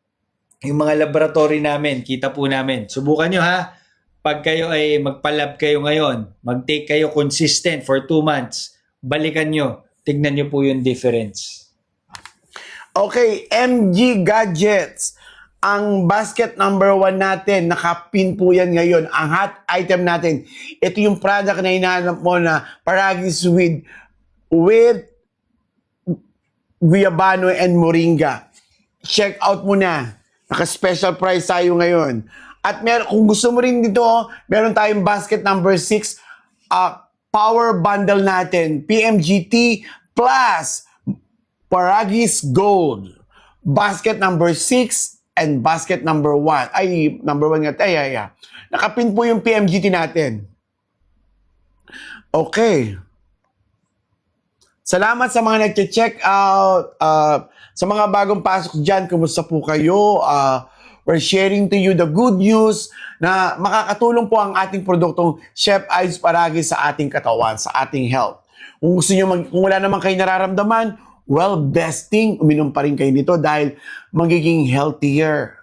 S4: yung mga laboratory namin, kita po namin. Subukan nyo ha. Pag kayo ay magpa-lab kayo ngayon, mag-take kayo consistent for 2 months, balikan nyo, tignan nyo po yung difference.
S2: Okay, MG Gadgets. Ang basket number 1 natin, nakapin po yan ngayon. Ang hot item natin. Ito yung product na hinahanap mo na Paragis with Guyabano and Moringa. Check out mo na. Naka-special price tayo ngayon. At kung gusto mo rin dito, meron tayong basket number 6, power bundle natin. PMGT plus Paragis Gold. Basket number 6 and basket number 1. Ay, number 1 nga. Ay. Nakapin po yung PMGT natin. Okay. Salamat sa mga nag-check out. Sa mga bagong pasok dyan, kumusta po kayo? We're sharing to you the good news na makakatulong po ang ating produktong Chef Ice Paragis sa ating katawan, sa ating health. Kung gusto nyo, kung wala naman kayo nararamdaman, well, best thing, uminom pa rin kayo nito dahil magiging healthier.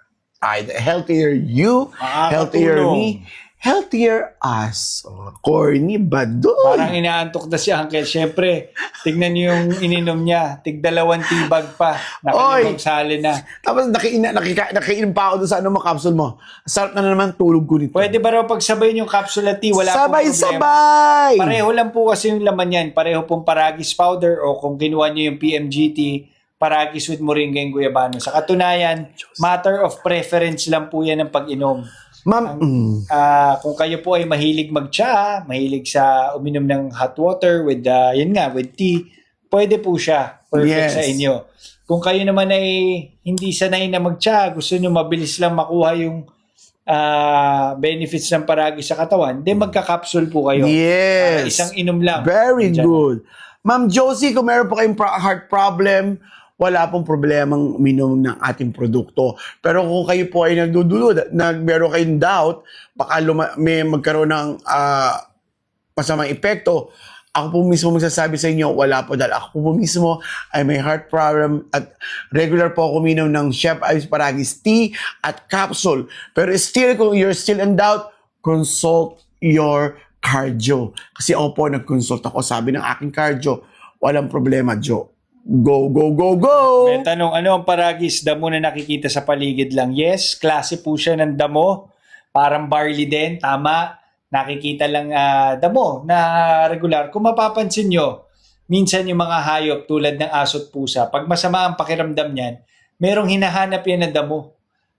S2: Healthier you, healthier me, healthier us. Oh, corny ba doon?
S4: Parang inaantok na si Uncle. Siyempre, tignan niyo yung ininom niya. Tig-2 tibag pa. Nakalimang sali na.
S2: Tapos nakainom pa ako doon sa capsule mo. Sarap na naman tulog ko nito.
S4: Pwede ba raw pagsabayin yung capsule at tea? Wala pong problema.
S2: Sabay-sabay!
S4: Pareho lang po kasi yung laman yan. Pareho pong Paragis powder o kung kinuha niyo yung PMGT, Paragis with Moringa and Guyabano. Sa katunayan, matter of preference lang po yan ang pag-inom.
S2: Ma'am,
S4: Kung kayo po ay mahilig mag-tsa, mahilig sa uminom ng hot water with with tea, pwede po siya. Perfect
S2: Yes.
S4: sa inyo. Kung kayo naman ay hindi sanay na mag-tsa, gusto nyo mabilis lang makuha yung benefits ng Paragis sa katawan, then magka-capsule po kayo.
S2: yes.
S4: Isang inom lang.
S2: Very
S4: Diyan.
S2: good. Ma'am Josie, kung meron po kayong heart problem, wala pong problemang uminom ng ating produkto. Pero kung kayo po ay nagdudulod, meron kayong doubt, baka may magkaroon ng masamang epekto, ako po mismo magsasabi sa inyo, wala po dahil ako po mismo ay may heart problem at regular po ako uminom ng Chef Ice Paragis tea at capsule. Pero still, kung you're still in doubt, consult your cardio. Kasi ako po, nag-consult ako, sabi ng aking cardio, walang problema, Joe. Go, go, go, go!
S4: May tanong, ano ang Paragis? Damo na nakikita sa paligid lang. Yes, klase po siya ng damo. Parang barley din, tama. Nakikita lang damo na regular. Kung mapapansin nyo, minsan yung mga hayop tulad ng aso at pusa, pag masama ang pakiramdam niyan, merong hinahanap yan na damo.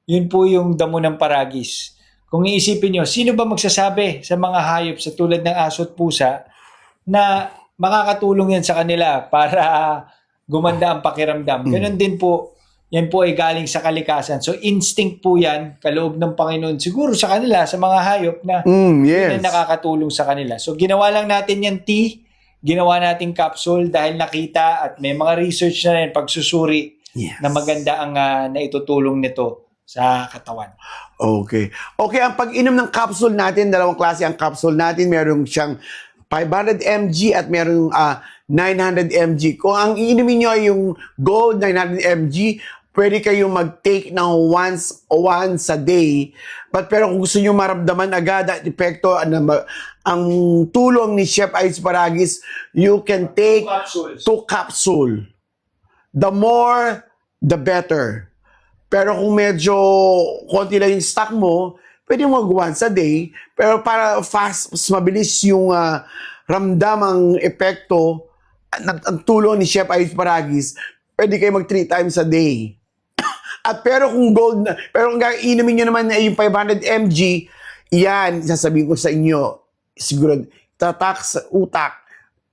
S4: Yun po yung damo ng Paragis. Kung iisipin nyo, sino ba magsasabi sa mga hayop sa tulad ng aso at pusa na makakatulong yan sa kanila para gumanda ang pakiramdam. Ganun din po, yan po ay galing sa kalikasan. So instinct po yan, kaloob ng Panginoon. Siguro sa kanila, sa mga hayop na
S2: yes.
S4: yun ang nakakatulong sa kanila. So ginawa lang natin yung tea, ginawa natin capsule dahil nakita at may mga research na rin pagsusuri na maganda ang naitutulong nito sa katawan.
S2: Okay. Okay, ang pag-inom ng capsule natin, dalawang klase ang capsule natin. Meron siyang 500 mg at meron 900 mg. Kung ang iinumin nyo ay yung Gold 900 mg, pwede kayong mag-take ng once a day. Pero kung gusto nyo maramdaman agad at epekto, ang tulong ni Chef Ice Paragis, you can take 2 capsule. The more, the better. Pero kung medyo konti lang yung stock mo, pwede mo once a day. Pero para fast, mas mabilis yung ramdam ang epekto, ang tulong ni Chef Ice Paragis, pwede kayo mag 3 times a day. At pero kung kung inumin nyo naman na yung 500 mg, yan, sasabihin ko sa inyo, siguro, tatak sa utak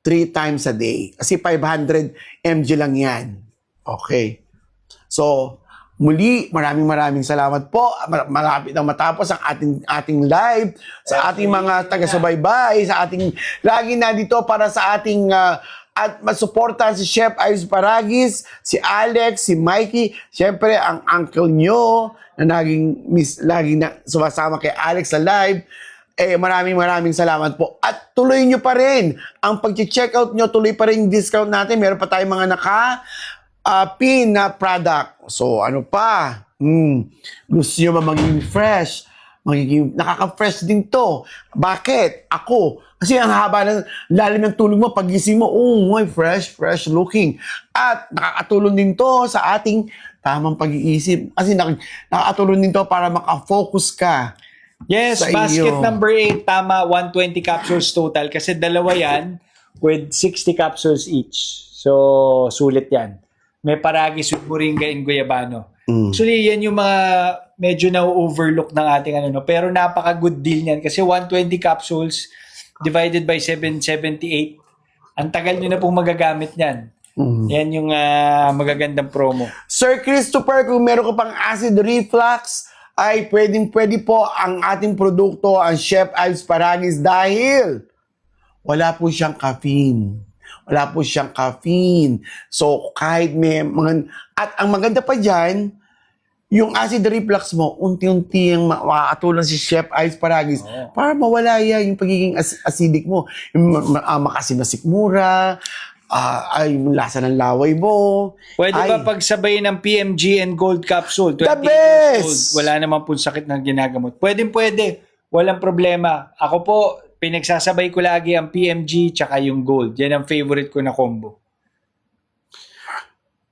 S2: 3 times a day. Kasi 500 mg lang yan. Okay. So, Muli, maraming salamat po. Malapit na matapos ang ating live sa ating mga taga-subaybay, sa ating lagi nandito para sa ating at masuportahan si Chef Ives Paragis, si Alex, si Mikey, syempre ang uncle nyo na laging na sumasama kay Alex sa live. Maraming salamat po. At tuloy nyo pa rin ang pag-checkout nyo, tuloy pa rin yung discount natin. Meron pa tayong mga pin na product. So, ano pa? Gusto nyo ba maging fresh? Nakaka-fresh din to. Bakit? Ako. Kasi ang haba ng lalim ng tulog mo, pagising mo, fresh looking. At nakakatulong din to sa ating tamang pag-iisip. Kasi nakakatulong din to para makafocus ka.
S4: Yes,
S2: Sa
S4: basket
S2: iyo.
S4: number 8, tama, 120 capsules total. Kasi dalawa yan with 60 capsules each. So, sulit yan. May Paragis with Moringa and Guyabano. Actually, yan yung mga medyo na-overlook ng ating pero napaka-good deal niyan. Kasi 120 capsules divided by 778. Ang tagal nyo na pong magagamit niyan. Yan yung magagandang promo.
S2: Sir Christopher, kung meron ka pang acid reflux, ay pwede po ang ating produkto, ang Chef Ives Paragis, dahil wala po siyang caffeine. Wala po siyang caffeine. So, kahit may mga... At ang maganda pa dyan, yung acid reflux mo, unti-unti ang makatulong si Chef Ives Paragis para mawala yan yung pagiging acidic mo. Yung makasim na sikmura, yung lasa ng laway mo.
S4: Pwede ba pagsabay ng PMG and Gold Capsule? 20
S2: The
S4: years
S2: best!
S4: old, wala naman po sakit na ginagamot. Pwede. Walang problema. Ako po, pinagsasabay ko lagi ang PMG tsaka yung Gold. Yan ang favorite ko na combo.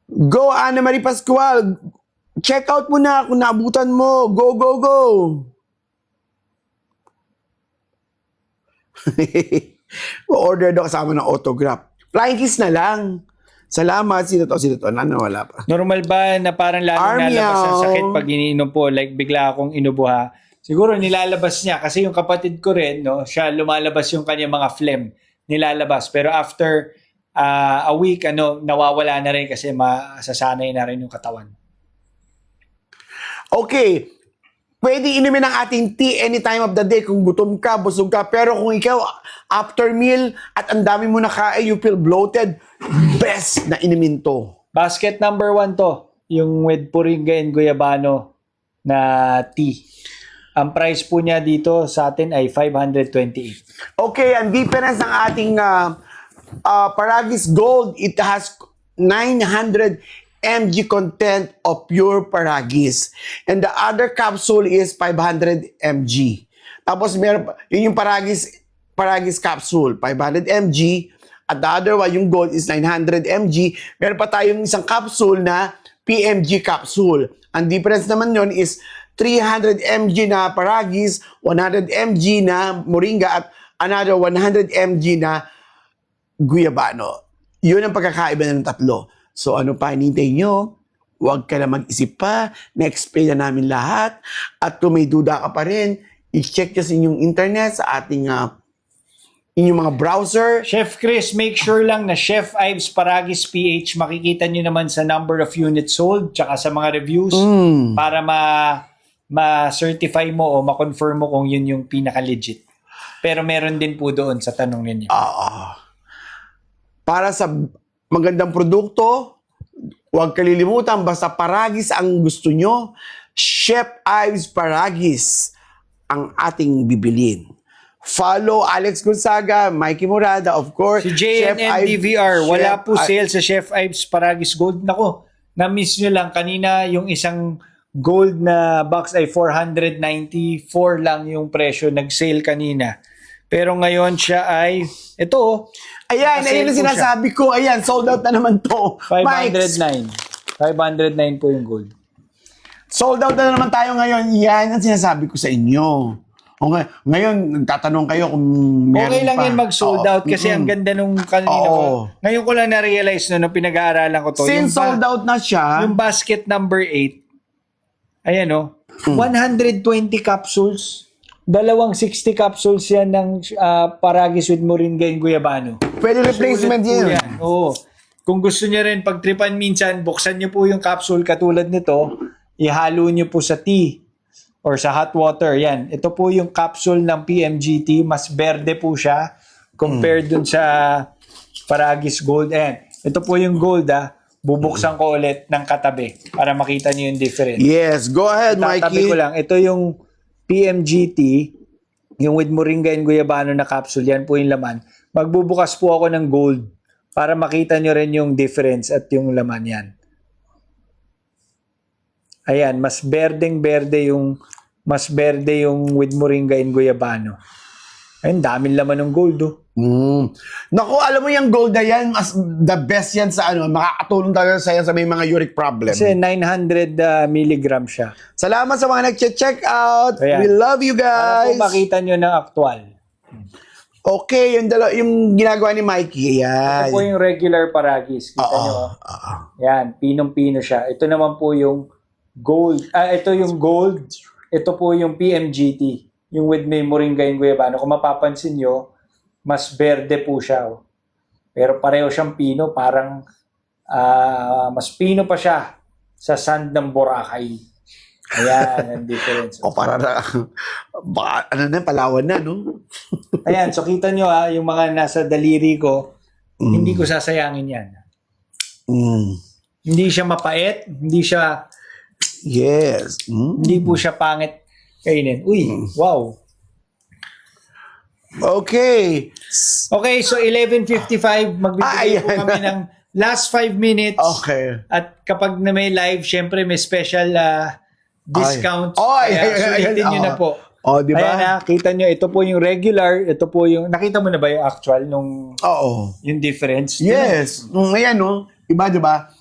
S2: Go, Ana Marie Pascual. Check out mo na kung naabutan mo. Go! Order daw kasama ng autograph. Flying kiss na lang. Salamat. Sino to? Wala pa.
S4: Normal ba na parang lalo nalabas ang sakit pag iniinom po? Like bigla akong inubuha. Siguro nilalabas niya kasi yung kapatid ko rin, siya lumalabas yung kanyang mga phlegm. Nilalabas. Pero after a week, nawawala na rin kasi masasanay na rin yung katawan.
S2: Okay. Pwede inumin ang ating tea any time of the day kung gutom ka, busog ka. Pero kung ikaw, after meal at ang dami mo na kain, you feel bloated, best na inumin to.
S4: Basket number 1 to. Yung with Moringa and Guyabano na tea. Ang price po niya dito sa atin ay 528.
S2: Okay, ang difference ng ating Paragis Gold, it has 900 mg content of pure Paragis. And the other capsule is 500 mg. Tapos yun yung Paragis capsule, 500 mg. At the other one, yung Gold is 900 mg. Meron pa tayong isang capsule na PMG capsule. Ang difference naman yun is 300 mg na Paragis, 100 mg na Moringa, at another 100 mg na Guyabano. Yun ang pagkakaiba ng tatlo. So ano pa hinintay nyo? Huwag ka na mag-isip pa. Na-explain na namin lahat. At kung may duda ka pa rin, i-check nyo sa inyong internet, sa ating inyong mga browser.
S4: Chef Chris, make sure lang na Chef Ives Paragis PH, makikita nyo naman sa number of units sold tsaka sa mga reviews para ma-certify mo o ma-confirm mo kung yun yung pinaka-legit. Pero meron din po doon sa tanong ninyo.
S2: Para sa magandang produkto, huwag kalilimutan, basta Paragis ang gusto nyo, Chef Ives Paragis ang ating bibilin. Follow Alex Gonzaga, Mikey Morada, of course.
S4: Si JNN DVR, wala po sale sa Chef Ives Paragis Gold. Nako, na-miss nyo lang. Kanina yung isang gold na box ay 494 lang yung presyo. Nag-sale kanina. Pero ngayon siya ay, ito.
S2: Ayan, ayun ang sinasabi ko. Ayan, sold out na naman to.
S4: 509. 509 po yung gold.
S2: Sold out na naman tayo ngayon. Yan ang sinasabi ko sa inyo. Okay, ngayon, nagtatanong kayo kung meron
S4: Okay lang
S2: pa.
S4: yun mag-sold out kasi ang ganda nung kanina ko. Ngayon ko lang na-realize nung pinag-aaralan ko to.
S2: Since sold out na siya,
S4: Yung basket number 8, ayan 120 capsules. Dalawang 60 capsules yan ng Paragis with Moringa and Guyabano.
S2: pwede replacement
S4: Sulit po
S2: yun.
S4: Oo. Kung gusto niyo rin pagtripan minsan, buksan niyo po yung capsule katulad nito. ihalo nyo po sa tea or sa hot water. Yan. Ito po yung capsule ng PMGT. Mas berde po siya compared dun sa Paragis Gold. Ayan. Ito po yung gold Bubuksan ko ulit ng katabi para makita niyo yung difference.
S2: Yes, go ahead,
S4: Tatabi
S2: Mikey.
S4: ko lang. Ito yung PMGT, yung with Moringa and Guyabano na capsule. Yan po yung laman. Magbubukas po ako ng gold para makita nyo rin yung difference at yung laman yan. Ayan, mas berdeng-berde yung with Moringa and Guyabano. Ayun, daming laman ng gold
S2: Naku, alam mo yung gold na yan, the best yan sa makakatulong talaga sa may mga uric problem.
S4: Kasi 900 milligram siya.
S2: Salamat sa mga nag-check out.
S4: Ayan.
S2: We love you
S4: Para
S2: guys.
S4: po makita nyo ng aktual.
S2: Okay, yung ginagawa ni Mikey. Ayan.
S4: Ito po yung regular Paragis. Kita nyo. Yan, pinong-pino siya. Ito naman po yung gold. Ito yung gold. Ito po yung PMGT. Yung with Moringa and Guyabano. Kung mapapansin nyo, mas berde po siya. Pero pareho siyang pino. Parang mas pino pa siya sa sand ng Boracay. Ayan, ang difference.
S2: Para na, Palawan na, no?
S4: Ayan, so kita nyo yung mga nasa daliri ko, hindi ko sasayangin yan. Hindi siya mapait, hindi siya,
S2: Yes.
S4: hindi po siya pangit kainin. Uy, wow.
S2: Okay.
S4: Okay, so 11:55, magbibigay po
S2: Ayan.
S4: kami ng last 5 minutes.
S2: Okay.
S4: At kapag na may live, syempre may special discount.
S2: Ay.
S4: Kaya sulitin nyo na po.
S2: Di ba?
S4: Ayan kita nyo, ito po yung regular, ito po yung, nakita mo na ba yung actual nung,
S2: Oo.
S4: yung difference?
S2: Yes. Ayan, no? Iba, di ba?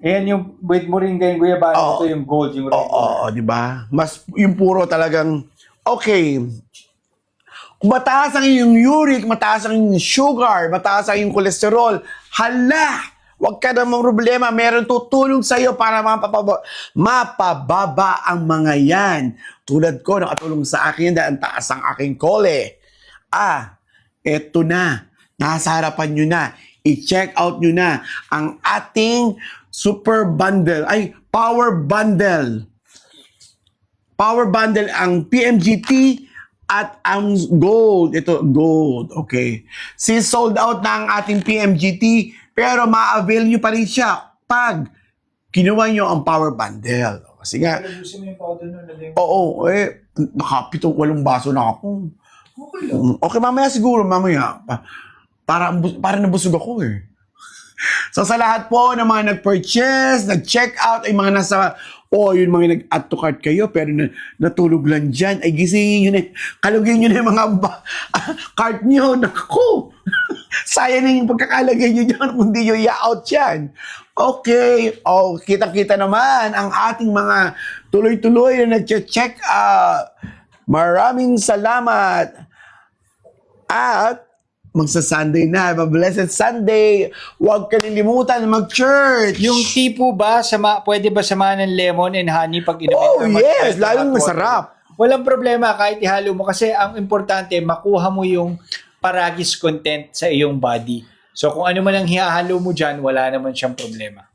S4: Ayan yung with Moringa and Guyabano, ito yung gold, yung regular.
S2: Oo, di ba? Mas, yung puro talagang, okay. Kung mataas ang iyong uric, mataas ang iyong sugar, mataas ang iyong kolesterol, hala! Huwag ka namang problema. Meron tutulong sa iyo para mapababa ang mga yan. Tulad ko, nakatulong sa akin dahil ang taas ang aking kole. Eto na. Nasa harapan nyo na. I-check out nyo na ang ating super bundle. Power bundle. Power bundle ang PMGT at ang gold. Ito, gold. Okay. Since sold out na ang ating PMGT, pero ma-avail nyo pa rin siya pag kinuha nyo ang power bundle. Kasi nga,
S4: Gusto mo yung powder nun,
S2: oo, nakapitong 8 baso na ako. Okay, mamaya siguro, mamaya. Para nabusog ako So sa lahat po ng mga nag-purchase, nag-check out, ay mga nasa, yung mga nag-add to cart kayo, pero natulog lang dyan, ay gisingin nyo na, kalugin nyo na yung mga cart nyo, naku! Sayang na yung pagkakalagay nyo dyan, kundi nyo i-out yan. Okay, kitang-kita naman ang ating mga tuloy-tuloy na nag-check out. Maraming salamat. At magsa-Sunday na. Have a blessed Sunday. Huwag kalilimutan mag-church.
S4: Yung tea po ba, pwede ba samahan ng lemon and honey pag inumin?
S2: Oh,
S4: or
S2: yes.
S4: mag-hot
S2: Lalong
S4: water?
S2: masarap.
S4: Walang problema kahit ihalo mo kasi ang importante, makuha mo yung Paragis content sa iyong body. So kung ano man ang hihalo mo dyan, wala naman siyang problema.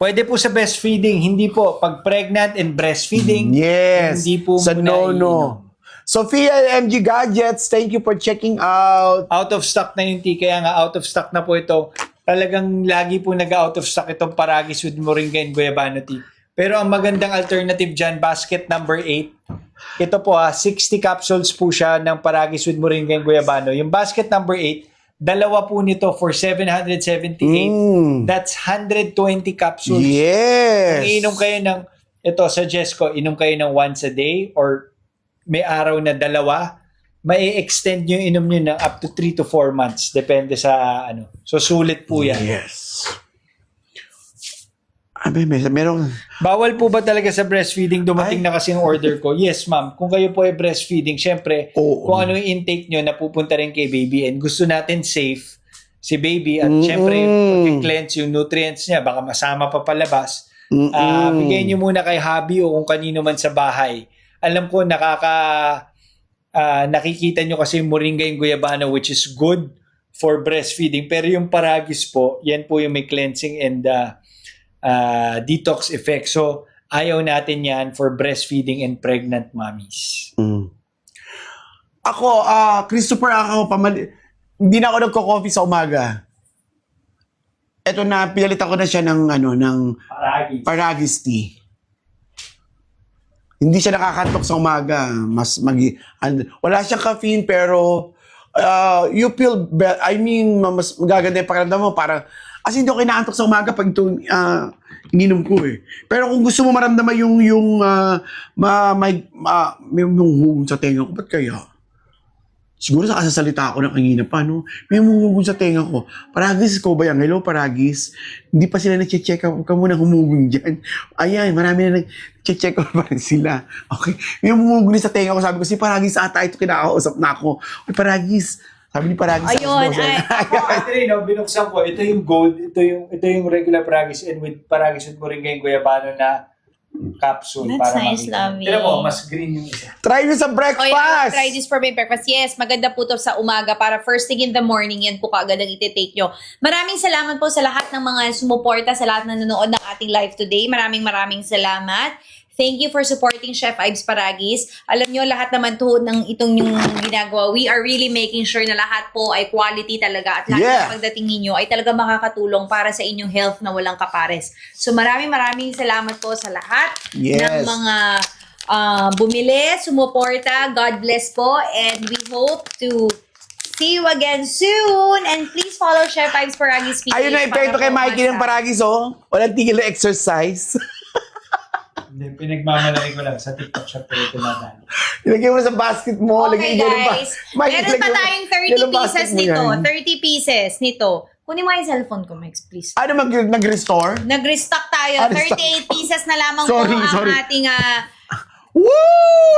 S4: Pwede po sa breastfeeding, hindi po. Pag pregnant and breastfeeding,
S2: Yes.
S4: hindi po
S2: Sa
S4: muna iinom.
S2: no-no. Sophia MG Gadgets, thank you for checking out.
S4: Out of stock na yung tea, kaya nga out of stock na po ito. Talagang lagi po nag-out of stock itong Paragis with Moringa and Guyabano tea. Pero ang magandang alternative dyan, basket number 8. Ito po 60 capsules po siya ng Paragis with Moringa and Guyabano. Yung basket number 8, dalawa po nito for 778. That's 120 capsules.
S2: Yes.
S4: Kung iinom kayo ng, ito suggest ko, inom kayo ng once a day or may araw na dalawa, may extend yung inom nyo ng up to 3 to 4 months. Depende sa ano. So, sulit po yan.
S2: Yes. Merong...
S4: Bawal po ba talaga sa breastfeeding? Dumating na kasi yung order ko. Yes, ma'am. Kung kayo po ay breastfeeding, syempre, kung ano yung intake nyo, napupunta rin kay baby. And gusto natin safe si baby. At syempre, pag-cleanse yung nutrients niya, baka masama pa palabas. Bigay nyo muna kay hubby o kung kanino man sa bahay. Alam ko, nakikita nyo kasi yung Moringa yung Guyabano, which is good for breastfeeding. Pero yung Paragis po, yan po yung may cleansing and detox effect. So, ayaw natin yan for breastfeeding and pregnant mommies.
S2: Ako, Christopher, hindi na ako nagko-coffee sa umaga. Ito na, pinalitan ko na siya ng, ng Paragis tea. Hindi siya nakakantok sa umaga. Wala siyang caffeine, pero you feel, mas magaganda yung pakiramdam mo. Parang, hindi ako kinaantok sa umaga pag ito ininom ko eh. Pero kung gusto mo maramdaman yung hugong sa tenga ko, ba't kaya? Siguro sa kasasalita ako ng kanina pa, no? May humugon sa tenga ko. Paragis ko ba yan? Hello, Paragis? Hindi pa sila nag-check up. Huwag ka muna humugon dyan. Ayan, marami na nag-check up pa rin sila. Okay? May humugon sa tenga ko. Sabi ko, si Paragis ata ito kinakausap na ako. Uy, Paragis. Sabi ni Paragis.
S1: Ayun,
S4: Actually, binuksan ko. Ito yung gold. Ito yung regular Paragis. And with Paragis with Moringa Guayabano na capsule.
S1: That's
S4: para
S1: nice,
S4: makita.
S1: Lovey.
S4: Tignan mo, mas green yung isa.
S2: Try nyo sa
S1: Oh, yeah,
S2: breakfast!
S1: try this for my breakfast. Yes, maganda po to sa umaga para first thing in the morning, yan po kaagad ang iti-take nyo. Maraming salamat po sa lahat ng mga sumuporta, sa lahat na nanonood ng ating live today. Maraming salamat. Thank you for supporting Chef Ives Paragis. Alam nyo, lahat naman to ng itong yung ginagawa. We are really making sure na lahat po ay quality talaga at lahat
S2: Yeah.
S1: ng pagdating ninyo ay talaga makakatulong para sa inyong health na walang kapares. So maraming salamat po sa lahat
S2: Yes.
S1: ng mga bumili, sumuporta. God bless po. And we hope to see you again soon. And please follow Chef Ives Paragis PH.
S2: Ayun na, epekto kay Mikey ng Paragis, oh. Walang tigil na exercise.
S4: Hindi, pinagmamalaki ko lang. Sa TikTok shop ko ito nadali.
S2: Ilagay mo na sa basket mo.
S1: Okay,
S2: lagay mo
S1: guys.
S2: Mike,
S1: Meron
S2: ilagay
S1: pa
S2: mo-
S1: tayong
S2: yan
S1: 30
S2: ang basket
S1: pieces
S2: mo
S1: nito.
S2: yan.
S1: 30 pieces nito. Kunin mo yung cellphone ko, Max, please.
S2: Ano, nag-restore?
S1: Nag-restock tayo.
S2: restock.
S1: 38 pieces na lamang
S2: Sorry,
S1: po ang
S2: sorry.
S1: ating...
S2: Woo!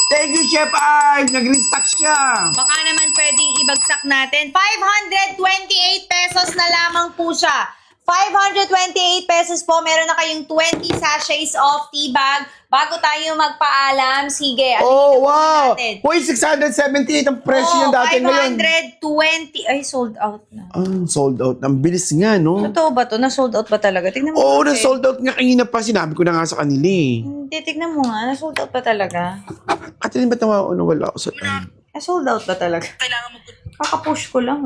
S2: Thank you, Chef Ives. Nag-restock siya.
S1: baka naman pwedeng ibagsak natin. 528 pesos na lamang po siya. 528 pesos po. Meron na kayong 20 sachets of tea bag. Bago tayo magpaalam, sige.
S2: Oh, wow.
S1: natin.
S2: Uy, 678 ang presyo yung dati ngayon.
S1: 520. Ay, sold out na.
S2: Sold out. Ang bilis nga, no?
S1: Totoo ba to? Na-sold out ba talaga? Tignan mo.
S2: Oo,
S1: nga,
S2: na-sold out nga kanina pa. Sinabi ko na nga sa kanila eh.
S1: Hindi, tignan mo nga. Na-sold out ba talaga?
S2: At hindi ba tawa ano, wala ako sa time?
S1: Na-sold out ba talaga? Kakapush ko lang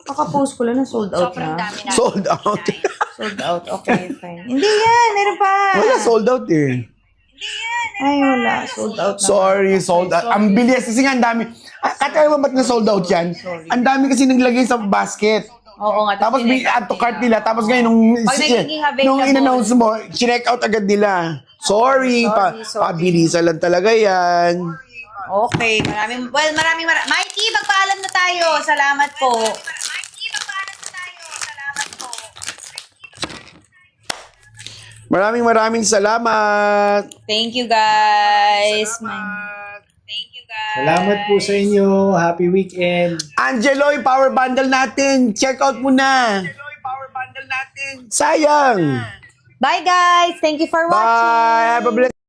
S1: Kakapost ko lang na sold out na.
S2: Sold out.
S1: Sold out. Okay, fine. Hindi yan. Meron pa.
S2: Wala, sold out eh.
S1: Ay, wala. Sold out na.
S2: Sorry, sold out. Ang bilis kasi nga, ang dami. Katayo mo ba't na sold out yan? Ang dami kasi naglagay sa basket.
S1: Oo nga.
S2: Tapos may add to cart nila. Tapos ngayon,
S1: Pag nagiging available.
S2: nung in-announce mo, chinek out agad nila. Sorry.
S1: Sorry.
S2: Pabilisan lang talaga yan.
S1: Okay. Maraming. Mikey, magpaalam na tayo. Salamat po.
S2: Maraming salamat.
S1: Thank you, guys.
S4: Salamat po sa inyo. Happy weekend.
S2: Angelo, yung power bundle natin. Check out mo na. Sayang.
S1: Bye, guys. Thank you for watching.
S2: Bye. Have a blessed